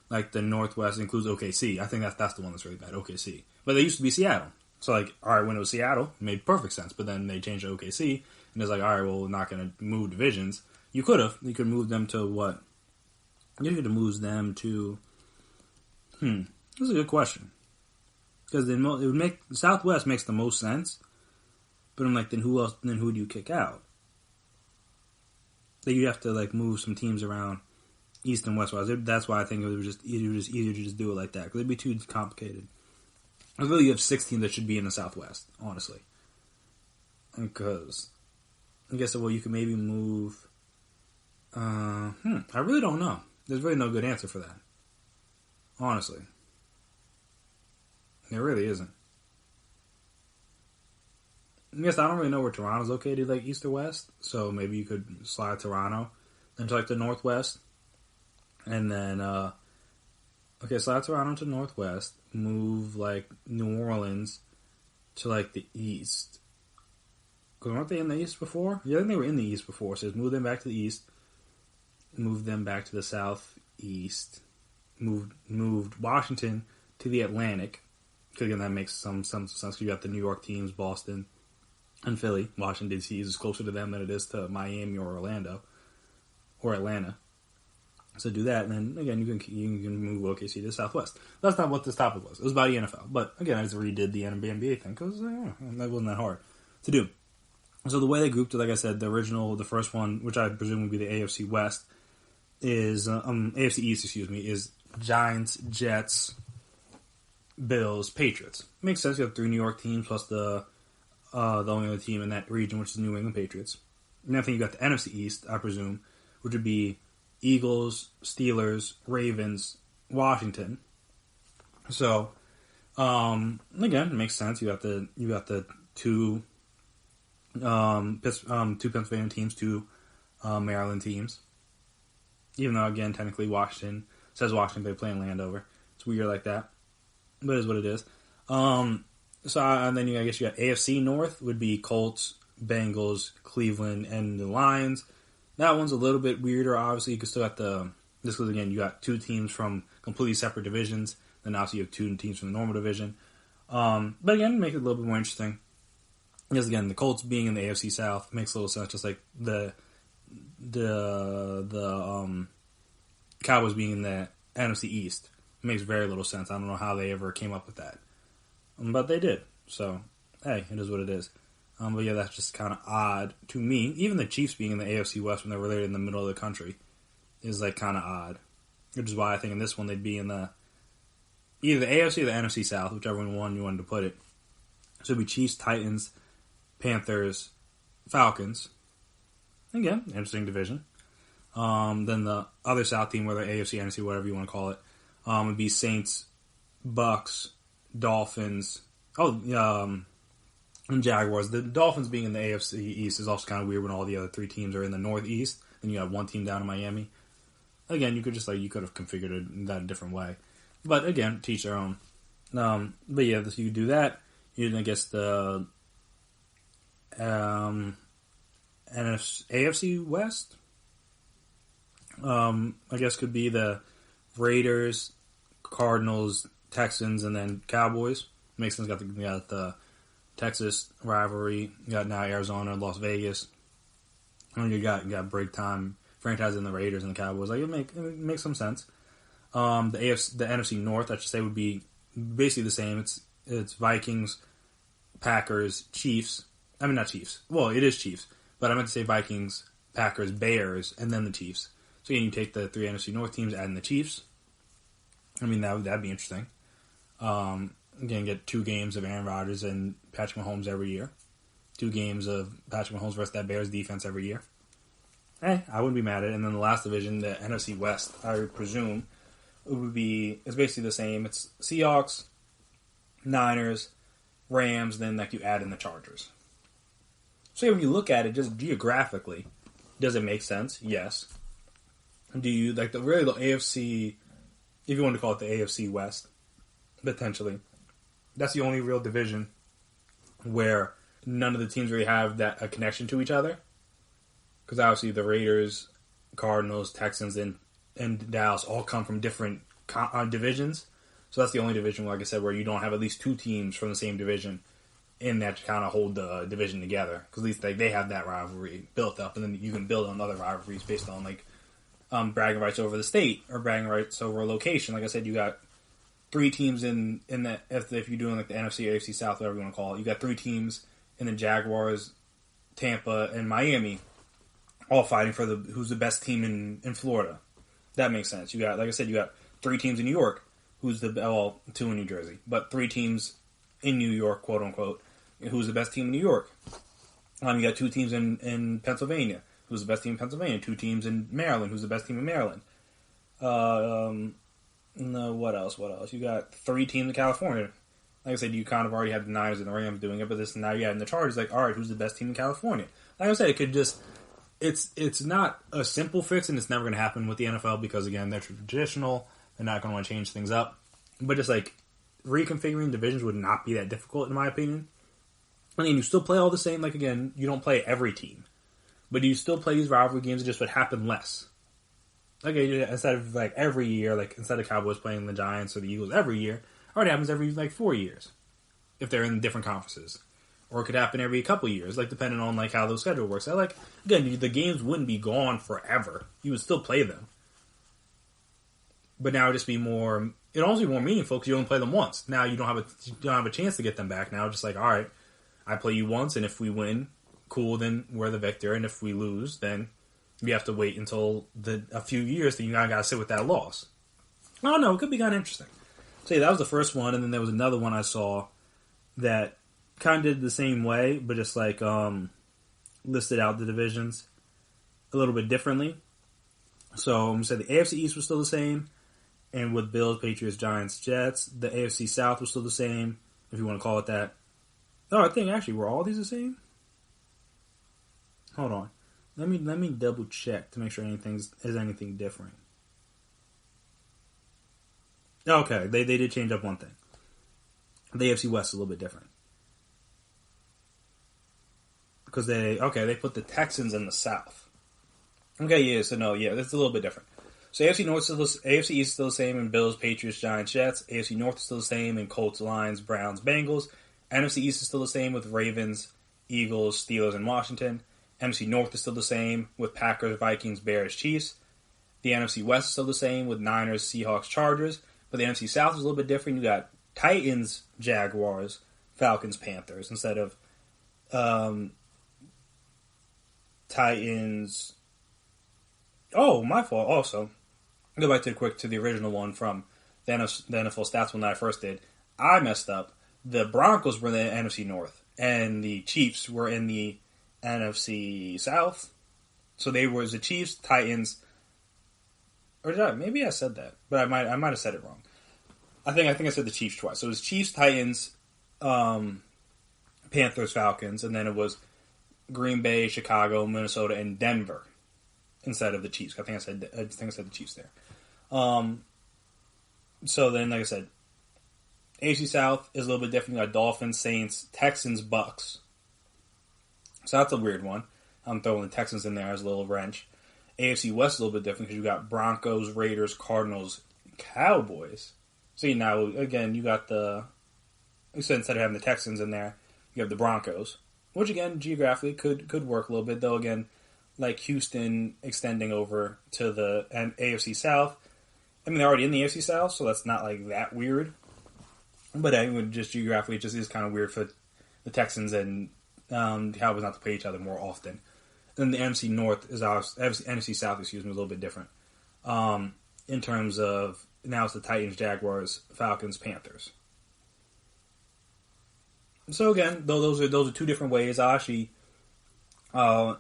S1: Like the Northwest includes OKC. I think that's the one that's really bad. OKC, but they used to be Seattle.
S2: So, like, all right, when it was Seattle, it made perfect sense. But then they changed to OKC, and it's like, all right, well, we're not going to move divisions. You could have. You could move them to what? You could have moved them to... That's a good question. Because it would make... Southwest makes the most sense. But I'm like, then who else? Then who do you kick out? Like, you'd have to, like, move some teams around East and West. That's why I think it was just easier to just do it like that. Because it'd be too complicated. I really have 6 teams that should be in the Southwest, honestly. Because, I guess, well, you could maybe move... I really don't know. There's really no good answer for that. Honestly. There really isn't. I guess I don't really know where Toronto's located, like, east or west. So maybe you could slide Toronto into, like, the northwest. And then, slide Toronto to northwest. Move, like, New Orleans to, like, the east. Because weren't they in the east before? Yeah, I think they were in the east before. So just move them back to the east. Move them back to the southeast. Moved Washington to the Atlantic. Because, again, that makes some sense. Because you got the New York teams, Boston, and Philly. Washington, D.C. is closer to them than it is to Miami or Orlando. Or Atlanta. So do that, and then, again, you can move OKC to the Southwest. That's not what this topic was. It was about the NFL. But, again, I just redid the NBA thing, because that wasn't that hard to do. So the way they grouped it, like I said, the first one, which I presume would be the AFC West, is, AFC East, is Giants, Jets, Bills, Patriots. Makes sense. You have 3 New York teams plus the only other team in that region, which is the New England Patriots. And then I think you got the NFC East, I presume, which would be Eagles, Steelers, Ravens, Washington. So, again, it makes sense. You got the two Pennsylvania teams, 2 Maryland teams. Even though, again, technically Washington says Washington, they play in Landover. It's weird like that, but it is what it is. And then I guess you got AFC North would be Colts, Bengals, Cleveland, and the Lions. That one's a little bit weirder. Obviously, you can still have this because, again, you got 2 teams from completely separate divisions. Then obviously you have 2 teams from the normal division. But again, make it a little bit more interesting. Because, again, the Colts being in the AFC South makes a little sense. Just like the Cowboys being in the NFC East. It makes very little sense. I don't know how they ever came up with that. But they did. So, hey, it is what it is. But yeah, that's just kind of odd to me. Even the Chiefs being in the AFC West when they're related in the middle of the country is like kind of odd. Which is why I think in this one they'd be in either the AFC or the NFC South, whichever one you wanted to put it. So it'd be Chiefs, Titans, Panthers, Falcons. Again, interesting division. Then the other South team, whether AFC, NFC, whatever you want to call it, would be Saints, Bucks, Dolphins. And Jaguars. The Dolphins being in the AFC East is also kind of weird when all the other 3 teams are in the Northeast. Then you have 1 team down in Miami. Again, you could have configured it that a different way. But again, teach their own. But yeah, you do that. I guess the AFC West, I guess could be the Raiders, Cardinals, Texans, and then Cowboys. Makes sense. Got the Texas rivalry. You got now Arizona, Las Vegas. And you got break time franchise in the Raiders and the Cowboys. Like it makes some sense. The NFC North, I should say, would be basically the same. It's Vikings, Packers, Chiefs. I mean, not Chiefs. Well, it is Chiefs, but I meant to say Vikings, Packers, Bears, and then the Chiefs. So again, you take the 3 NFC North teams, add in the Chiefs. I mean, that'd be interesting. Again, get 2 games of Aaron Rodgers and Patrick Mahomes every year. 2 games of Patrick Mahomes versus that Bears defense every year. I wouldn't be mad at it. And then the last division, the NFC West, I would presume, it's basically the same. It's Seahawks, Niners, Rams, then like you add in the Chargers. So when you look at it just geographically, does it make sense? Yes. Do you, like the AFC, if you want to call it the AFC West, potentially, that's the only real division where none of the teams really have a connection to each other. Because obviously the Raiders, Cardinals, Texans, and Dallas all come from different divisions. So that's the only division, like I said, where you don't have at least 2 teams from the same division in that to kind of hold the division together. Because at least they have that rivalry built up, and then you can build on other rivalries based on like bragging rights over the state or bragging rights over a location. Like I said, you got 3 teams in the if you're doing like the NFC or AFC South, whatever you want to call it. You got 3 teams in the Jaguars, Tampa, and Miami, all fighting for who's the best team in Florida. That makes sense. You got, like I said, you got 3 teams in New York, 2 in New Jersey, but 3 teams in New York, quote unquote, who's the best team in New York. You got 2 teams in Pennsylvania, who's the best team in Pennsylvania. 2 teams in Maryland, who's the best team in Maryland. No, what else? You got 3 teams in California. Like I said, you kind of already have the Niners and the Rams doing it, but now you have the Chargers. Like, all right, who's the best team in California? Like I said, it could just it's not a simple fix, and it's never going to happen with the NFL because again, they're traditional. They're not going to want to change things up. But just like reconfiguring divisions would not be that difficult, in my opinion. I mean, you still play all the same. Like again, you don't play every team, but you still play these rivalry games. It just would happen less. Okay, instead of like every year, like instead of Cowboys playing the Giants or the Eagles every year, it already happens every like 4 years if they're in different conferences, or it could happen every couple years, like depending on like how the schedule works. I like again, the games wouldn't be gone forever; you would still play them, but now it'd just be more. It'd also be more meaningful because you only play them once. Now you don't have a chance to get them back. Now just like all right, I play you once, and if we win, cool, then we're the victor, and if we lose, then you have to wait until a few years that you got to sit with that loss. I don't know. It could be kind of interesting. So yeah, that was the first one, and then there was another one I saw that kind of did the same way, but just like listed out the divisions a little bit differently. So I'm going to say the AFC East was still the same, and with Bills, Patriots, Giants, Jets. The AFC South was still the same, if you want to call it that. Oh, I think actually, were all these the same? Hold on. Let me double check to make sure anything different. Okay, they did change up one thing. The AFC West is a little bit different. Because they put the Texans in the South. Okay, yeah, so no, yeah, that's a little bit different. So AFC East is still the same in Bills, Patriots, Giants, Jets. AFC North is still the same in Colts, Lions, Browns, Bengals. NFC East is still the same with Ravens, Eagles, Steelers, and Washington. NFC North is still the same with Packers, Vikings, Bears, Chiefs. The NFC West is still the same with Niners, Seahawks, Chargers. But the NFC South is a little bit different. You got Titans, Jaguars, Falcons, Panthers instead of Titans. Oh, my fault. Also, go back to the original one from the NFL Stats one that I first did. I messed up. The Broncos were in the NFC North, and the Chiefs were in the NFC South. So they were the Chiefs, Titans, or maybe I said that, but I might have said it wrong. I think I said the Chiefs twice. So it was Chiefs, Titans, Panthers, Falcons, and then it was Green Bay, Chicago, Minnesota, and Denver instead of the Chiefs. I think I said the Chiefs there. So then, like I said, AFC South is a little bit different. You got Dolphins, Saints, Texans, Bucks. So that's a weird one. I'm throwing the Texans in there as a little wrench. AFC West is a little bit different because you got Broncos, Raiders, Cardinals, Cowboys. So now, again, you got instead of having the Texans in there, you have the Broncos, which again, geographically could work a little bit, though again, like Houston extending over to the AFC South. I mean, they're already in the AFC South, so that's not like that weird. But I mean, just geographically, it just is kind of weird for the Texans and the Cowboys not to play each other more often. Then the NFC North NFC South, is a little bit different. In terms of now it's the Titans, Jaguars, Falcons, Panthers. So again, though those are 2 different ways. I'll actually retweet.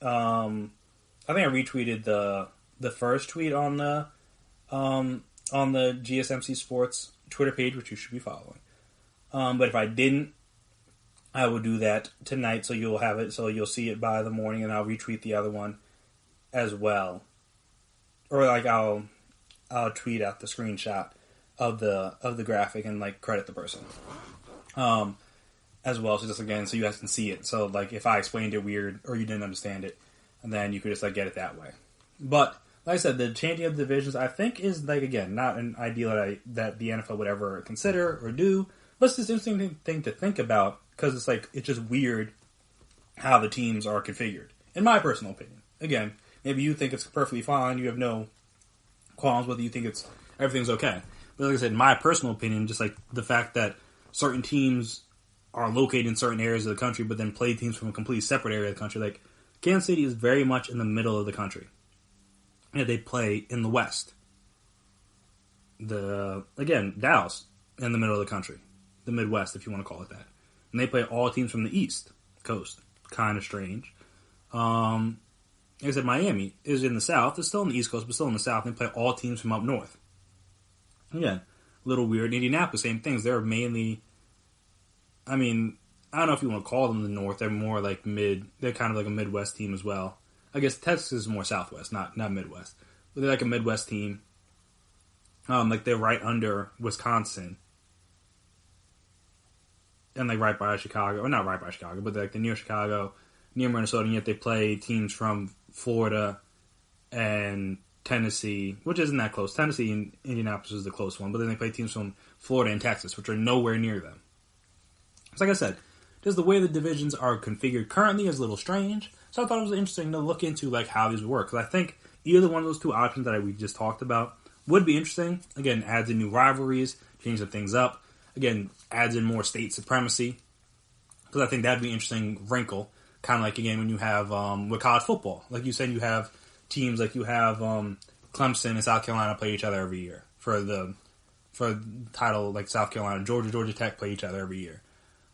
S2: I think I retweeted the first tweet on the GSMC Sports Twitter page, which you should be following. But if I didn't, I will do that tonight, so you'll have it, so you'll see it by the morning, and I'll retweet the other one as well. Or like I'll tweet out the screenshot of the graphic and like credit the person as well. So just again, so you guys can see it. So like if I explained it weird or you didn't understand it, and then you could just like get it that way. But like I said, the changing of divisions I think is like again not an ideal that the NFL would ever consider or do. But it's this interesting thing to think about because it's like it's just weird how the teams are configured. In my personal opinion, again, maybe you think it's perfectly fine. You have no qualms whether you think everything's okay. But like I said, in my personal opinion, just like the fact that certain teams are located in certain areas of the country, but then play teams from a completely separate area of the country. Like Kansas City is very much in the middle of the country. And they play in the West. Dallas in the middle of the country, the Midwest, if you want to call it that. And they play all teams from the East Coast. Kind of strange. Like I said, Miami is in the South. It's still in the East Coast, but still in the South. And they play all teams from up north. Again, a little weird. Indianapolis, same things. They're mainly, I don't know if you want to call them the North. They're more like they're kind of like a Midwest team as well. I guess Texas is more Southwest, not Midwest. But they're like a Midwest team. Like they're right under Wisconsin. And like right by Chicago. Or not right by Chicago, but they're near Chicago, near Minnesota, and yet they play teams from Florida and Tennessee, which isn't that close. Tennessee and Indianapolis is the close one, but then they play teams from Florida and Texas, which are nowhere near them. So like I said, just the way the divisions are configured currently is a little strange. So I thought it was interesting to look into like how these would work. Because I think either one of those two options that we just talked about would be interesting. Again, adds in new rivalries, changes things up. Again, adds in more state supremacy. Because I think that'd be an interesting wrinkle. Kind of like, again, when you have with college football. Like you said, you have teams like you have Clemson and South Carolina play each other every year. For the title, like South Carolina, Georgia Tech play each other every year.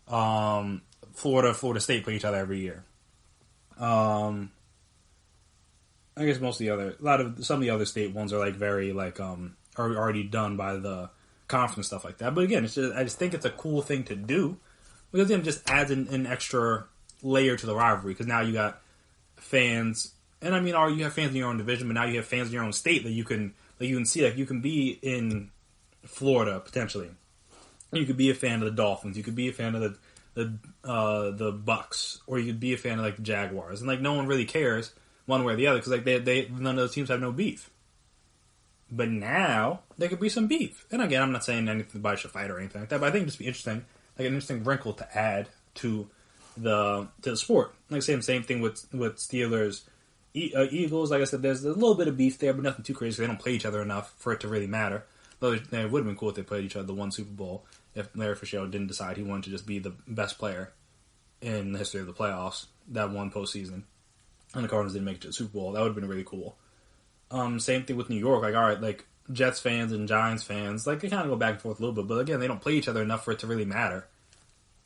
S2: Florida State play each other every year. I guess some of the other state ones are like very like are already done by the conference, stuff like that. But again, I just think it's a cool thing to do because it just adds an extra layer to the rivalry because now you got fans, and you have fans in your own division, but now you have fans in your own state that you can see. Like you can be in Florida potentially. You could be a fan of the Dolphins. You could be a fan of the Bucks, or you could be a fan of like the Jaguars, and like no one really cares one way or the other because like none of those teams have no beef. But now there could be some beef, and again, I'm not saying anybody should fight or anything like that, but I think it'd just be interesting, like an interesting wrinkle to add to the sport. Like same thing with Steelers, Eagles. Like I said, there's a little bit of beef there, but nothing too crazy. They don't play each other enough for it to really matter. Though it would have been cool if they played each other the one Super Bowl. If Larry Fitzgerald didn't decide he wanted to just be the best player in the history of the playoffs that one postseason, and the Cardinals didn't make it to the Super Bowl, that would have been really cool. Same thing with New York. Like, all right, like Jets fans and Giants fans, like they kind of go back and forth a little bit, but again, they don't play each other enough for it to really matter.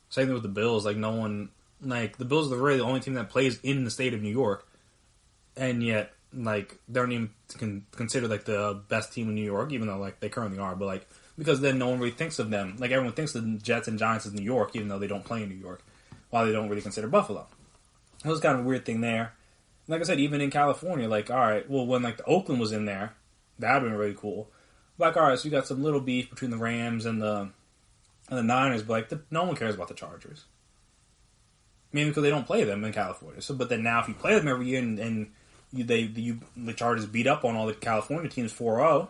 S2: Same thing with the Bills. Like no one, like the Bills are really the only team that plays in the state of New York, and yet like they don't even consider like the best team in New York, even though like they currently are. But like because then no one really thinks of them. Like everyone thinks of the Jets and Giants as New York, even though they don't play in New York, while they don't really consider Buffalo. It was kind of a weird thing there. Like I said, even in California, like, all right, well, when, like, the Oakland was in there, that would have been really cool. Like, all right, so you got some little beef between the Rams and the Niners, but, like, no one cares about the Chargers. Maybe because they don't play them in California. So, but then now if you play them every year and the Chargers beat up on all the California teams 4-0,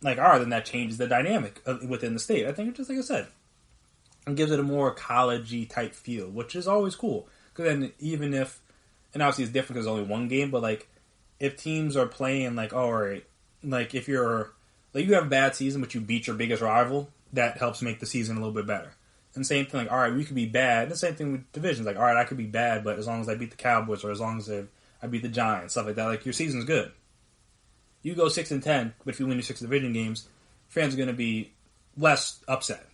S2: like, all right, then that changes the dynamic within the state. I think, just like I said, it gives it a more college-y type feel, which is always cool. Because then even if, and obviously it's different because there's only one game, but like if teams are playing like, all right, like if you're like you have a bad season but you beat your biggest rival, that helps make the season a little bit better. And same thing, like all right, we could be bad. And the same thing with divisions, like all right, I could be bad, but as long as I beat the Cowboys or as long as I beat the Giants, stuff like that, like your season's good. You go 6-10, but if you win your 6 division games, fans are going to be less upset.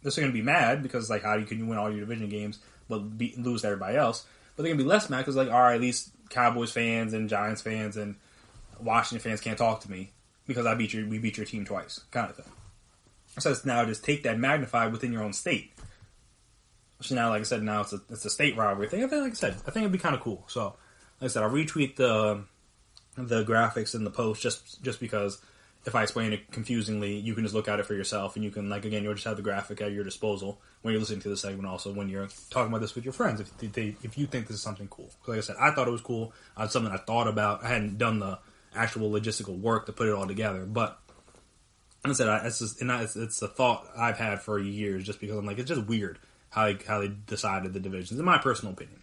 S2: They're still going to be mad because like how can you win all your division games but lose to everybody else? But they're going to be less mad because, like, all right, at least Cowboys fans and Giants fans and Washington fans can't talk to me because we beat your team twice, kind of thing. So it's now just take that magnified within your own state. So now, like I said, now it's a state rivalry thing. I think it'd be kind of cool. So, like I said, I'll retweet the graphics in the post just because if I explain it confusingly, you can just look at it for yourself, and you can, like, again, you'll just have the graphic at your disposal when you're listening to the segment, also when you're talking about this with your friends, if you think this is something cool. Like I said, I thought it was cool. It's something I thought about. I hadn't done the actual logistical work to put it all together, but I said, it's a thought I've had for years, just because I'm like, it's just weird how they decided the divisions, in my personal opinion.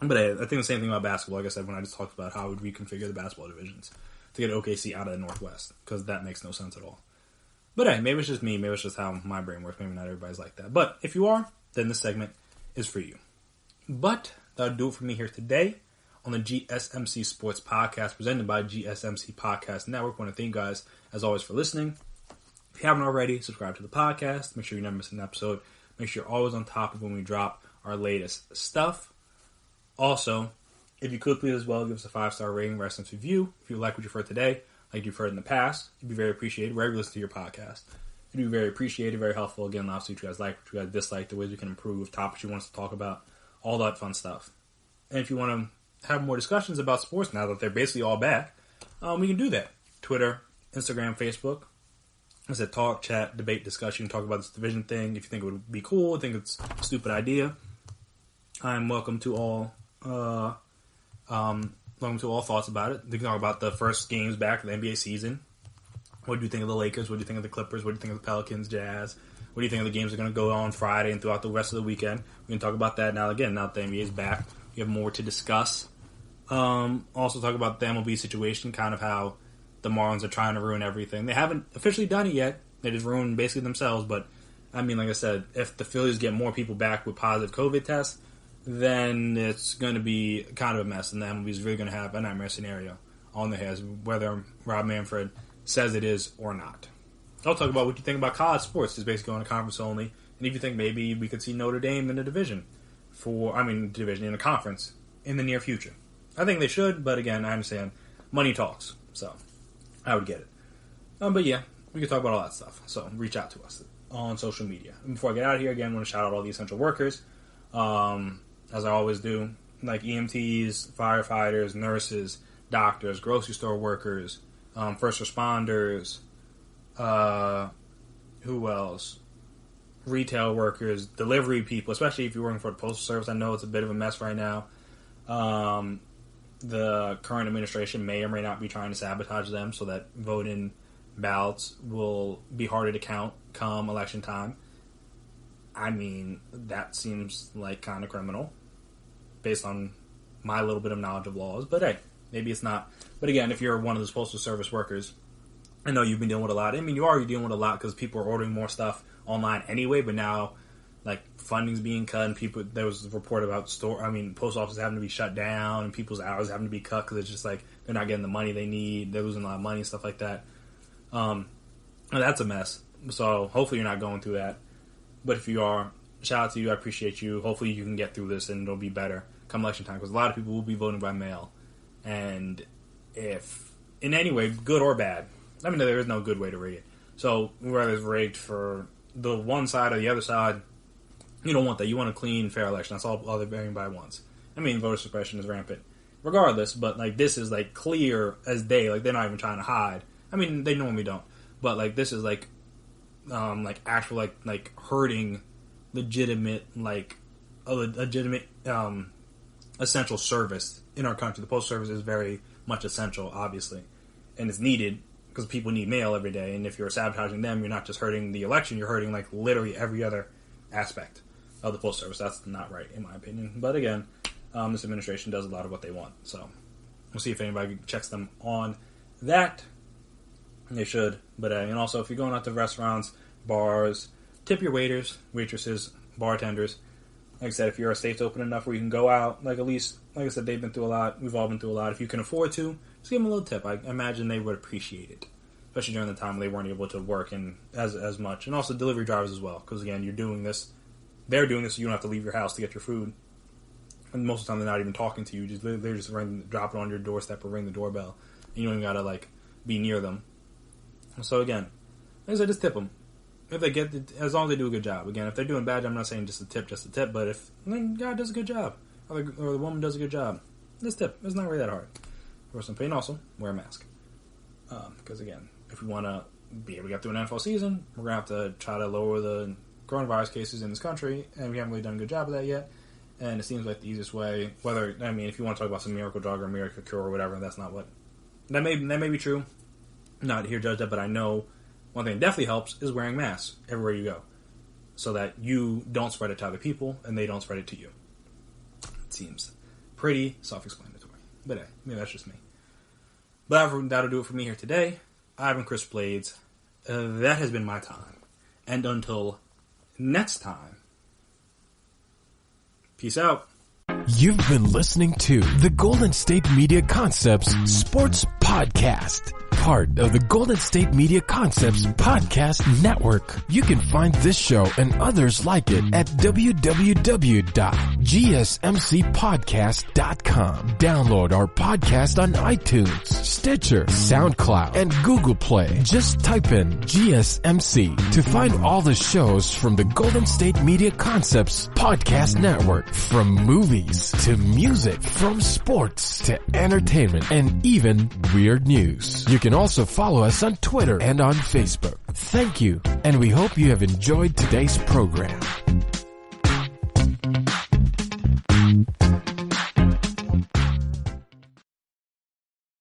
S2: But I think the same thing about basketball. Like I said, when I just talked about how would we configure the basketball divisions to get OKC out of the Northwest, because that makes no sense at all. But hey, maybe it's just me. Maybe it's just how my brain works. Maybe not everybody's like that. But if you are, then this segment is for you. But that'll do it for me here today on the GSMC Sports Podcast, presented by GSMC Podcast Network. I want to thank you guys, as always, for listening. If you haven't already, subscribe to the podcast. Make sure you never miss an episode. Make sure you're always on top of when we drop our latest stuff. Also, if you could please as well, give us a 5-star rating, restaurant review. If you like what you've heard today, like you've heard in the past, it'd be very appreciated wherever you listen to your podcast. It'd be very appreciated, very helpful. Again, obviously, what you guys like, what you guys dislike, the ways we can improve, topics you want us to talk about, all that fun stuff. And if you want to have more discussions about sports now that they're basically all back, we can do that. Twitter, Instagram, Facebook. I said talk, chat, debate, discussion, talk about this division thing. If you think it would be cool, think it's a stupid idea, I'm welcome to all thoughts about it. They can talk about the first games back of the NBA season. What do you think of the Lakers? What do you think of the Clippers? What do you think of the Pelicans, Jazz? What do you think of the games that are going to go on Friday and throughout the rest of the weekend? We can talk about that now. Again, now that the NBA is back, we have more to discuss. Also talk about the MLB situation, kind of how the Marlins are trying to ruin everything. They haven't officially done it yet. They just ruined basically themselves. But, I mean, like I said, if the Phillies get more people back with positive COVID tests, then it's going to be kind of a mess, and the MLB is really going to have a nightmare scenario on their hands, whether Rob Manfred says it is or not. I'll talk about what you think about college sports, is basically on a conference only, and if you think maybe we could see Notre Dame in a division in a conference in the near future. I think they should, but again, I understand money talks, so I would get it. But yeah, we can talk about all that stuff, so reach out to us on social media. And before I get out of here, again, I want to shout out all the essential workers. As I always do, like EMTs, firefighters, nurses, doctors, grocery store workers, first responders, who else? Retail workers, delivery people, especially if you're working for the Postal Service. I know it's a bit of a mess right now. The current administration may or may not be trying to sabotage them so that vote-in ballots will be harder to count come election time. I mean, that seems like kind of criminal based on my little bit of knowledge of laws. But hey, maybe it's not. But again, if you're one of those Postal Service workers, I know you've been dealing with a lot. I mean, you're already dealing with a lot because people are ordering more stuff online anyway, but now, like, funding's being cut and there was a report about post offices having to be shut down and people's hours having to be cut because it's just like they're not getting the money they need. They're losing a lot of money and stuff like that. That's a mess. So hopefully you're not going through that. But if you are, shout out to you. I appreciate you. Hopefully you can get through this and it'll be better come election time because a lot of people will be voting by mail. And if, in any way, good or bad, I mean, there is no good way to rig it. So whether it's rigged for the one side or the other side, you don't want that. You want a clean, fair election. That's all everybody wants. I mean, voter suppression is rampant regardless, but like this is like clear as day. Like they're not even trying to hide. I mean, they normally don't. But like this is like actual like hurting legitimate essential service in our country. The postal service is very much essential, obviously, and it's needed because people need mail every day. And if you're sabotaging them, you're not just hurting the election; you're hurting like literally every other aspect of the postal service. That's not right, in my opinion. But again, this administration does a lot of what they want, so we'll see if anybody checks them on that. They should. But and also, if you're going out to restaurants, bars, tip your waiters, waitresses, bartenders. Like I said, if your state's open enough where you can go out, like at least, like I said, they've been through a lot. We've all been through a lot. If you can afford to, just give them a little tip. I imagine they would appreciate it, especially during the time when they weren't able to work and as much. And also delivery drivers as well, because again, you're doing this. They're doing this so you don't have to leave your house to get your food. And most of the time, they're not even talking to you. They're just drop it on your doorstep or ring the doorbell. And you don't even gotta like be near them. So again, like I said, just tip them. If they get as long as they do a good job. Again, if they're doing bad, I'm not saying just a tip. But if the guy does a good job or the woman does a good job, just tip. It's not really that hard. For some pain, also wear a mask. Because again, if we want to be able to get through an NFL season, we're gonna have to try to lower the coronavirus cases in this country, and we haven't really done a good job of that yet. And it seems like the easiest way, if you want to talk about some miracle drug or miracle cure or whatever, that's not what that may be true. Not here to judge that, but I know one thing that definitely helps is wearing masks everywhere you go, so that you don't spread it to other people and they don't spread it to you. It seems pretty self-explanatory, but hey, maybe that's just me. But that'll do it for me here today. I've been Chris Blades. That has been my time. And until next time, peace out.
S1: You've been listening to the Golden State Media Concepts Sports Podcast, part of the Golden State Media Concepts Podcast Network. You can find this show and others like it at www.gsmcpodcast.com. Download our podcast on iTunes, Stitcher, SoundCloud, and Google Play. Just type in GSMC to find all the shows from the Golden State Media Concepts Podcast Network, from movies to music, from sports to entertainment, and even weird news. You can also follow us on Twitter and on Facebook. Thank you, and we hope you have enjoyed today's program.